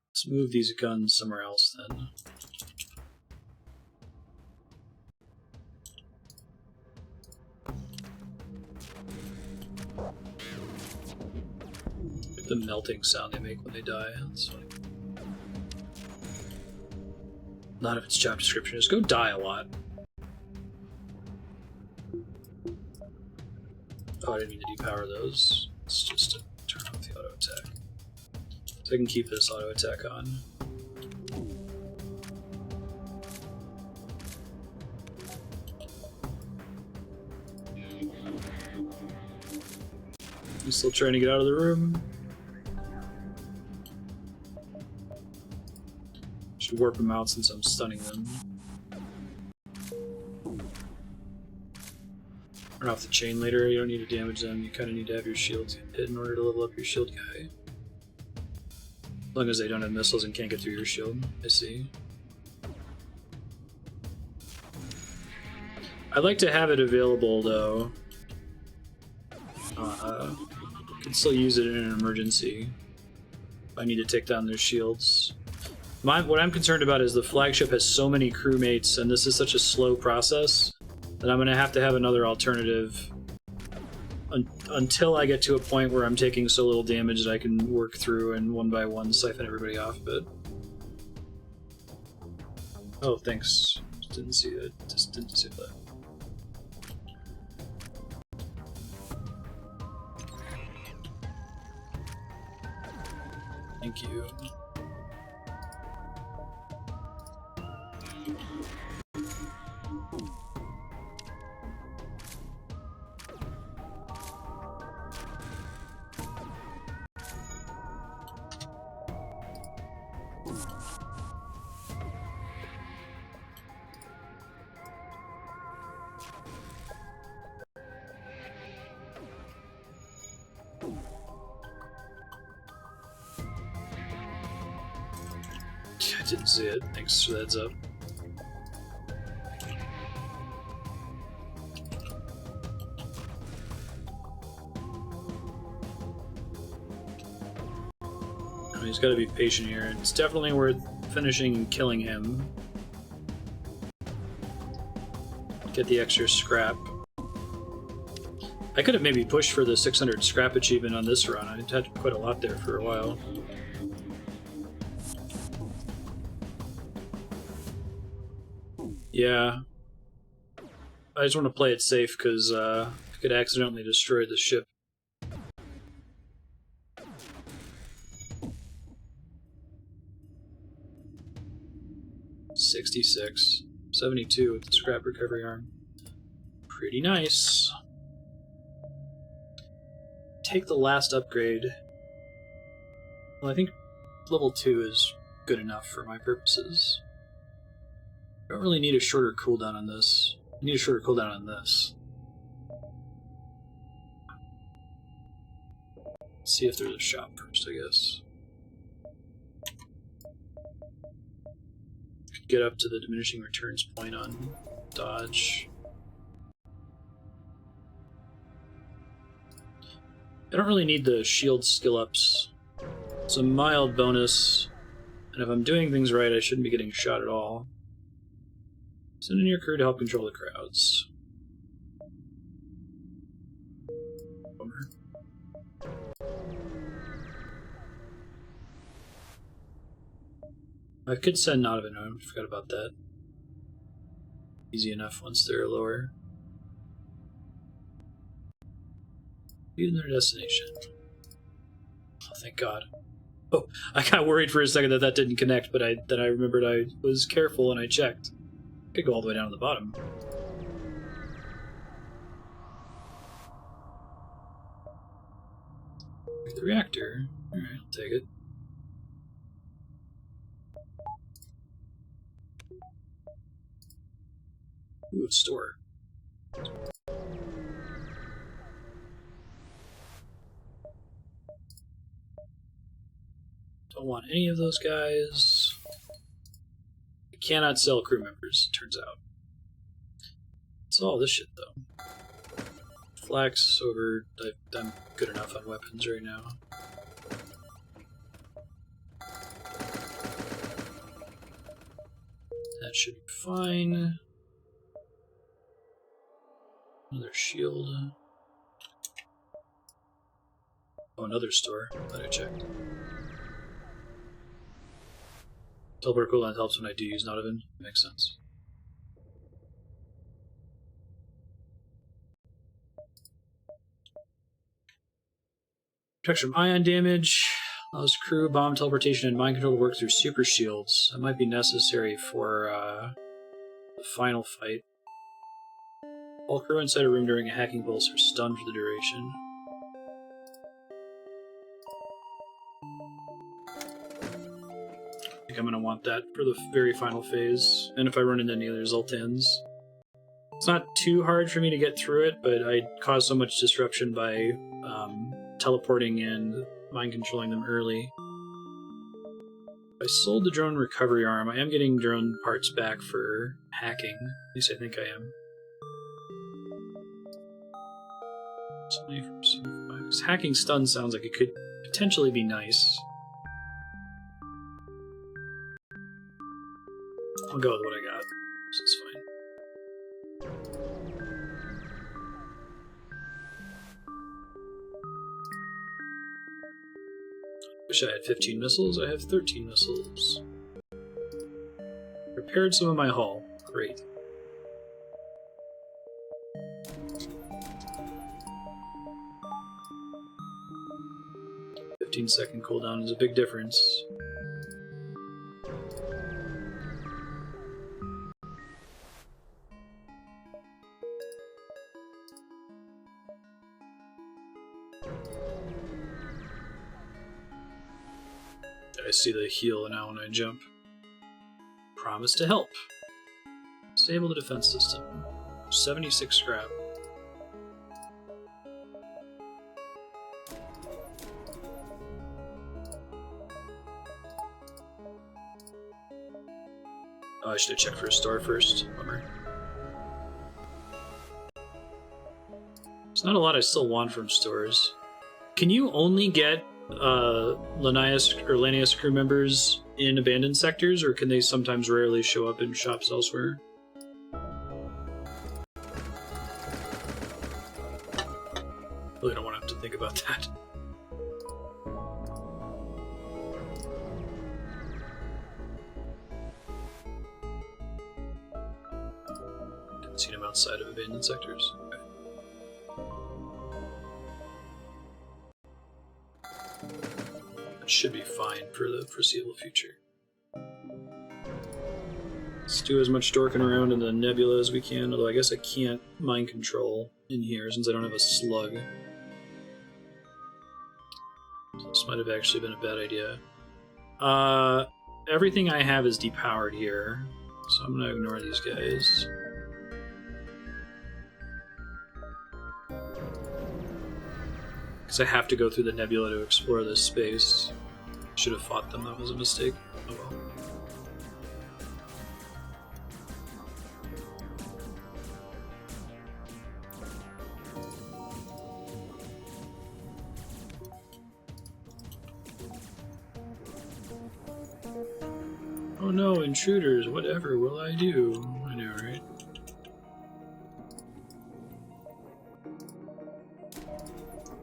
Let's move these guns somewhere else then. The melting sound they make when they die. That's funny. Not if it's job description. Just go die a lot. Oh, I didn't mean to depower those. It's just a So I can keep this auto attack on. I'm still trying to get out of the room. Should warp them out since I'm stunning them. Turn off the chain later, you don't need to damage them, you kind of need to have your shields hit in order to level up your shield guy. As long as they don't have missiles and can't get through your shield, I see. I'd like to have it available though. Can still use it in an emergency if I need to take down their shields. What I'm concerned about is the flagship has so many crewmates and this is such a slow process that I'm going to have another alternative until I get to a point where I'm taking so little damage that I can work through and one by one siphon everybody off of it. Oh, thanks. Just didn't see that. Just didn't see that. Thank you. I didn't see it. Thanks for the heads up. He's got to be patient here. It's definitely worth finishing and killing him. Get the extra scrap. I could have maybe pushed for the 600 scrap achievement on this run. I had quite a lot there for a while. Yeah. I just want to play it safe because I could accidentally destroy the ship. $66, $72 with the scrap recovery arm. Pretty nice. Take the last upgrade. Well, I think level 2 is good enough for my purposes. I don't really need a shorter cooldown on this. I need a shorter cooldown on this. Let's see if there's a shop first, I guess. Get up to the diminishing returns point on dodge. I don't really need the shield skill ups. It's a mild bonus, and if I'm doing things right, I shouldn't be getting shot at all. Send in your crew to help control the crowds. Bummer. I could send Nodovan home, I forgot about that. Easy enough once they're lower. Even their destination. Oh, thank God. Oh, I got worried for a second that didn't connect, but then I remembered I was careful and I checked. I could go all the way down to the bottom. The reactor. Alright, I'll take it. Ooh, a store. Don't want any of those guys. I cannot sell crew members, turns out. It's all this shit, though. Flax over... I'm good enough on weapons right now. That should be fine. Another shield. Oh, another store. Glad I checked. Teleport cooldown helps when I do use Nodovan. Makes sense. Protection from ion damage. Allows crew, bomb, teleportation, and mind control to work through super shields. That might be necessary for the final fight. All crew inside a room during a hacking pulse are stunned for the duration. I think I'm going to want that for the very final phase. And if I run into any other Zoltans. It's not too hard for me to get through it, but I caused so much disruption by teleporting and mind controlling them early. I sold the drone recovery arm. I am getting drone parts back for hacking. At least I think I am. 24/75. Hacking stun sounds like it could potentially be nice. I'll go with what I got. This is fine. Wish I had 15 missiles. I have 13 missiles. Repaired some of my hull. Great. Second cooldown is a big difference. I see the heal now when I jump. Promise to help. Disable the defense system. 76 scrap. Oh, I should have checked for a store first. Bummer. There's not a lot I still want from stores. Can you only get Lanius crew members in abandoned sectors, or can they sometimes rarely show up in shops elsewhere? Really don't want to have to think about that. Didn't see them outside of abandoned sectors. Okay. Should be fine for the foreseeable future. Let's do as much dorking around in the Nebula as we can, although I guess I can't mind control in here since I don't have a slug. So this might have actually been a bad idea. Everything I have is depowered here, so I'm gonna ignore these guys. Because I have to go through the Nebula to explore this space. Should have fought them, that was a mistake. Oh well. Oh no, intruders, whatever will I do? I know, right?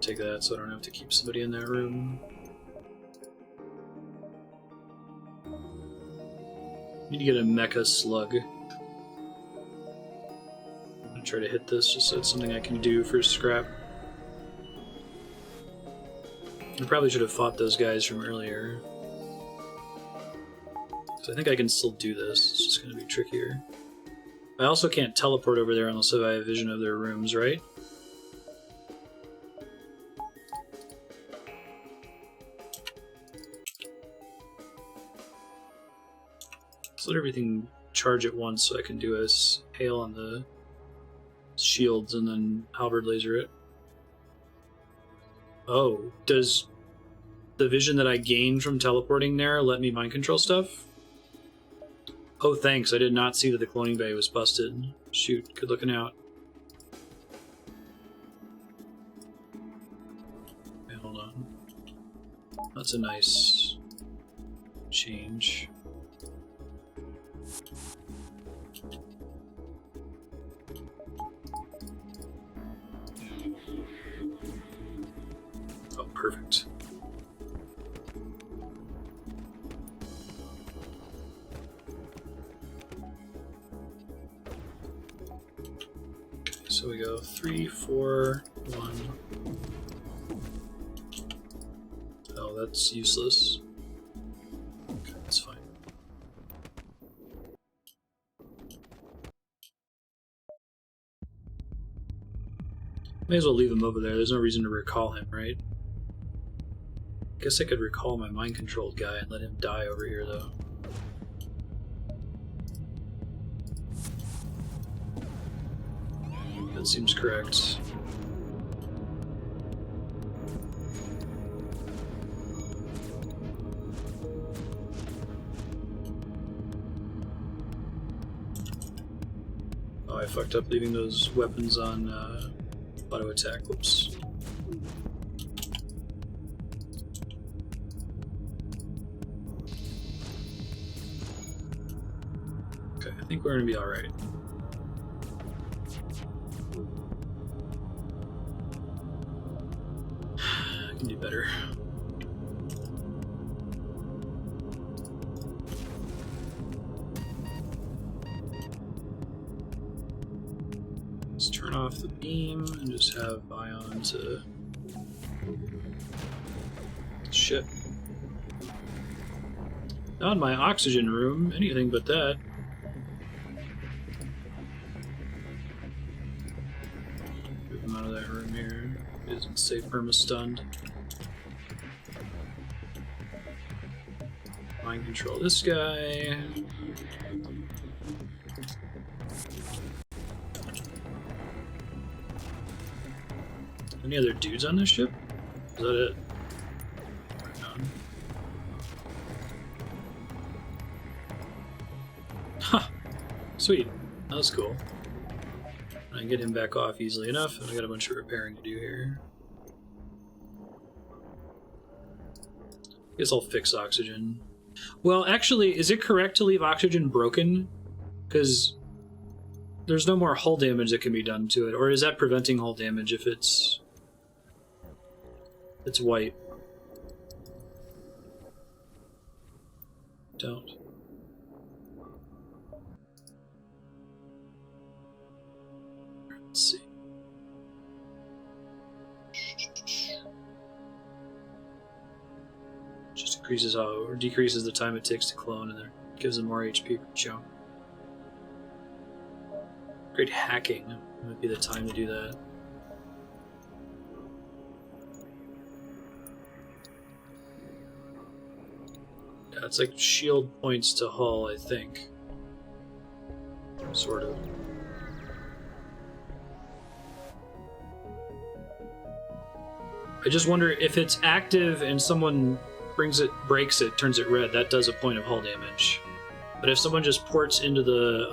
Take that so I don't have to keep somebody in that room. Need to get a mecha slug. I'm gonna try to hit this just so it's something I can do for scrap. I probably should have fought those guys from earlier. So I think I can still do this, it's just gonna be trickier. I also can't teleport over there unless I have a vision of their rooms, right? Let everything charge at once so I can do a hail on the shields and then halberd laser it. Oh, does the vision that I gained from teleporting there let me mind control stuff? Oh, thanks. I did not see that the cloning bay was busted. Shoot, good looking out. Okay, hold on. That's a nice change. Oh, perfect. Okay, so we go 3, 4, 1. Oh, that's useless. Okay, that's fine. May as well leave him over there. There's no reason to recall him, right? Guess I could recall my mind-controlled guy and let him die over here, though. That seems correct. Oh, I fucked up leaving those weapons on auto attack. Whoops. Okay, I think we're gonna be alright. I can do better. Let's turn off the beam and just have Ion to... Shit. Not my oxygen room, anything but that. Move him out of that room here. He doesn't stay perma-stunned. Mind control this guy. Any other dudes on this ship? Is that it? Huh. Sweet. That was cool. I can get him back off easily enough, and I got a bunch of repairing to do here. Guess I'll fix oxygen. Well, actually, is it correct to leave oxygen broken? Because there's no more hull damage that can be done to it, or is that preventing hull damage if it's white? Don't. Let's see. Just decreases the time it takes to clone, and then gives them more HP per jump. Great hacking. Might be the time to do that. Yeah, it's like shield points to hull, I think. Sort of. I just wonder if it's active and someone breaks it, turns it red, that does a point of hull damage. But if someone just ports into the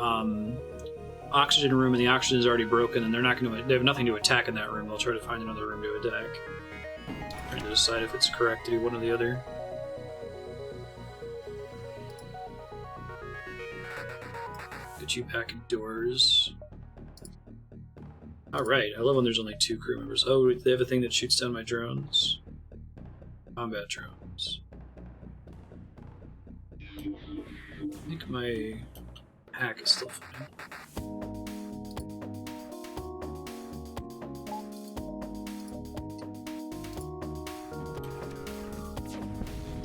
oxygen room and the oxygen is already broken, and they have nothing to attack in that room, they'll try to find another room to attack. Trying to decide if it's correct to do one or the other. Get you back indoors. Alright, I love when there's only 2 crew members. Oh, they have a thing that shoots down my drones. Combat drones. I think my hack is still fine.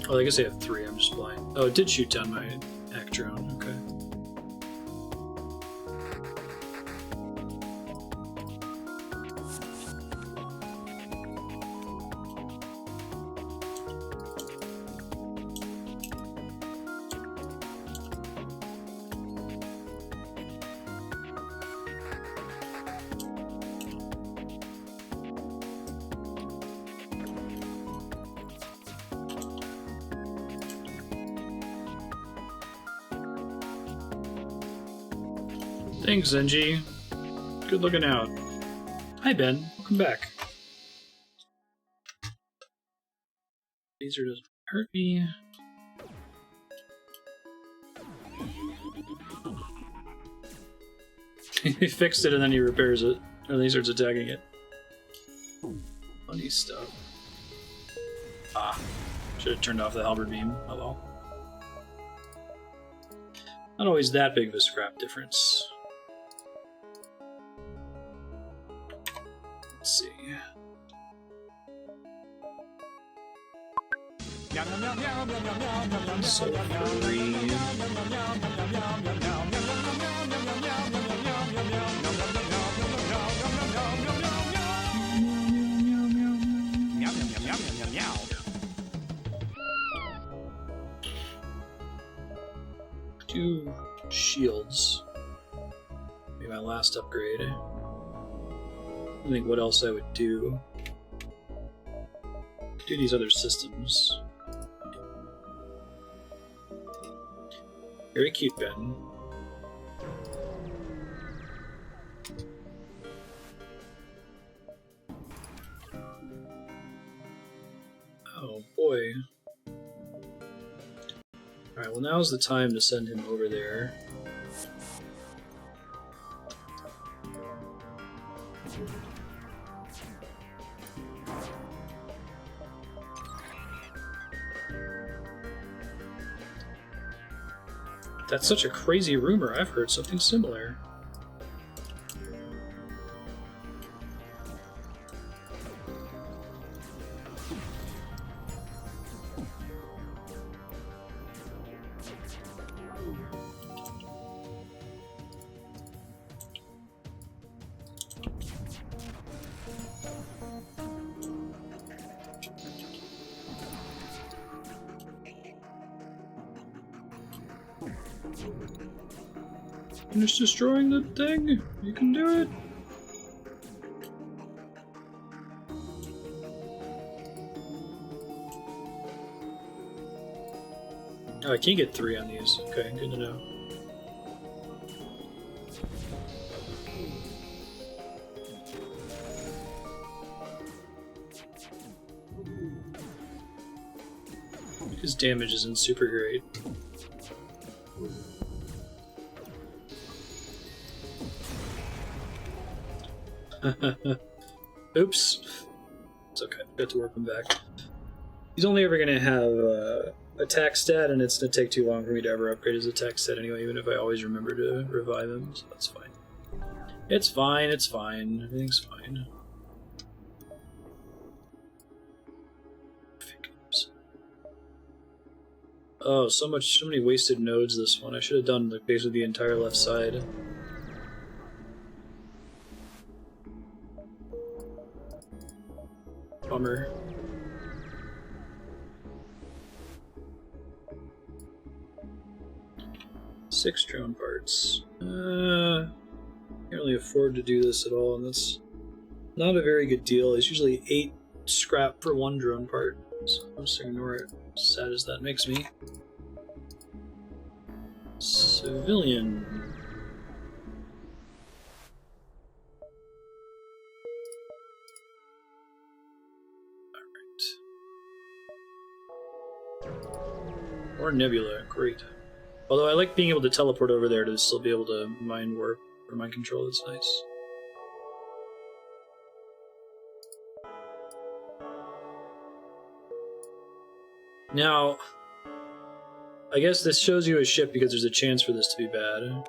Oh, I guess I have 3, I'm just blind. Oh, it did shoot down my hack drone, okay. Thanks, Engi. Good looking out. Hi, Ben. Welcome back. Laser doesn't hurt me. He fixed it and then he repairs it. And then he starts attacking it. Funny stuff. Ah. Should have turned off the halberd beam. Oh well. Not always that big of a scrap difference. Let's see. So free. Two shields. Maybe my last upgrade. I think what else I would do. Do these other systems. Very cute, Ben. Oh boy. Alright, well now's the time to send him over there. That's such a crazy rumor. I've heard something similar. Finish destroying the thing. You can do it. Oh, I can't get 3 on these. Okay, good to know. His damage isn't super great. Oops. It's okay. Got to work him back. He's only ever going to have attack stat, and it's going to take too long for me to ever upgrade his attack stat anyway, even if I always remember to revive him, so that's fine. It's fine, it's fine. Everything's fine. Oh, so many wasted nodes this one. I should have done like basically the entire left side. Bummer. Six drone parts. Can't really afford to do this at all, and that's not a very good deal. It's usually 8 scrap for 1 drone part, so I'm just gonna ignore it. As sad as that makes me. Civilian. Or Nebula, great. Although I like being able to teleport over there to still be able to mind warp or mind control, it's nice. Now, I guess this shows you a ship because there's a chance for this to be bad.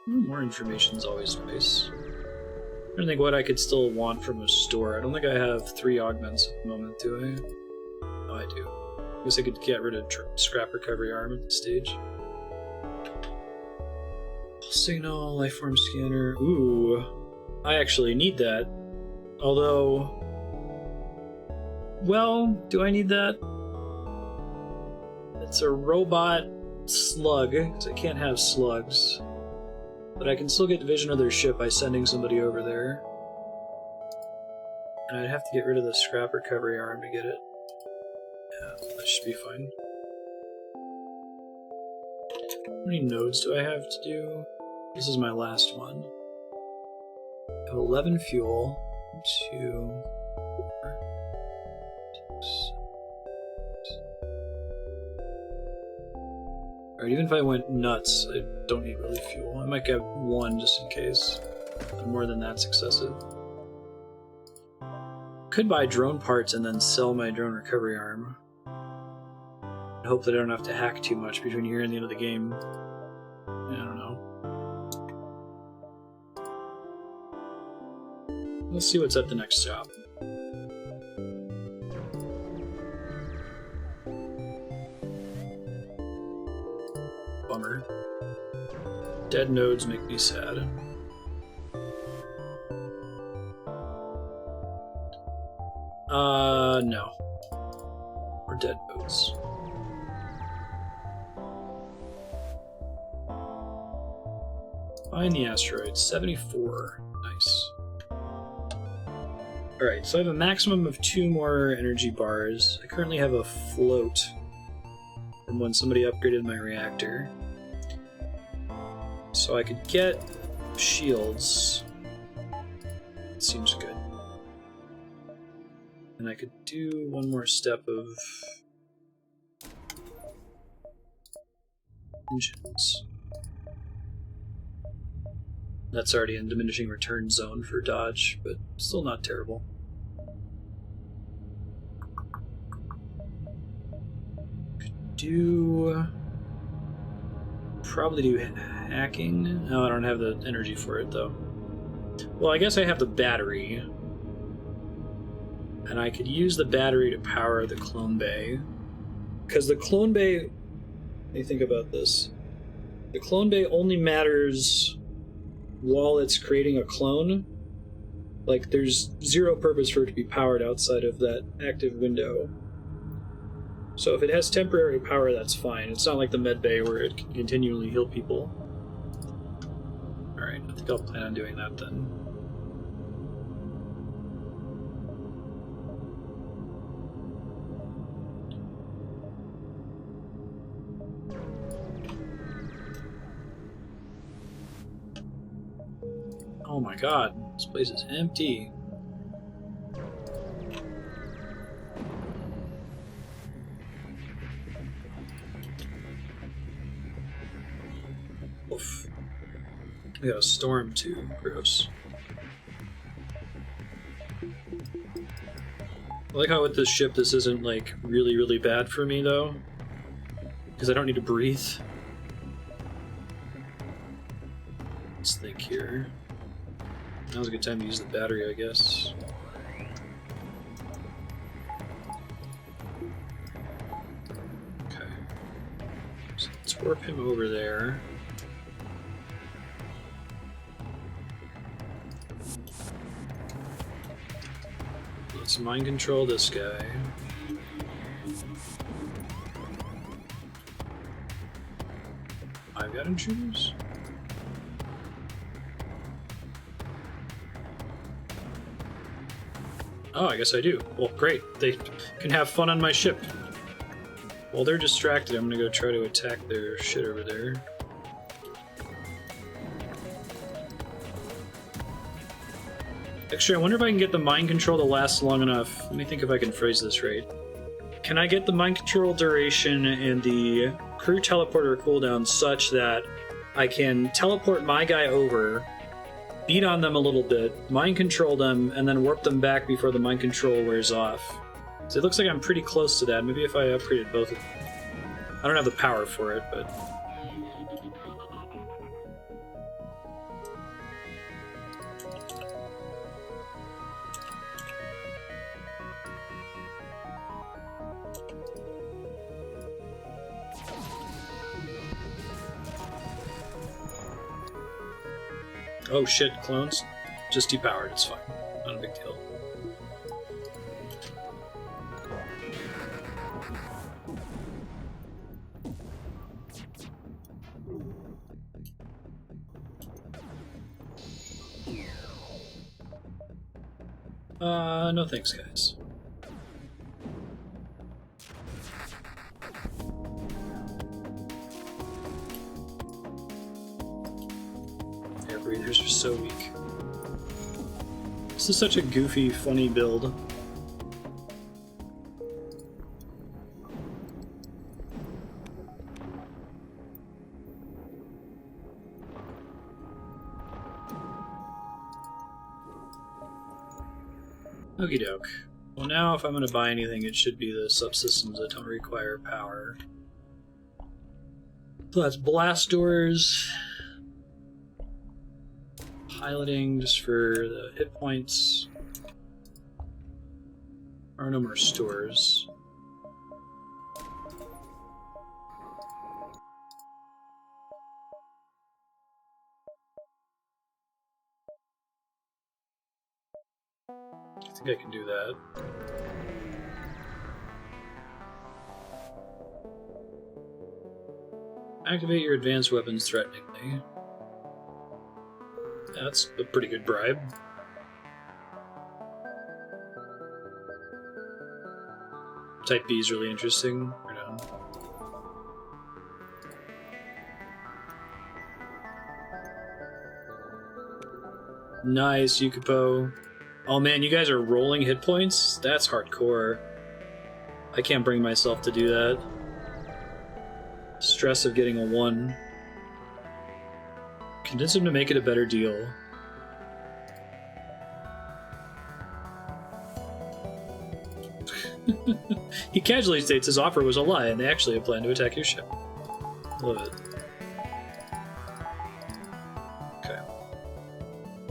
More information is always nice. I don't think what I could still want from a store. I don't think I have 3 augments at the moment, do I? Oh, I do. I guess I could get rid of scrap recovery arm at this stage. Signal, lifeform scanner. Ooh, I actually need that. Although, well, do I need that? It's a robot slug, so I can't have slugs. But I can still get vision of their ship by sending somebody over there. And I'd have to get rid of the scrap recovery arm to get it. Yeah, that should be fine. How many nodes do I have to do? This is my last one. I have 11 fuel. 2, 4, 6. Alright, even if I went nuts, I don't need really fuel. I might get 1 just in case. But more than that's excessive. Could buy drone parts and then sell my drone recovery arm. I hope that I don't have to hack too much between here and the end of the game. I don't know. We'll see what's at the next stop. bummer. Dead nodes make me sad. No. Or dead nodes. Find the asteroid. 74. Nice. Alright, so I have a maximum of 2 more energy bars. I currently have a float from when somebody upgraded my reactor. So I could get shields. It seems good. And I could do one more step of engines. That's already in diminishing return zone for dodge, but still not terrible. Probably do hacking. No, I don't have the energy for it though. Well, I guess I have the battery. And I could use the battery to power the clone bay. Because the clone bay... Let me think about this. The clone bay only matters while it's creating a clone. Like, there's zero purpose for it to be powered outside of that active window. So if it has temporary power, that's fine. It's not like the med bay where it can continually heal people. Alright, I think I'll plan on doing that then. Oh my god, this place is empty. Oof. We got a storm too, gross. I like how with this ship this isn't like really bad for me though. Because I don't need to breathe. Let's think here. Now's a good time to use the battery, I guess. Okay. So let's warp him over there. Let's mind control this guy. I've got intruders? Oh, I guess I do. Well, great. They can have fun on my ship. While they're distracted, I'm gonna go try to attack their shit over there. Actually, I wonder if I can get the mind control to last long enough. Let me think if I can phrase this right. Can I get the mind control duration and the crew teleporter cooldown such that I can teleport my guy over, beat on them a little bit, mind control them, and then warp them back before the mind control wears off? So it looks like I'm pretty close to that. Maybe if I upgraded both of them. I don't have the power for it, but... Oh shit, clones? Just depowered, it's fine. Not a big deal. No thanks, guys. Air breathers are so weak. This is such a goofy, funny build. Okie doke. Well, now if I'm going to buy anything, it should be the subsystems that don't require power. So that's blast doors, piloting just for the hit points. There are no more stores. think I can do that. Activate your advanced weapons threateningly. That's a pretty good bribe. Type B is really interesting. Right on. Nice, Yukipo. Oh man, you guys are rolling hit points? That's hardcore. I can't bring myself to do that. Stress of getting a 1. Convince him to make it a better deal. He casually states his offer was a lie and they actually had planned to attack your ship. Love it. Okay.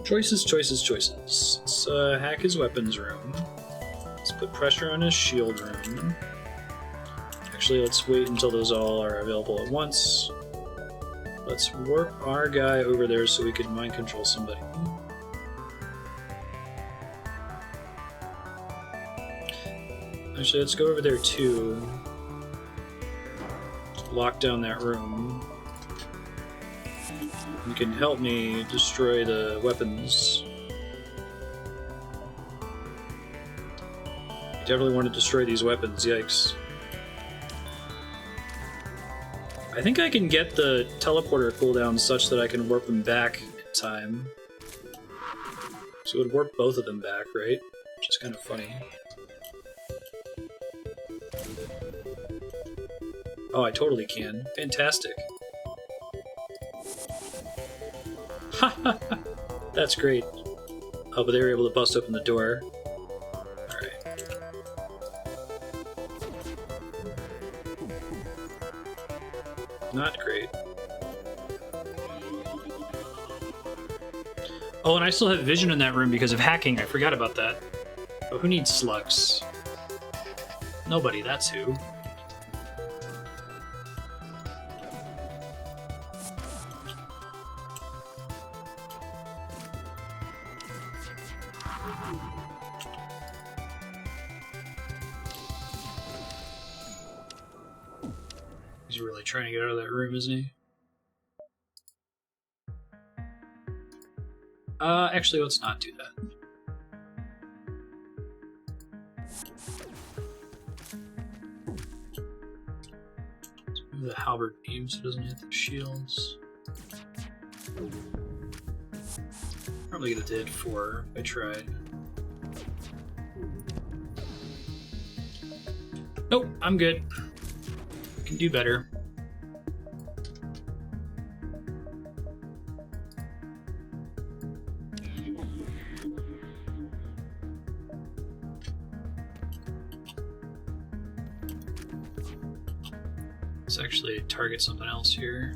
Choices, choices, choices. Let's hack his weapons room. Let's put pressure on his shield room. Actually, let's wait until those all are available at once. Let's warp our guy over there so we can mind control somebody. Actually, let's go over there too. Lock down that room. You can help me destroy the weapons. I definitely want to destroy these weapons, yikes. I think I can get the teleporter cooldown such that I can warp them back in time. So it would warp both of them back, right? Which is kind of funny. Oh, I totally can. Fantastic. Ha! That's great. Oh, but they were able to bust open the door. Alright. Not great. Oh, and I still have vision in that room because of hacking. I forgot about that. But who needs slugs? Nobody, that's who. He's really trying to get out of that room, isn't he? Actually, let's not do that. Let's move the halberd beam so it doesn't hit the shields. Probably get it to hit 4 if I tried. Nope, I'm good. Can do better. Let's actually target something else here.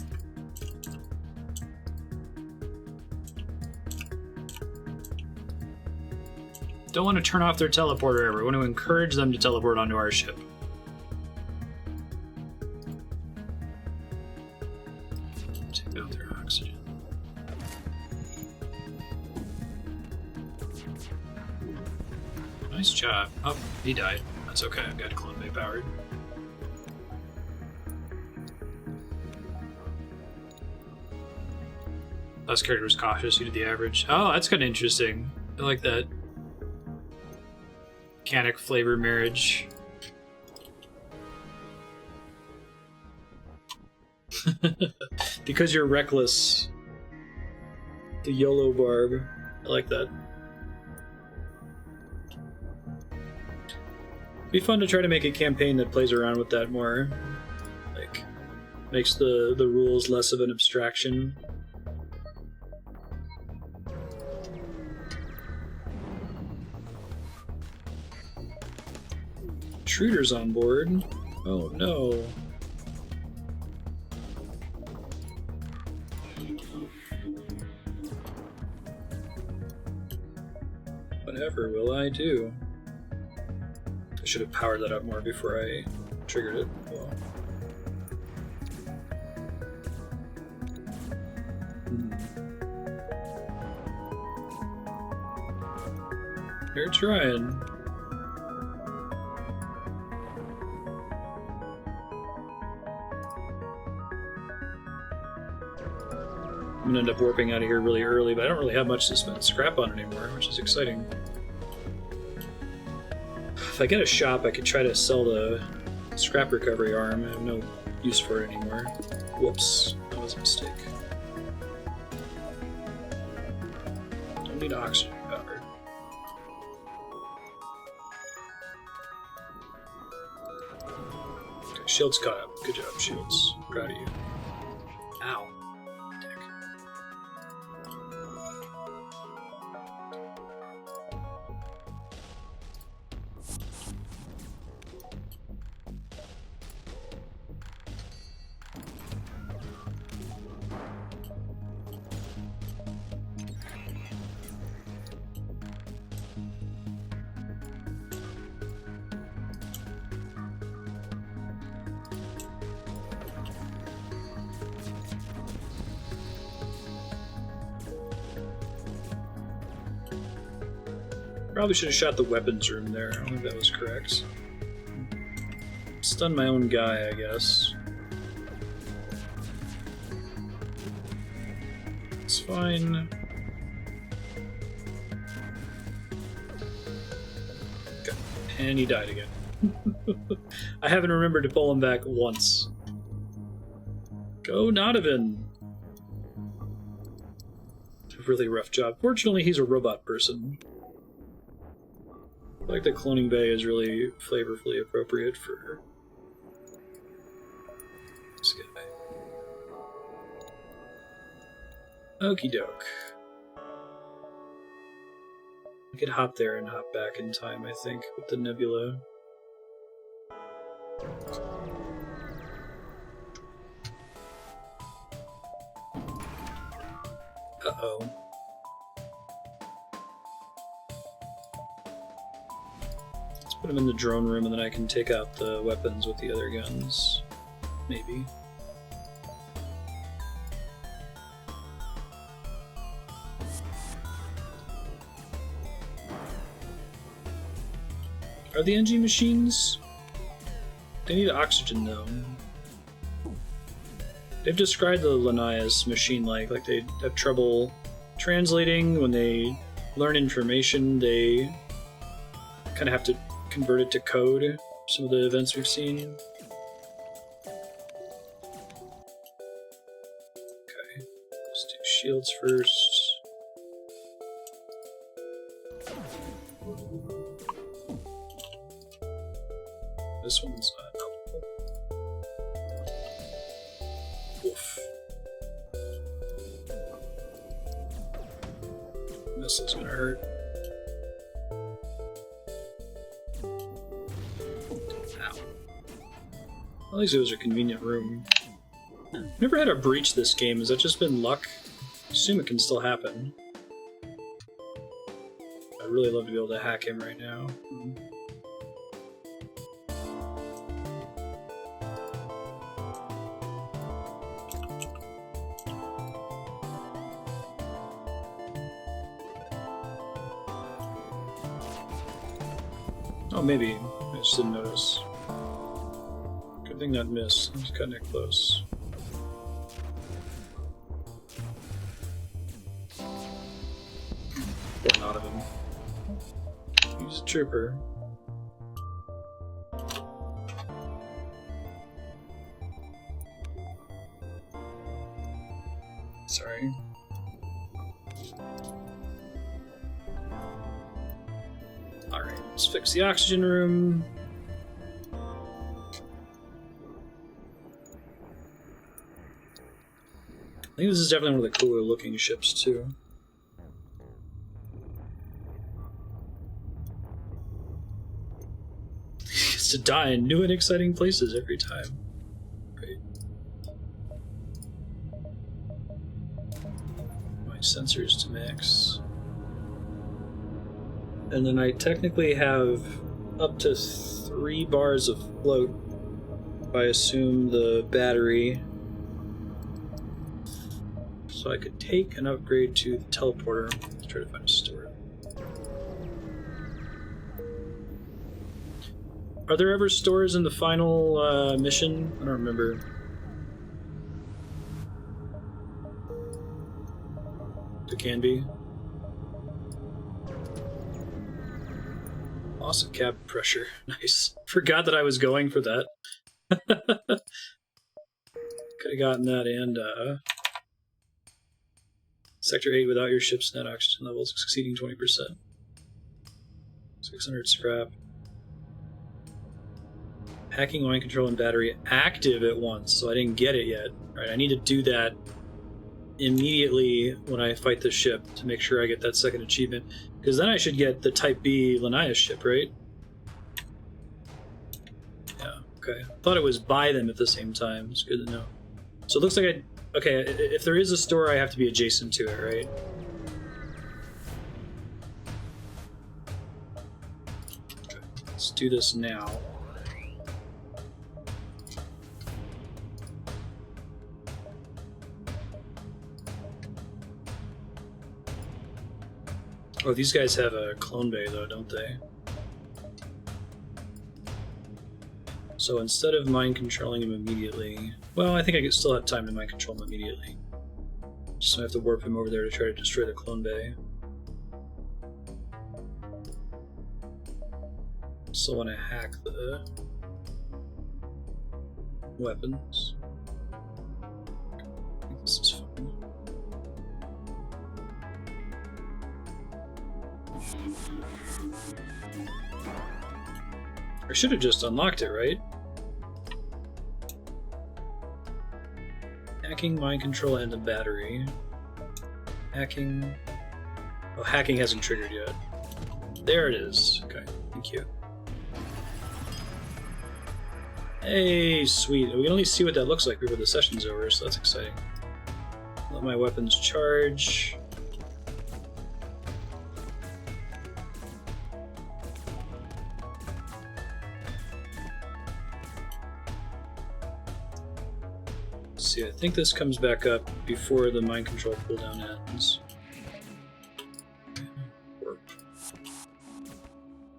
Don't want to turn off their teleporter ever. We want to encourage them to teleport onto our ship. Take out their oxygen. Nice job. Oh, he died. That's okay. I've got clone bay powered. Last character was cautious. He did the average. Oh, that's kind of interesting. I like that. Mechanic flavor marriage. Because you're reckless. The YOLO barb. I like that. It'd be fun to try to make a campaign that plays around with that more. Like, makes the rules less of an abstraction. Intruders on board. Oh no. Whatever will I do? I should have powered that up more before I triggered it. Well. They're trying. I'm gonna end up warping out of here really early, but I don't really have much to spend scrap on anymore, which is exciting. If I get a shop, I could try to sell the scrap recovery arm. I have no use for it anymore. Whoops, that was a mistake. Don't need oxygen power. Okay, Shield's caught up. Good job, Shields. Proud of you. Ow. Probably should have shot the weapons room there. I don't think that was correct. Stun my own guy, I guess. It's fine. Okay. And he died again. I haven't remembered to pull him back once. Go Nodovan! Really rough job. Fortunately, he's a robot person. I feel like the cloning bay is really flavorfully appropriate for this guy. Okie doke. I could hop there and hop back in time, I think, with the Nebula. Uh-oh. Put him in the drone room, and then I can take out the weapons with the other guns. Maybe. Are the Engi machines? They need oxygen, though. They've described the Lanius machine-like they have trouble translating. When they learn information, they kind of have to convert it to code. Some of the events we've seen. Okay, let's do shields first. This one's not helpful. Oof. This is gonna hurt. At least it was a convenient room. Never had a breach this game. Has that just been luck? I assume it can still happen. I'd really love to be able to hack him right now. Oh, maybe. I just didn't notice. Good thing that missed. I was cutting it close. Getting out of him. He's a trooper. Sorry. Alright, let's fix the oxygen room. I think this is definitely one of the cooler looking ships, too. He gets to die in new and exciting places every time. Great. My sensors to max. And then I technically have up to 3 bars of float if I assume the battery. So I could take an upgrade to the teleporter. Let's try to find a store. Are there ever stores in the final mission? I don't remember. There can be. Loss of cab pressure. Nice. Forgot that I was going for that. Could have gotten that and Sector 8 without your ship's net oxygen levels exceeding 20%. 600 scrap. Hacking mind control and battery active at once, so I didn't get it yet. Right, I need to do that immediately when I fight the ship to make sure I get that second achievement. Because then I should get the Type B Lanius ship, right? Yeah, okay. I thought it was by them at the same time. It's good to know. So it looks like okay, if there is a store, I have to be adjacent to it, right? Okay, let's do this now. Oh, these guys have a clone bay, though, don't they? So instead of mind controlling him immediately... Well, I think I could still have time to mind control him immediately. Just have to warp him over there to try to destroy the clone bay. Still want to hack the weapons. I think this is fun. I should have just unlocked it, right? Hacking, mind control, and a battery. Hacking... Oh, hacking hasn't triggered yet. There it is. Okay, thank you. Hey, sweet. We can only see what that looks like before the session's over, so that's exciting. Let my weapons charge. See, I think this comes back up before the mind control cooldown ends.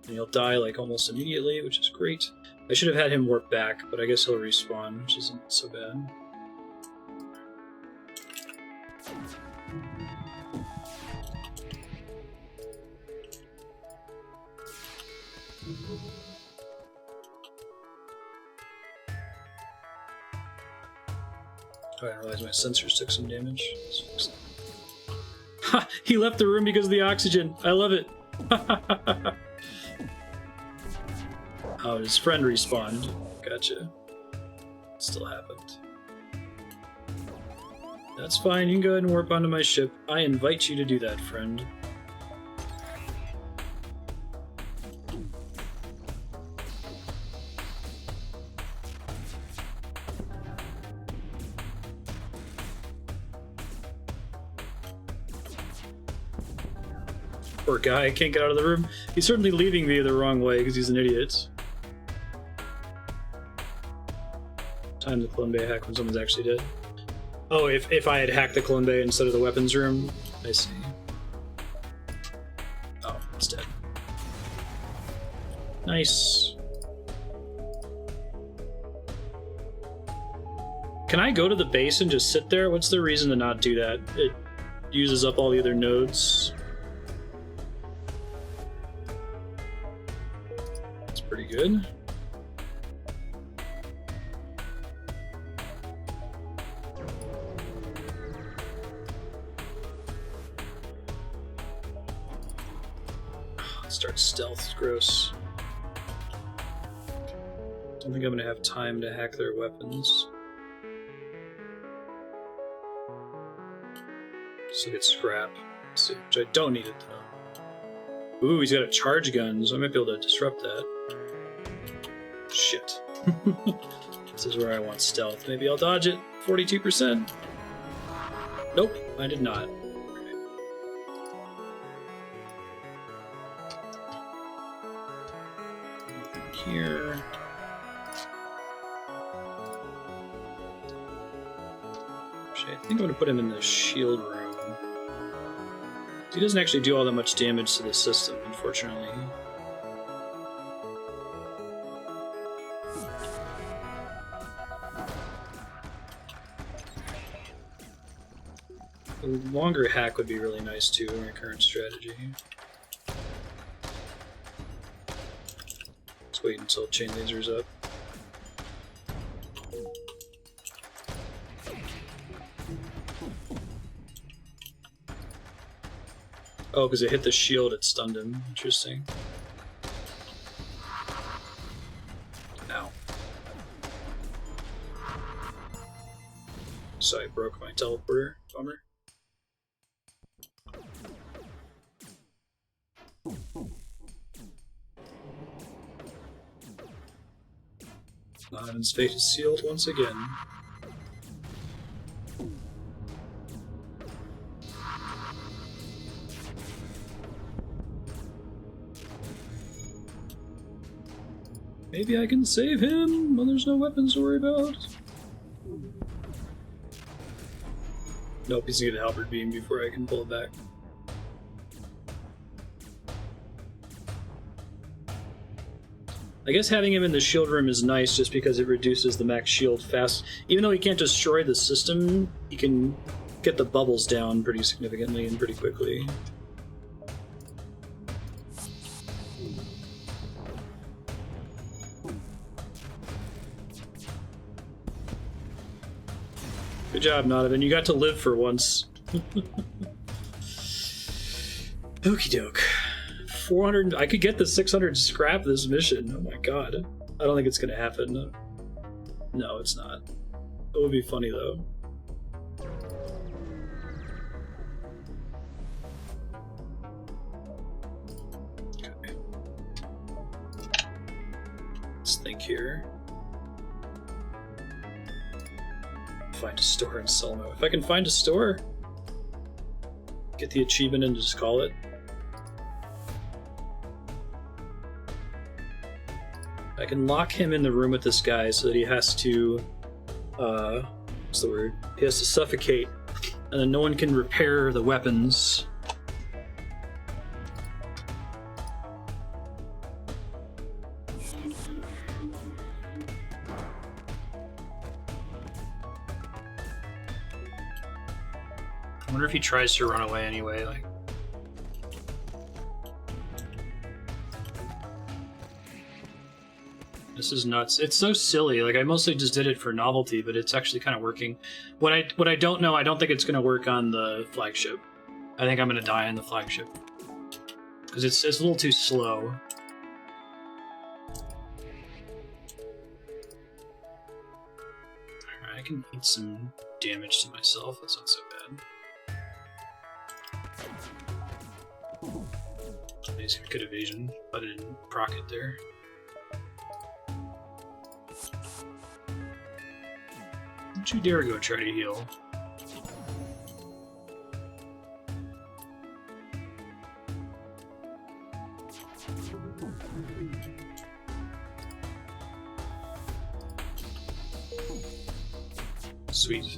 And he'll die like almost immediately, which is great. I should have had him warp back, but I guess he'll respawn, which isn't so bad. Oh, I didn't realize my sensors took some damage. Ha! He left the room because of the oxygen. I love it. Oh, his friend respawned. Gotcha. Still happened. That's fine. You can go ahead and warp onto my ship. I invite you to do that, friend. Poor guy, can't get out of the room. He's certainly leaving me the wrong way because he's an idiot. Time the clone bay hack when someone's actually dead. Oh, if I had hacked the clone bay instead of the weapons room? I see. Oh, it's dead. Nice. Can I go to the base and just sit there? What's the reason to not do that? It uses up all the other nodes. Pretty good. Let's start stealth. It's gross. Don't think I'm gonna have time to hack their weapons. So get scrap. Which I don't need it though. Ooh, he's got a charge gun, so I might be able to disrupt that. Shit. This is where I want stealth. Maybe I'll dodge it. 42%. Nope, I did not. Here. Actually, I think I'm going to put him in the shield room. He doesn't actually do all that much damage to the system, unfortunately. A longer hack would be really nice too in our current strategy. Let's wait until chain laser's up. Oh, because it hit the shield, it stunned him. Interesting. Ow. So I broke my teleporter. Bummer. Heaven's fate is sealed once again. Maybe I can save him when there's no weapons to worry about. Nope, he's gonna get a halberd beam before I can pull it back. I guess having him in the shield room is nice just because it reduces the max shield fast. Even though he can't destroy the system, he can get the bubbles down pretty significantly and pretty quickly. Good job, Nodovan. You got to live for once. Okie doke. 400. I could get the 600 scrap this mission. Oh my god. I don't think it's gonna happen. No, it's not. It would be funny though. Okay. Let's think here. Find a store and sell them. If I can find a store, get the achievement and just call it. I can lock him in the room with this guy so that he has to, what's the word? He has to suffocate, and then no one can repair the weapons. I wonder if he tries to run away anyway, like. This is nuts. It's so silly. Like, I mostly just did it for novelty, but it's actually kind of working. What I don't know, I don't think it's going to work on the flagship. I think I'm going to die on the flagship. Because it's a little too slow. Alright, I can eat some damage to myself. That's not so bad. He's got good evasion, but I didn't proc it there. Don't you dare go try to heal. Sweet.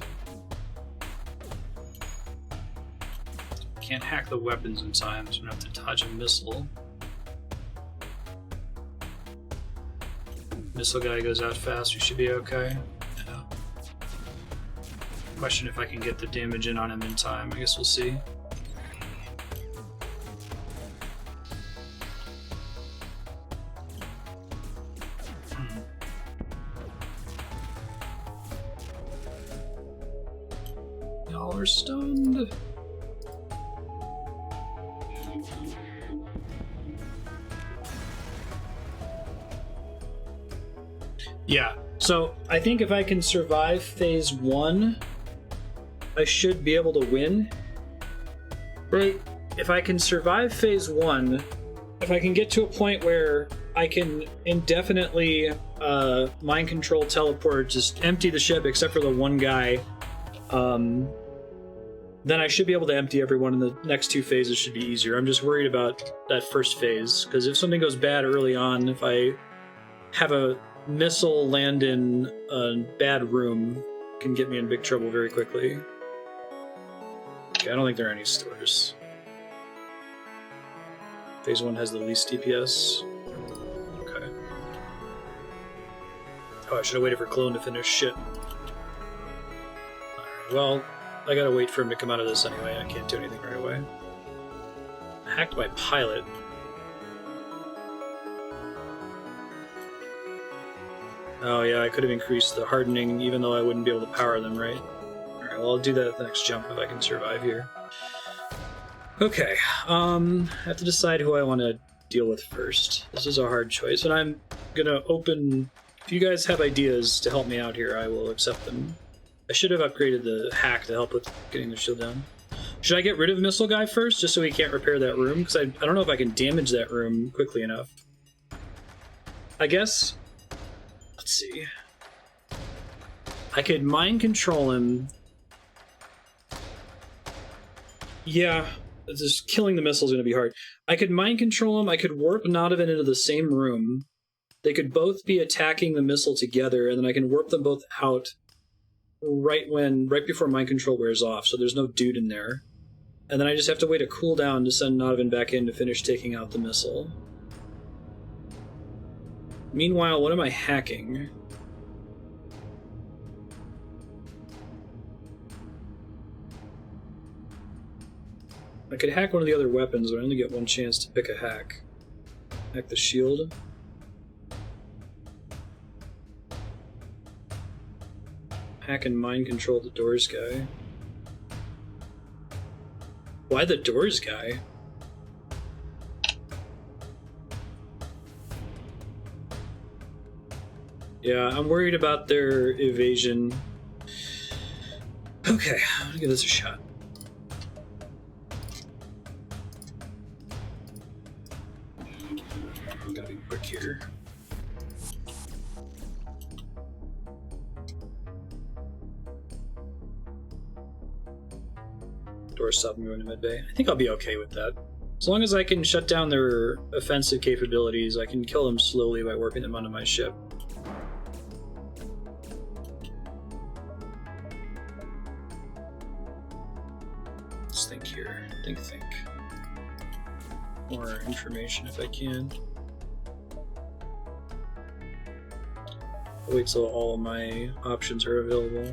Can't hack the weapons in time, so I'm gonna have to dodge a missile. Missile guy goes out fast, we should be okay. Yeah. Question if I can get the damage in on him in time. I guess we'll see. Y'all are stunned. Yeah, so I think if I can survive phase 1, I should be able to win. Right? If I can survive phase 1, if I can get to a point where I can indefinitely mind control teleport, just empty the ship except for the one guy, then I should be able to empty everyone, and the next 2 phases should be easier. I'm just worried about that first phase, because if something goes bad early on, if I have a missile land in a bad room, can get me in big trouble very quickly. Okay, I don't think there are any stores. Phase 1 has the least DPS. Okay. Oh, I should have waited for Clone to finish. Shit. Alright, well, I gotta wait for him to come out of this anyway. I can't do anything right away. I hacked my pilot. Oh yeah, I could have increased the hardening even though I wouldn't be able to power them, right? Alright, well I'll do that at the next jump if I can survive here. Okay, I have to decide who I want to deal with first. This is a hard choice, and I'm gonna open... If you guys have ideas to help me out here, I will accept them. I should have upgraded the hack to help with getting the shield down. Should I get rid of Missile Guy first, just so he can't repair that room? Because I don't know if I can damage that room quickly enough. I guess... Let's see. I could mind control him. Yeah, just killing the missile is going to be hard. I could mind control him. I could warp Nodovan into the same room. They could both be attacking the missile together, and then I can warp them both out right before mind control wears off, so there's no dude in there. And then I just have to wait a cooldown to send Nodovan back in to finish taking out the missile. Meanwhile, what am I hacking? I could hack one of the other weapons, but I only get one chance to pick a hack. Hack the shield. Hack and mind control the doors guy. Why the doors guy? Yeah, I'm worried about their evasion. Okay, I'm gonna give this a shot. Gotta be quick here. Doors stop me going to mid-bay. I think I'll be okay with that. As long as I can shut down their offensive capabilities, I can kill them slowly by warping them onto my ship. Let's think here. Think. More information if I can. I'll wait till all of my options are available.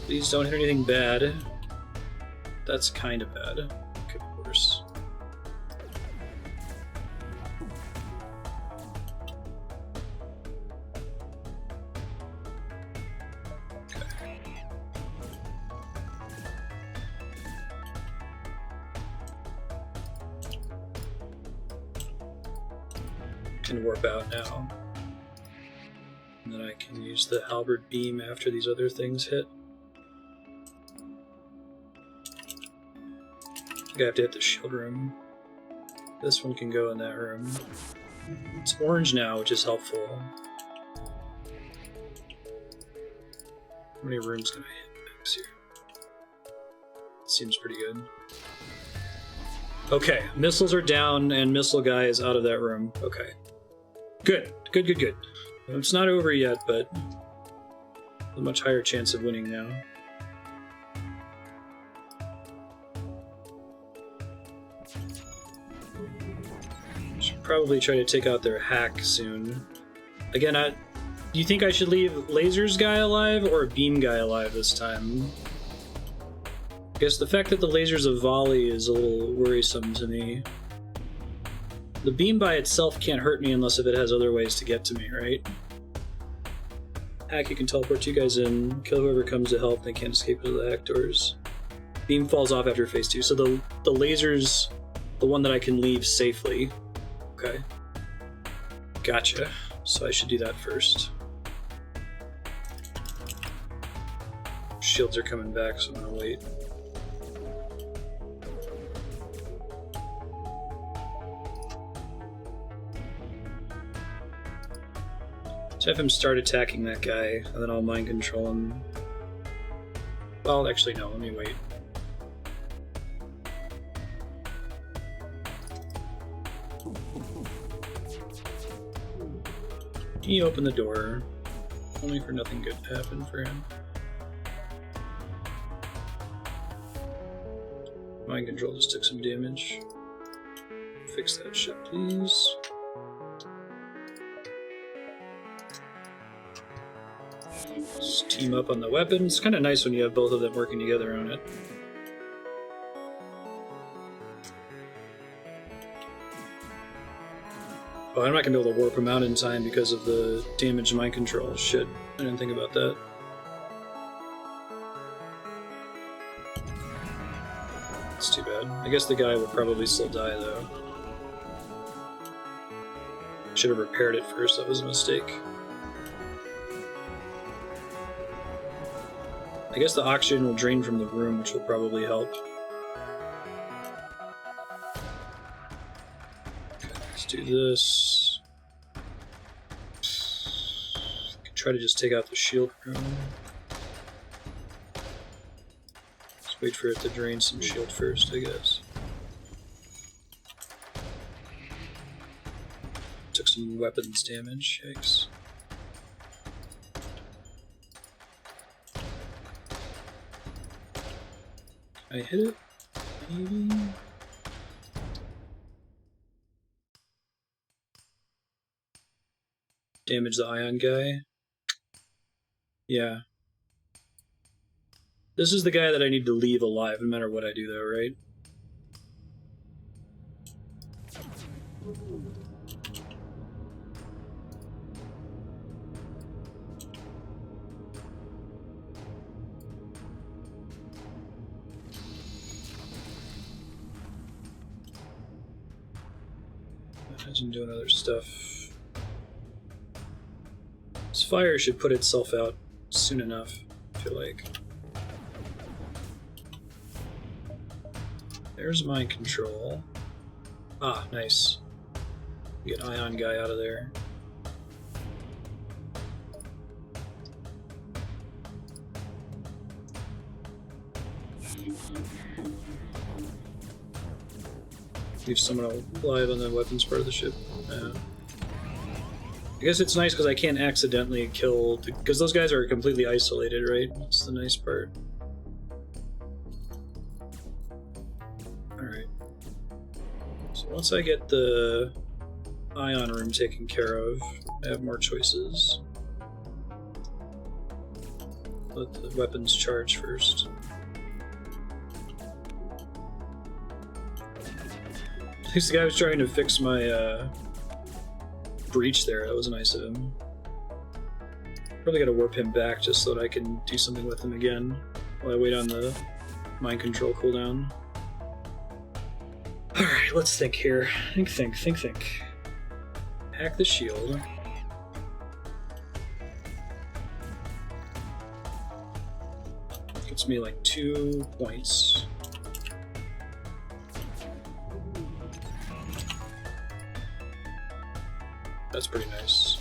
Please don't hit anything bad. That's kind of bad. Could be worse. Okay. Can warp out now. And then I can use the halberd beam after these other things hit. I have to hit the shield room. This one can go in that room. It's orange now, which is helpful. How many rooms can I hit next here? Seems pretty good. Okay, missiles are down and missile guy is out of that room. Okay. Good. It's not over yet, but a much higher chance of winning now. Probably try to take out their hack soon. Again, do you think I should leave lasers guy alive or beam guy alive this time? I guess the fact that the lasers a volley is a little worrisome to me. The beam by itself can't hurt me unless if it has other ways to get to me, right? Hack, you can teleport you guys in, kill whoever comes to help, they can't escape into the hack doors. Beam falls off after phase 2, so the laser's the one that I can leave safely. Okay. Gotcha. So I should do that first. Shields are coming back, so I'm gonna wait. So have him start attacking that guy, and then I'll mind control him. Well, actually no, let me wait. He opened the door, only for nothing good to happen for him. Mind control just took some damage. Fix that shit, please. Just team up on the weapon. It's kind of nice when you have both of them working together on it. Oh, I'm not going to be able to warp him out in time because of the damaged mind control. Shit, I didn't think about that. That's too bad. I guess the guy will probably still die, though. Should have repaired it first, that was a mistake. I guess the oxygen will drain from the room, which will probably help. Okay, let's do this. I can try to just take out the shield room. Just wait for it to drain some shield first, I guess. Took some weapons damage, yikes. Can I hit it? Maybe? Damage the ion guy? Yeah. This is the guy that I need to leave alive, no matter what I do though, right? And doing other stuff. This fire should put itself out soon enough, I feel like. There's mind control. Ah, nice. Get ion guy out of there. Leave someone alive on the weapons part of the ship. I guess it's nice because I can't accidentally kill... Because those guys are completely isolated, right? That's the nice part. Alright. So once I get the ion room taken care of, I have more choices. Let the weapons charge first. At least the guy was trying to fix my breach there. That was nice of him. Probably gotta warp him back just so that I can do something with him again while I wait on the mind control cooldown. Alright, let's think here. Think. Hack the shield. Gets me like 2 points. That's pretty nice.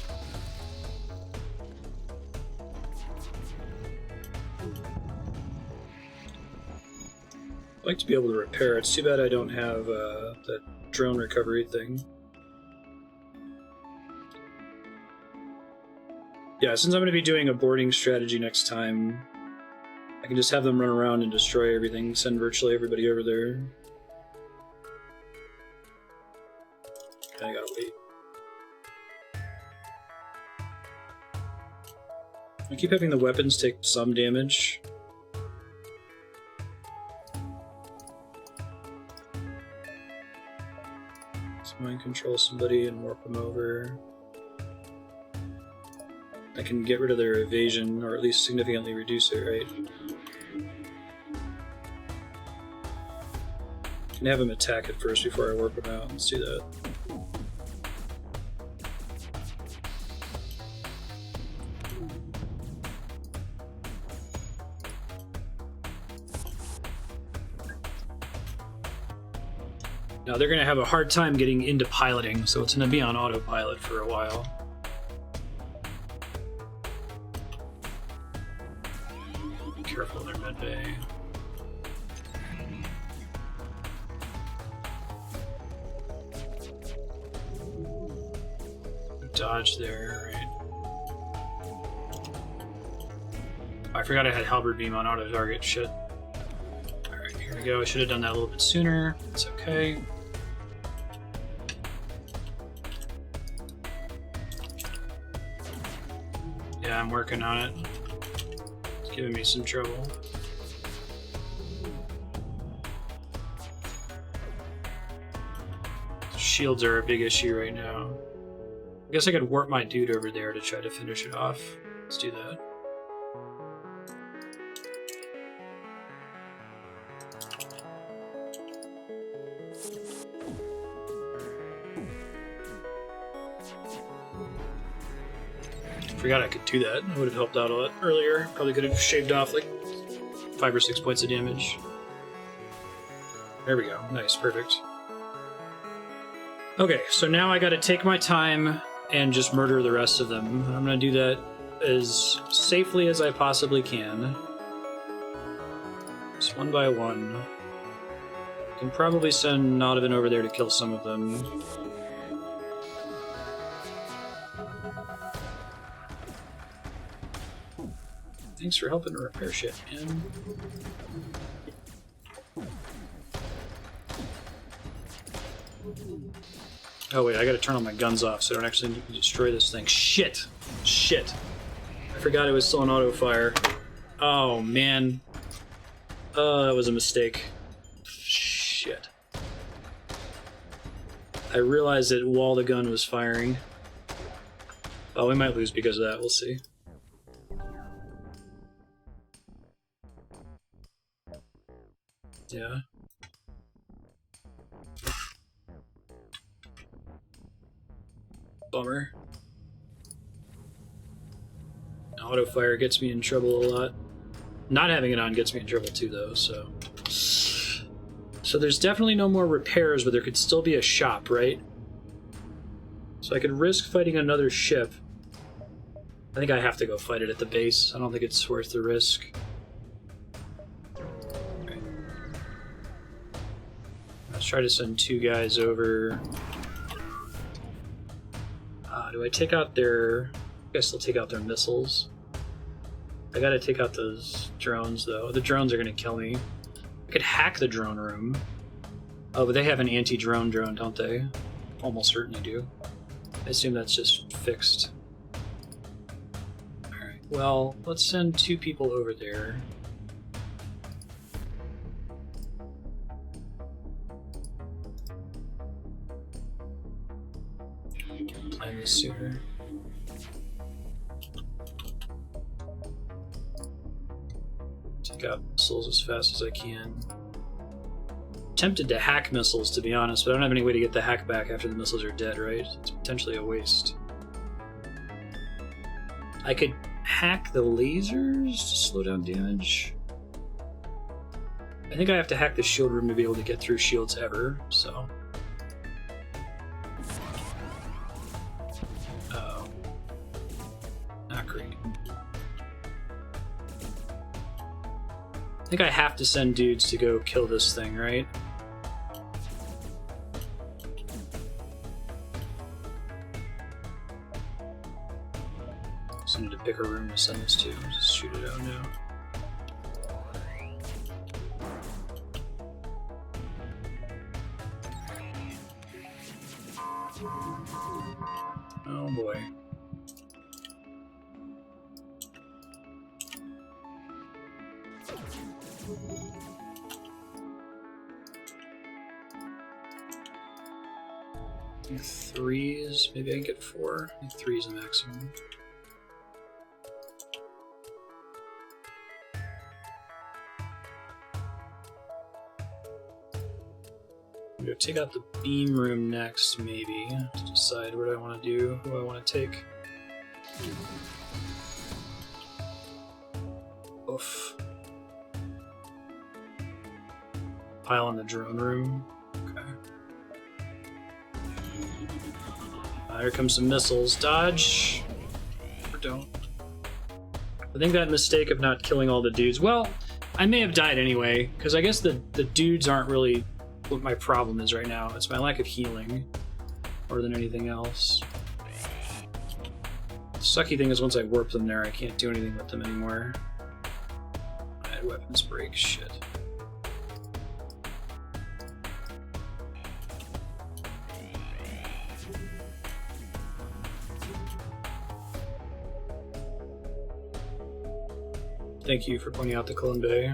I'd like to be able to repair. It's too bad I don't have that drone recovery thing. Yeah, since I'm going to be doing a boarding strategy next time, I can just have them run around and destroy everything, send virtually everybody over there. I gotta wait. I keep having the weapons take some damage. Let's mind control somebody and warp them over. I can get rid of their evasion, or at least significantly reduce it, right? I can have them attack it first before I warp them out. Let's do that. Now they're going to have a hard time getting into piloting, so it's going to be on autopilot for a while. Be careful there, medbay. Dodge there, right? Oh, I forgot I had halberd beam on auto target. Shit. Alright, here we go. I should have done that a little bit sooner. It's okay. Yeah, I'm working on it. giving me some trouble. Shields are a big issue right now. I guess I could warp my dude over there to try to finish it off. Let's do that. Forgot I could do that. I would have helped out a lot earlier. Probably could have shaved off like 5 or 6 points of damage. There we go. Nice. Perfect. Okay, so now I gotta take my time and just murder the rest of them. I'm gonna do that as safely as I possibly can. Just one by one. I can probably send Nodovan over there to kill some of them. Thanks for helping to repair shit, man. Oh wait, I gotta turn all my guns off so I don't actually need to destroy this thing. Shit! Shit! I forgot it was still on auto fire. Oh man. That was a mistake. Shit. I realized it while the gun was firing. Oh, we might lose because of that, we'll see. Yeah. Bummer. Auto fire gets me in trouble a lot. Not having it on gets me in trouble too, though, so... So there's definitely no more repairs, but there could still be a shop, right? So I could risk fighting another ship. I think I have to go fight it at the base. I don't think it's worth the risk. Let's try to send 2 guys over. Do I take out their... I guess I'll take out their missiles. I gotta take out those drones, though. The drones are gonna kill me. I could hack the drone room. Oh, but they have an anti-drone drone, don't they? Almost certainly do. I assume that's just fixed. Alright, well, let's send 2 people over there. Plan this sooner. Take out missiles as fast as I can. Tempted to hack missiles, to be honest, but I don't have any way to get the hack back after the missiles are dead, right? It's potentially a waste. I could hack the lasers to slow down damage. I think I have to hack the shield room to be able to get through shields ever, so... Oh. Not great. I think I have to send dudes to go kill this thing, right? Just need to pick a room to send this to. Just shoot it out now. Oh boy. I think 3s, maybe I can get 4. I think 3 is the maximum. I'm gonna take out the beam room next, maybe, to decide what I want to do, who I want to take. Oof. Pile in the drone room. Okay. Here comes some missiles. Dodge! Or don't. I think that mistake of not killing all the dudes... Well, I may have died anyway, because I guess the dudes aren't really what my problem is right now. It's my lack of healing, more than anything else. The sucky thing is once I warp them there, I can't do anything with them anymore. Bad weapons break, shit. Thank you for pointing out the Clone Bay.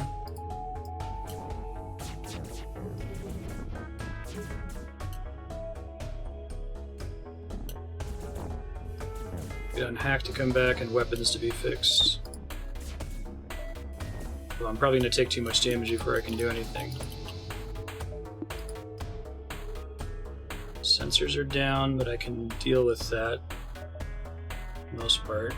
Get unhacked to come back and weapons to be fixed. Well, I'm probably going to take too much damage before I can do anything. Sensors are down, but I can deal with that for the most part.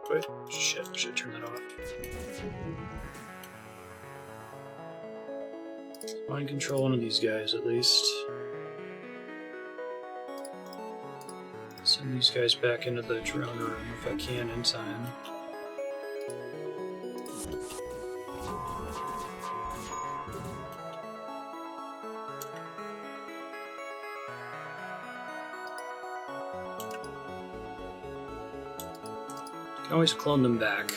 Wait, shit, should turn that off. Mind control one of these guys at least. Send these guys back into the drone room if I can in time. You can always clone them back.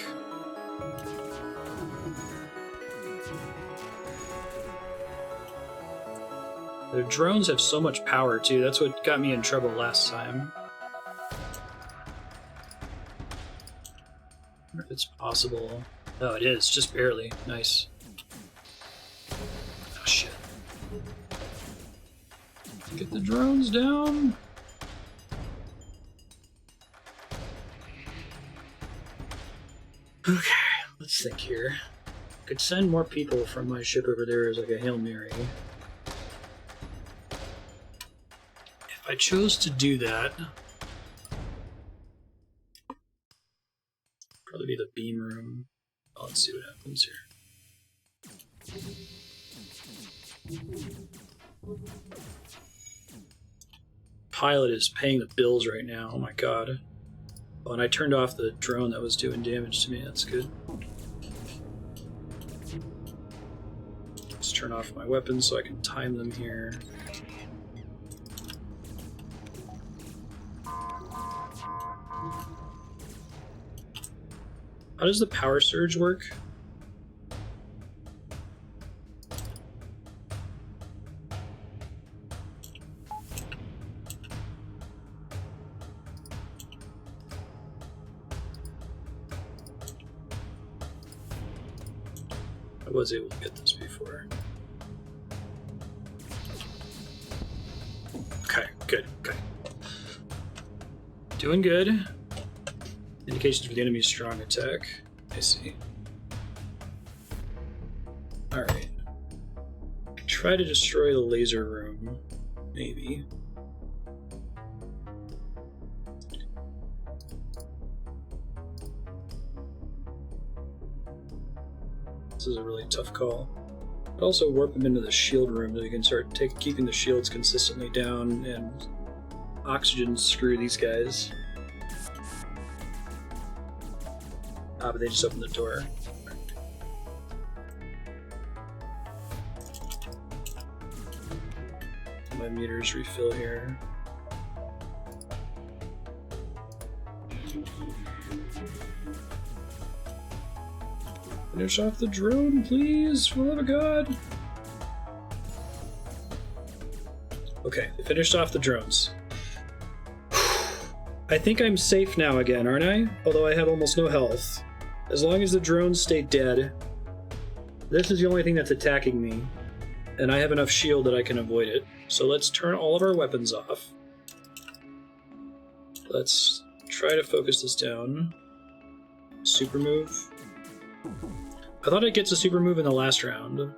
Their drones have so much power too, that's what got me in trouble last time. I wonder if it's possible. Oh, it is, just barely. Nice. Oh shit. Get the drones down! Okay, let's think here. I could send more people from my ship over there as like a Hail Mary. If I chose to do that, probably be the beam room. Oh, let's see what happens here. Pilot is paying the bills right now, oh my god. Oh, and I turned off the drone that was doing damage to me, that's good. Let's turn off my weapons so I can time them here. How does the power surge work? I was able to get this before. Okay, good, okay. Doing good. Indications for the enemy's strong attack. I see. Alright. Try to destroy the laser room. Maybe. This is a really tough call. But also warp them into the shield room so you can start keeping the shields consistently down and oxygen screw these guys. Ah, but they just opened the door. My meters refill here. Finish off the drone, please, for the love of God. Okay, they finished off the drones. I think I'm safe now again, aren't I? Although I have almost no health. As long as the drones stay dead, this is the only thing that's attacking me, and I have enough shield that I can avoid it. So let's turn all of our weapons off. Let's try to focus this down. Super move. I thought I'd get to super move in the last round.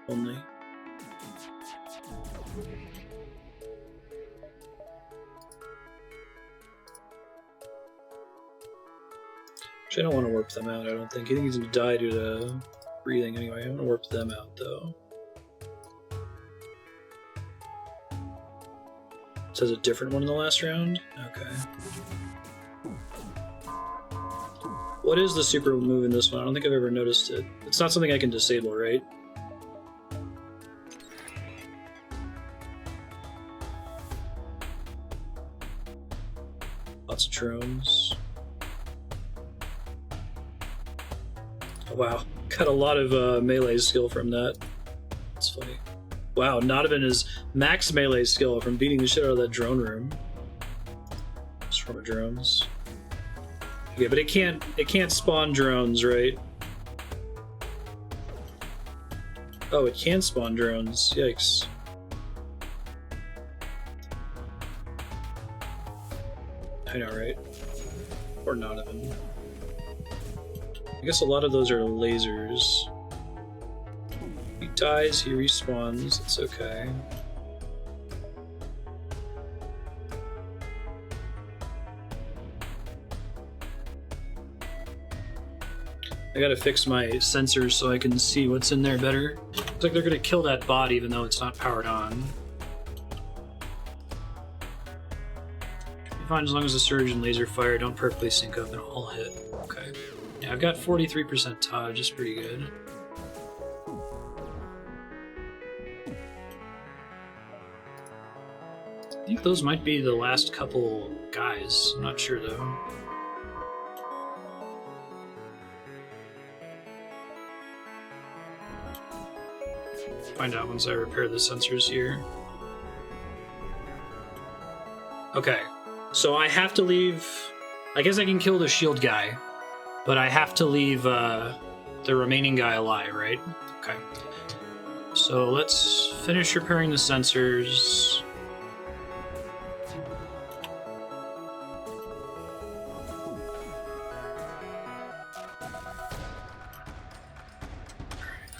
Only. Actually, I don't want to warp them out, I don't think. I think he's going to die due to breathing anyway. I want to warp them out, though. It says a different one in the last round? Okay. What is the super move in this one? I don't think I've ever noticed it. It's not something I can disable, right? Lots of drones. Oh, wow. Got a lot of melee skill from that. That's funny. Wow, Nodovan is max melee skill from beating the shit out of that drone room. Swarm of drones. Okay, but it can't spawn drones, right? Oh, it can spawn drones. Yikes. I know, right? Or not even. I guess a lot of those are lasers. He dies, he respawns, it's okay. I gotta fix my sensors so I can see what's in there better. Looks like they're gonna kill that bot even though it's not powered on. Fine, as long as the surge and laser fire don't perfectly sync up and all hit. Okay. Yeah, I've got 43% Taj, just pretty good. I think those might be the last couple guys. I'm not sure though. Find out once I repair the sensors here. Okay. So I have to leave... I guess I can kill the shield guy, but I have to leave the remaining guy alive, right? Okay. So let's finish repairing the sensors.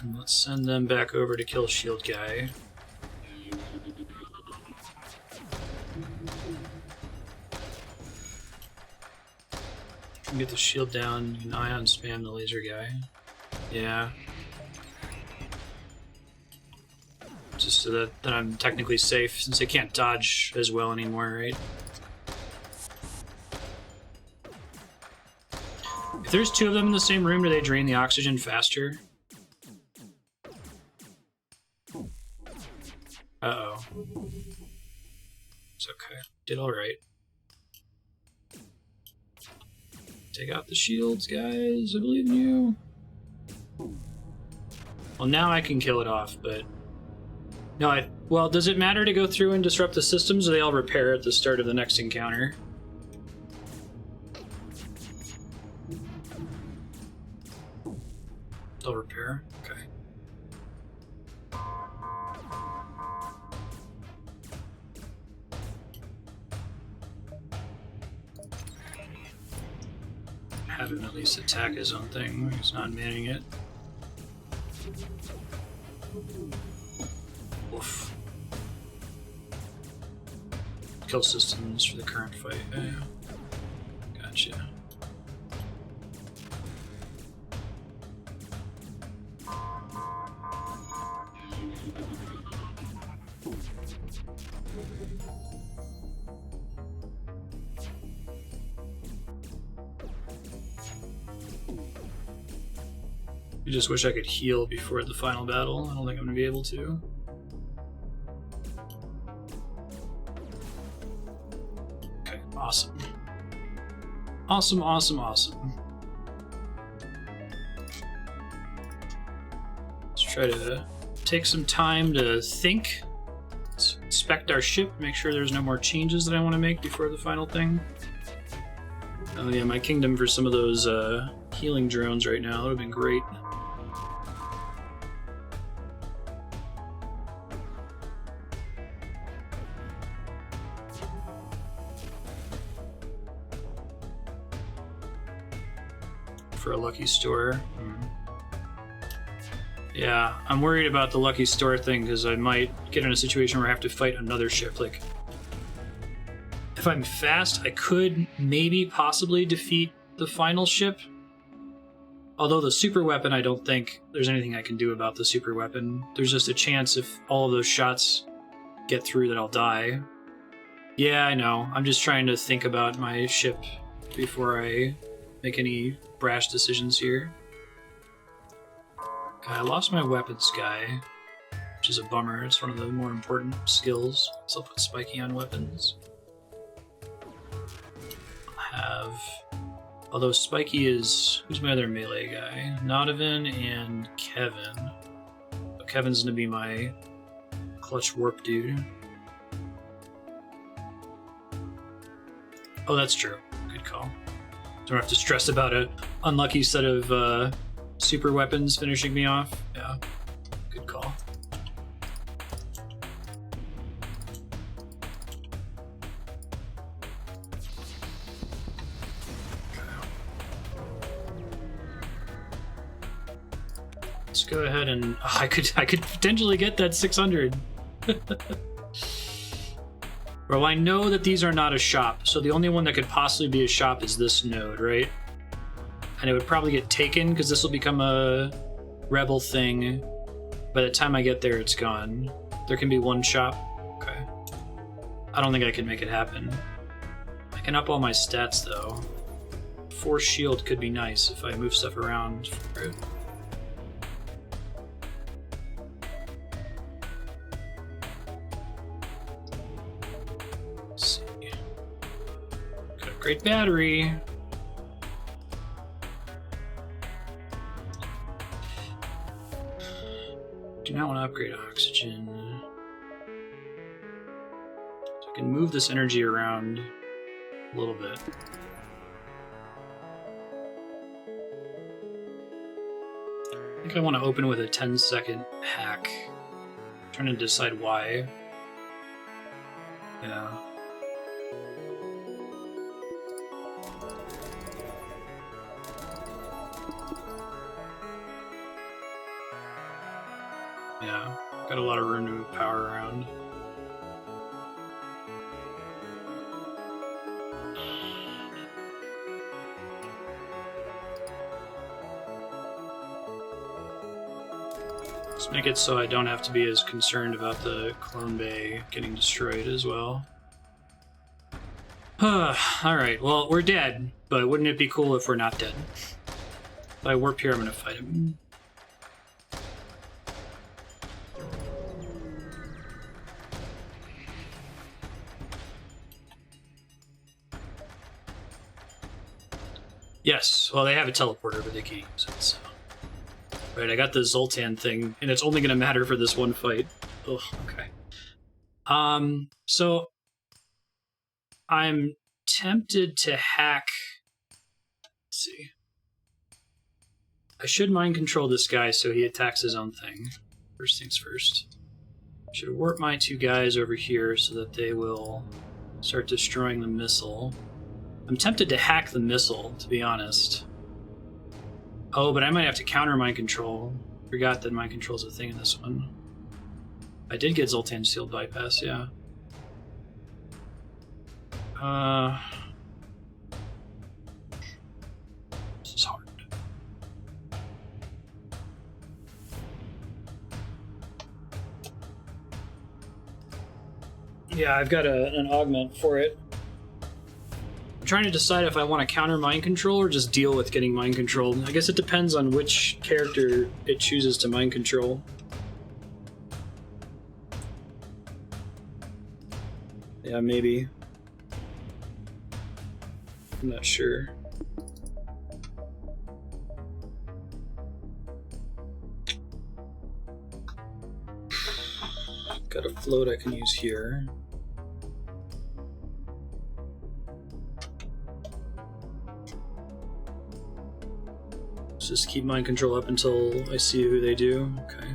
And let's send them back over to kill shield guy. Get the shield down, you can ion spam the laser guy. Yeah. Just so that I'm technically safe, since I can't dodge as well anymore, right? If there's two of them in the same room, do they drain the oxygen faster? Uh-oh. It's okay. Did alright. Take out the shields, guys. I believe in you. Well, now I can kill it off, but... No, well, does it matter to go through and disrupt the systems, or they all repair at the start of the next encounter? They'll repair? Okay. Have him at least attack his own thing. He's not manning it. Oof. Kill systems for the current fight. Yeah. Gotcha. I just wish I could heal before the final battle. I don't think I'm going to be able to. Okay, awesome. Awesome, awesome, awesome. Let's try to take some time to think. Let's inspect our ship, make sure there's no more changes that I want to make before the final thing. Oh yeah, my kingdom for some of those healing drones right now. That would have been great. For a lucky store. Yeah, I'm worried about the lucky store thing because I might get in a situation where I have to fight another ship. Like, if I'm fast, I could maybe possibly defeat the final ship. Although the super weapon, I don't think there's anything I can do about the super weapon. There's just a chance if all of those shots get through that I'll die. Yeah, I know. I'm just trying to think about my ship before I make any brash decisions here. Okay, I lost my weapons guy, which is a bummer. It's one of the more important skills. So I'll put Spiky on weapons. I'll have... Although Spiky is... Who's my other melee guy? Nodovan and Kevin. But Kevin's gonna be my Clutch warp, dude. Oh, that's true. Good call. Don't have to stress about an unlucky set of super weapons finishing me off. Yeah, good call. Let's go ahead and I could potentially get that 600. Well, I know that these are not a shop, so the only one that could possibly be a shop is this node, right? And it would probably get taken because this will become a rebel thing. By the time I get there, it's gone. There can be one shop. Okay. I don't think I can make it happen. I can up all my stats though. 4 shield could be nice if I move stuff around for it. Great battery. Do not want to upgrade oxygen. So I can move this energy around a little bit. I think I want to open with a 10-second hack. I'm trying to decide why. Yeah. Yeah, got a lot of room to move power around. Let's make it so I don't have to be as concerned about the clone bay getting destroyed as well. Alright, well, we're dead, but wouldn't it be cool if we're not dead? If I warp here, I'm gonna fight him. Yes, well, they have a teleporter, but they can't use it, so. Right, I got the Zoltan thing, and it's only gonna matter for this one fight. Ugh, okay. So I'm tempted to hack. Let's see. I should mind control this guy so he attacks his own thing. First things first. I should warp my 2 guys over here so that they will start destroying the missile. I'm tempted to hack the missile, to be honest. Oh, but I might have to counter mind control. Forgot that mind control is a thing in this one. I did get Zoltan Shield bypass, yeah. This is hard. Yeah, I've got an augment for it. I'm trying to decide if I want to counter mind control or just deal with getting mind controlled. I guess it depends on which character it chooses to mind control. Yeah, maybe. I'm not sure. Got a float I can use here. Let's just keep mind control up until I see who they do. Okay.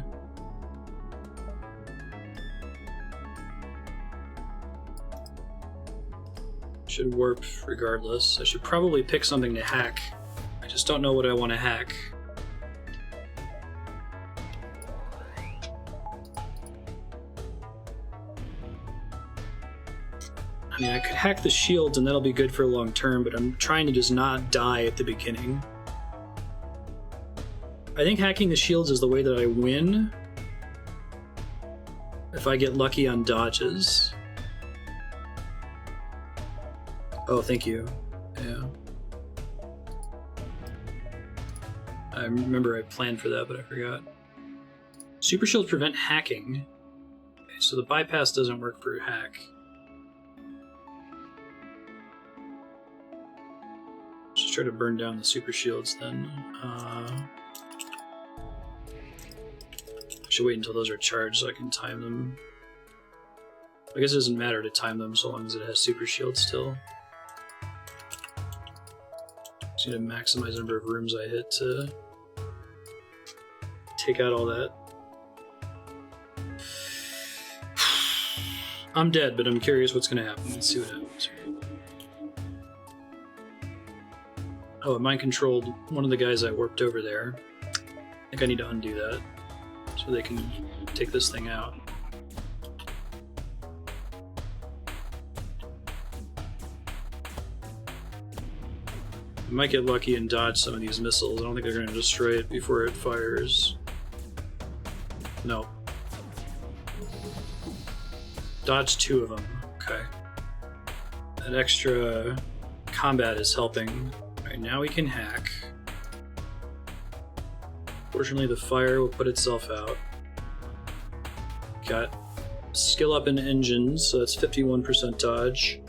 Should warp regardless. I should probably pick something to hack. I just don't know what I want to hack. I mean, I could hack the shields and that'll be good for long term, but I'm trying to just not die at the beginning. I think hacking the shields is the way that I win. If I get lucky on dodges. Oh, thank you. Yeah. I remember I planned for that, but I forgot. Super shields prevent hacking. Okay, so the bypass doesn't work for hack. Just try to burn down the super shields then. I should wait until those are charged so I can time them I guess it doesn't matter to time them so long as it has super shield still. Just need to maximize the number of rooms I hit to take out all that. I'm dead, but I'm curious what's going to happen. Let's see what happens. Oh, it mind controlled one of the guys I warped over there. I think I need to undo that so they can take this thing out. I might get lucky and dodge some of these missiles. I don't think they're going to destroy it before it fires. No. Dodge 2 of them. Okay. That extra combat is helping. Alright, now we can hack. Fortunately, the fire will put itself out. Got skill up in engines, so that's 51% dodge.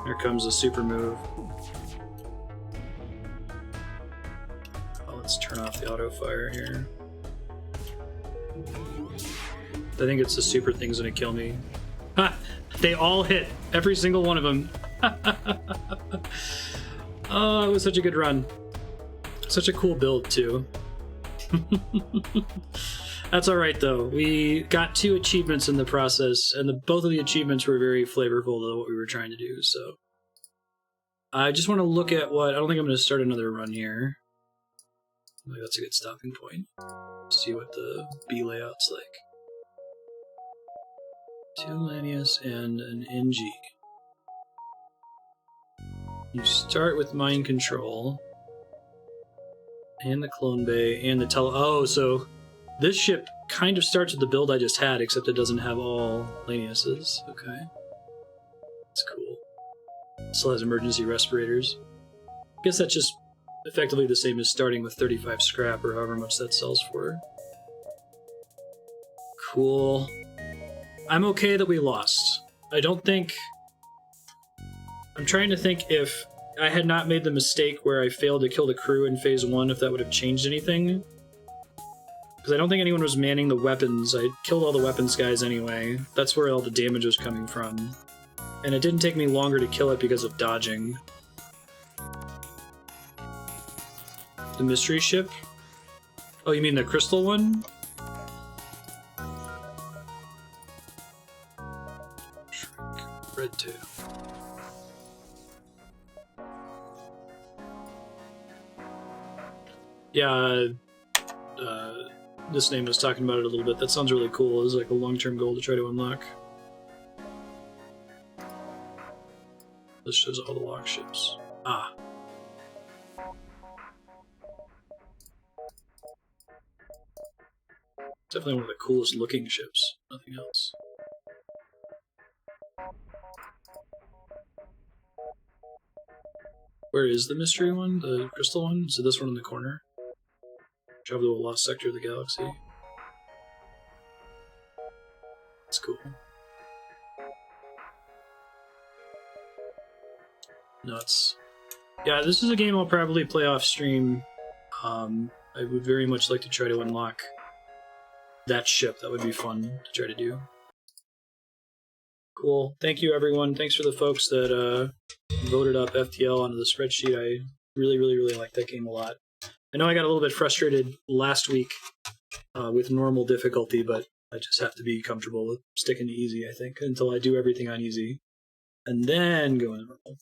Here comes the super move. Oh, let's turn off the auto fire here. I think it's the super thing's gonna kill me. Ha! They all hit! Every single one of them! Oh, it was such a good run. Such a cool build, too. That's alright, though. We got 2 achievements in the process, and both of the achievements were very flavorful to what we were trying to do, so... I just want to look at what... I don't think I'm going to start another run here. Maybe that's a good stopping point. See what the B layout's like. 2 Lanius and an Engi. You start with mind control, and the clone bay, and the Oh, so this ship kind of starts with the build I just had, except it doesn't have all Laniuses. Okay. That's cool. Still has emergency respirators. I guess that's just effectively the same as starting with 35 scrap, or however much that sells for. Cool. I'm okay that we lost. I don't think... I'm trying to think if I had not made the mistake where I failed to kill the crew in Phase 1, if that would have changed anything. Because I don't think anyone was manning the weapons. I killed all the weapons guys anyway. That's where all the damage was coming from. And it didn't take me longer to kill it because of dodging. The mystery ship? Oh, you mean the crystal one? Red 2. Yeah, this name was talking about it a little bit. That sounds really cool. It's like a long-term goal to try to unlock. This shows all the lock ships. Ah. Definitely one of the coolest looking ships. Nothing else. Where is the mystery one? The crystal one? Is it this one in the corner? Travel to a lost sector of the galaxy. That's cool. Nuts. Yeah, this is a game I'll probably play off stream. I would very much like to try to unlock that ship. That would be fun to try to do. Cool. Thank you, everyone. Thanks for the folks that voted up FTL onto the spreadsheet. I really like that game a lot. I know I got a little bit frustrated last week with normal difficulty, but I just have to be comfortable with sticking to easy, I think, until I do everything on easy. And then go in normal.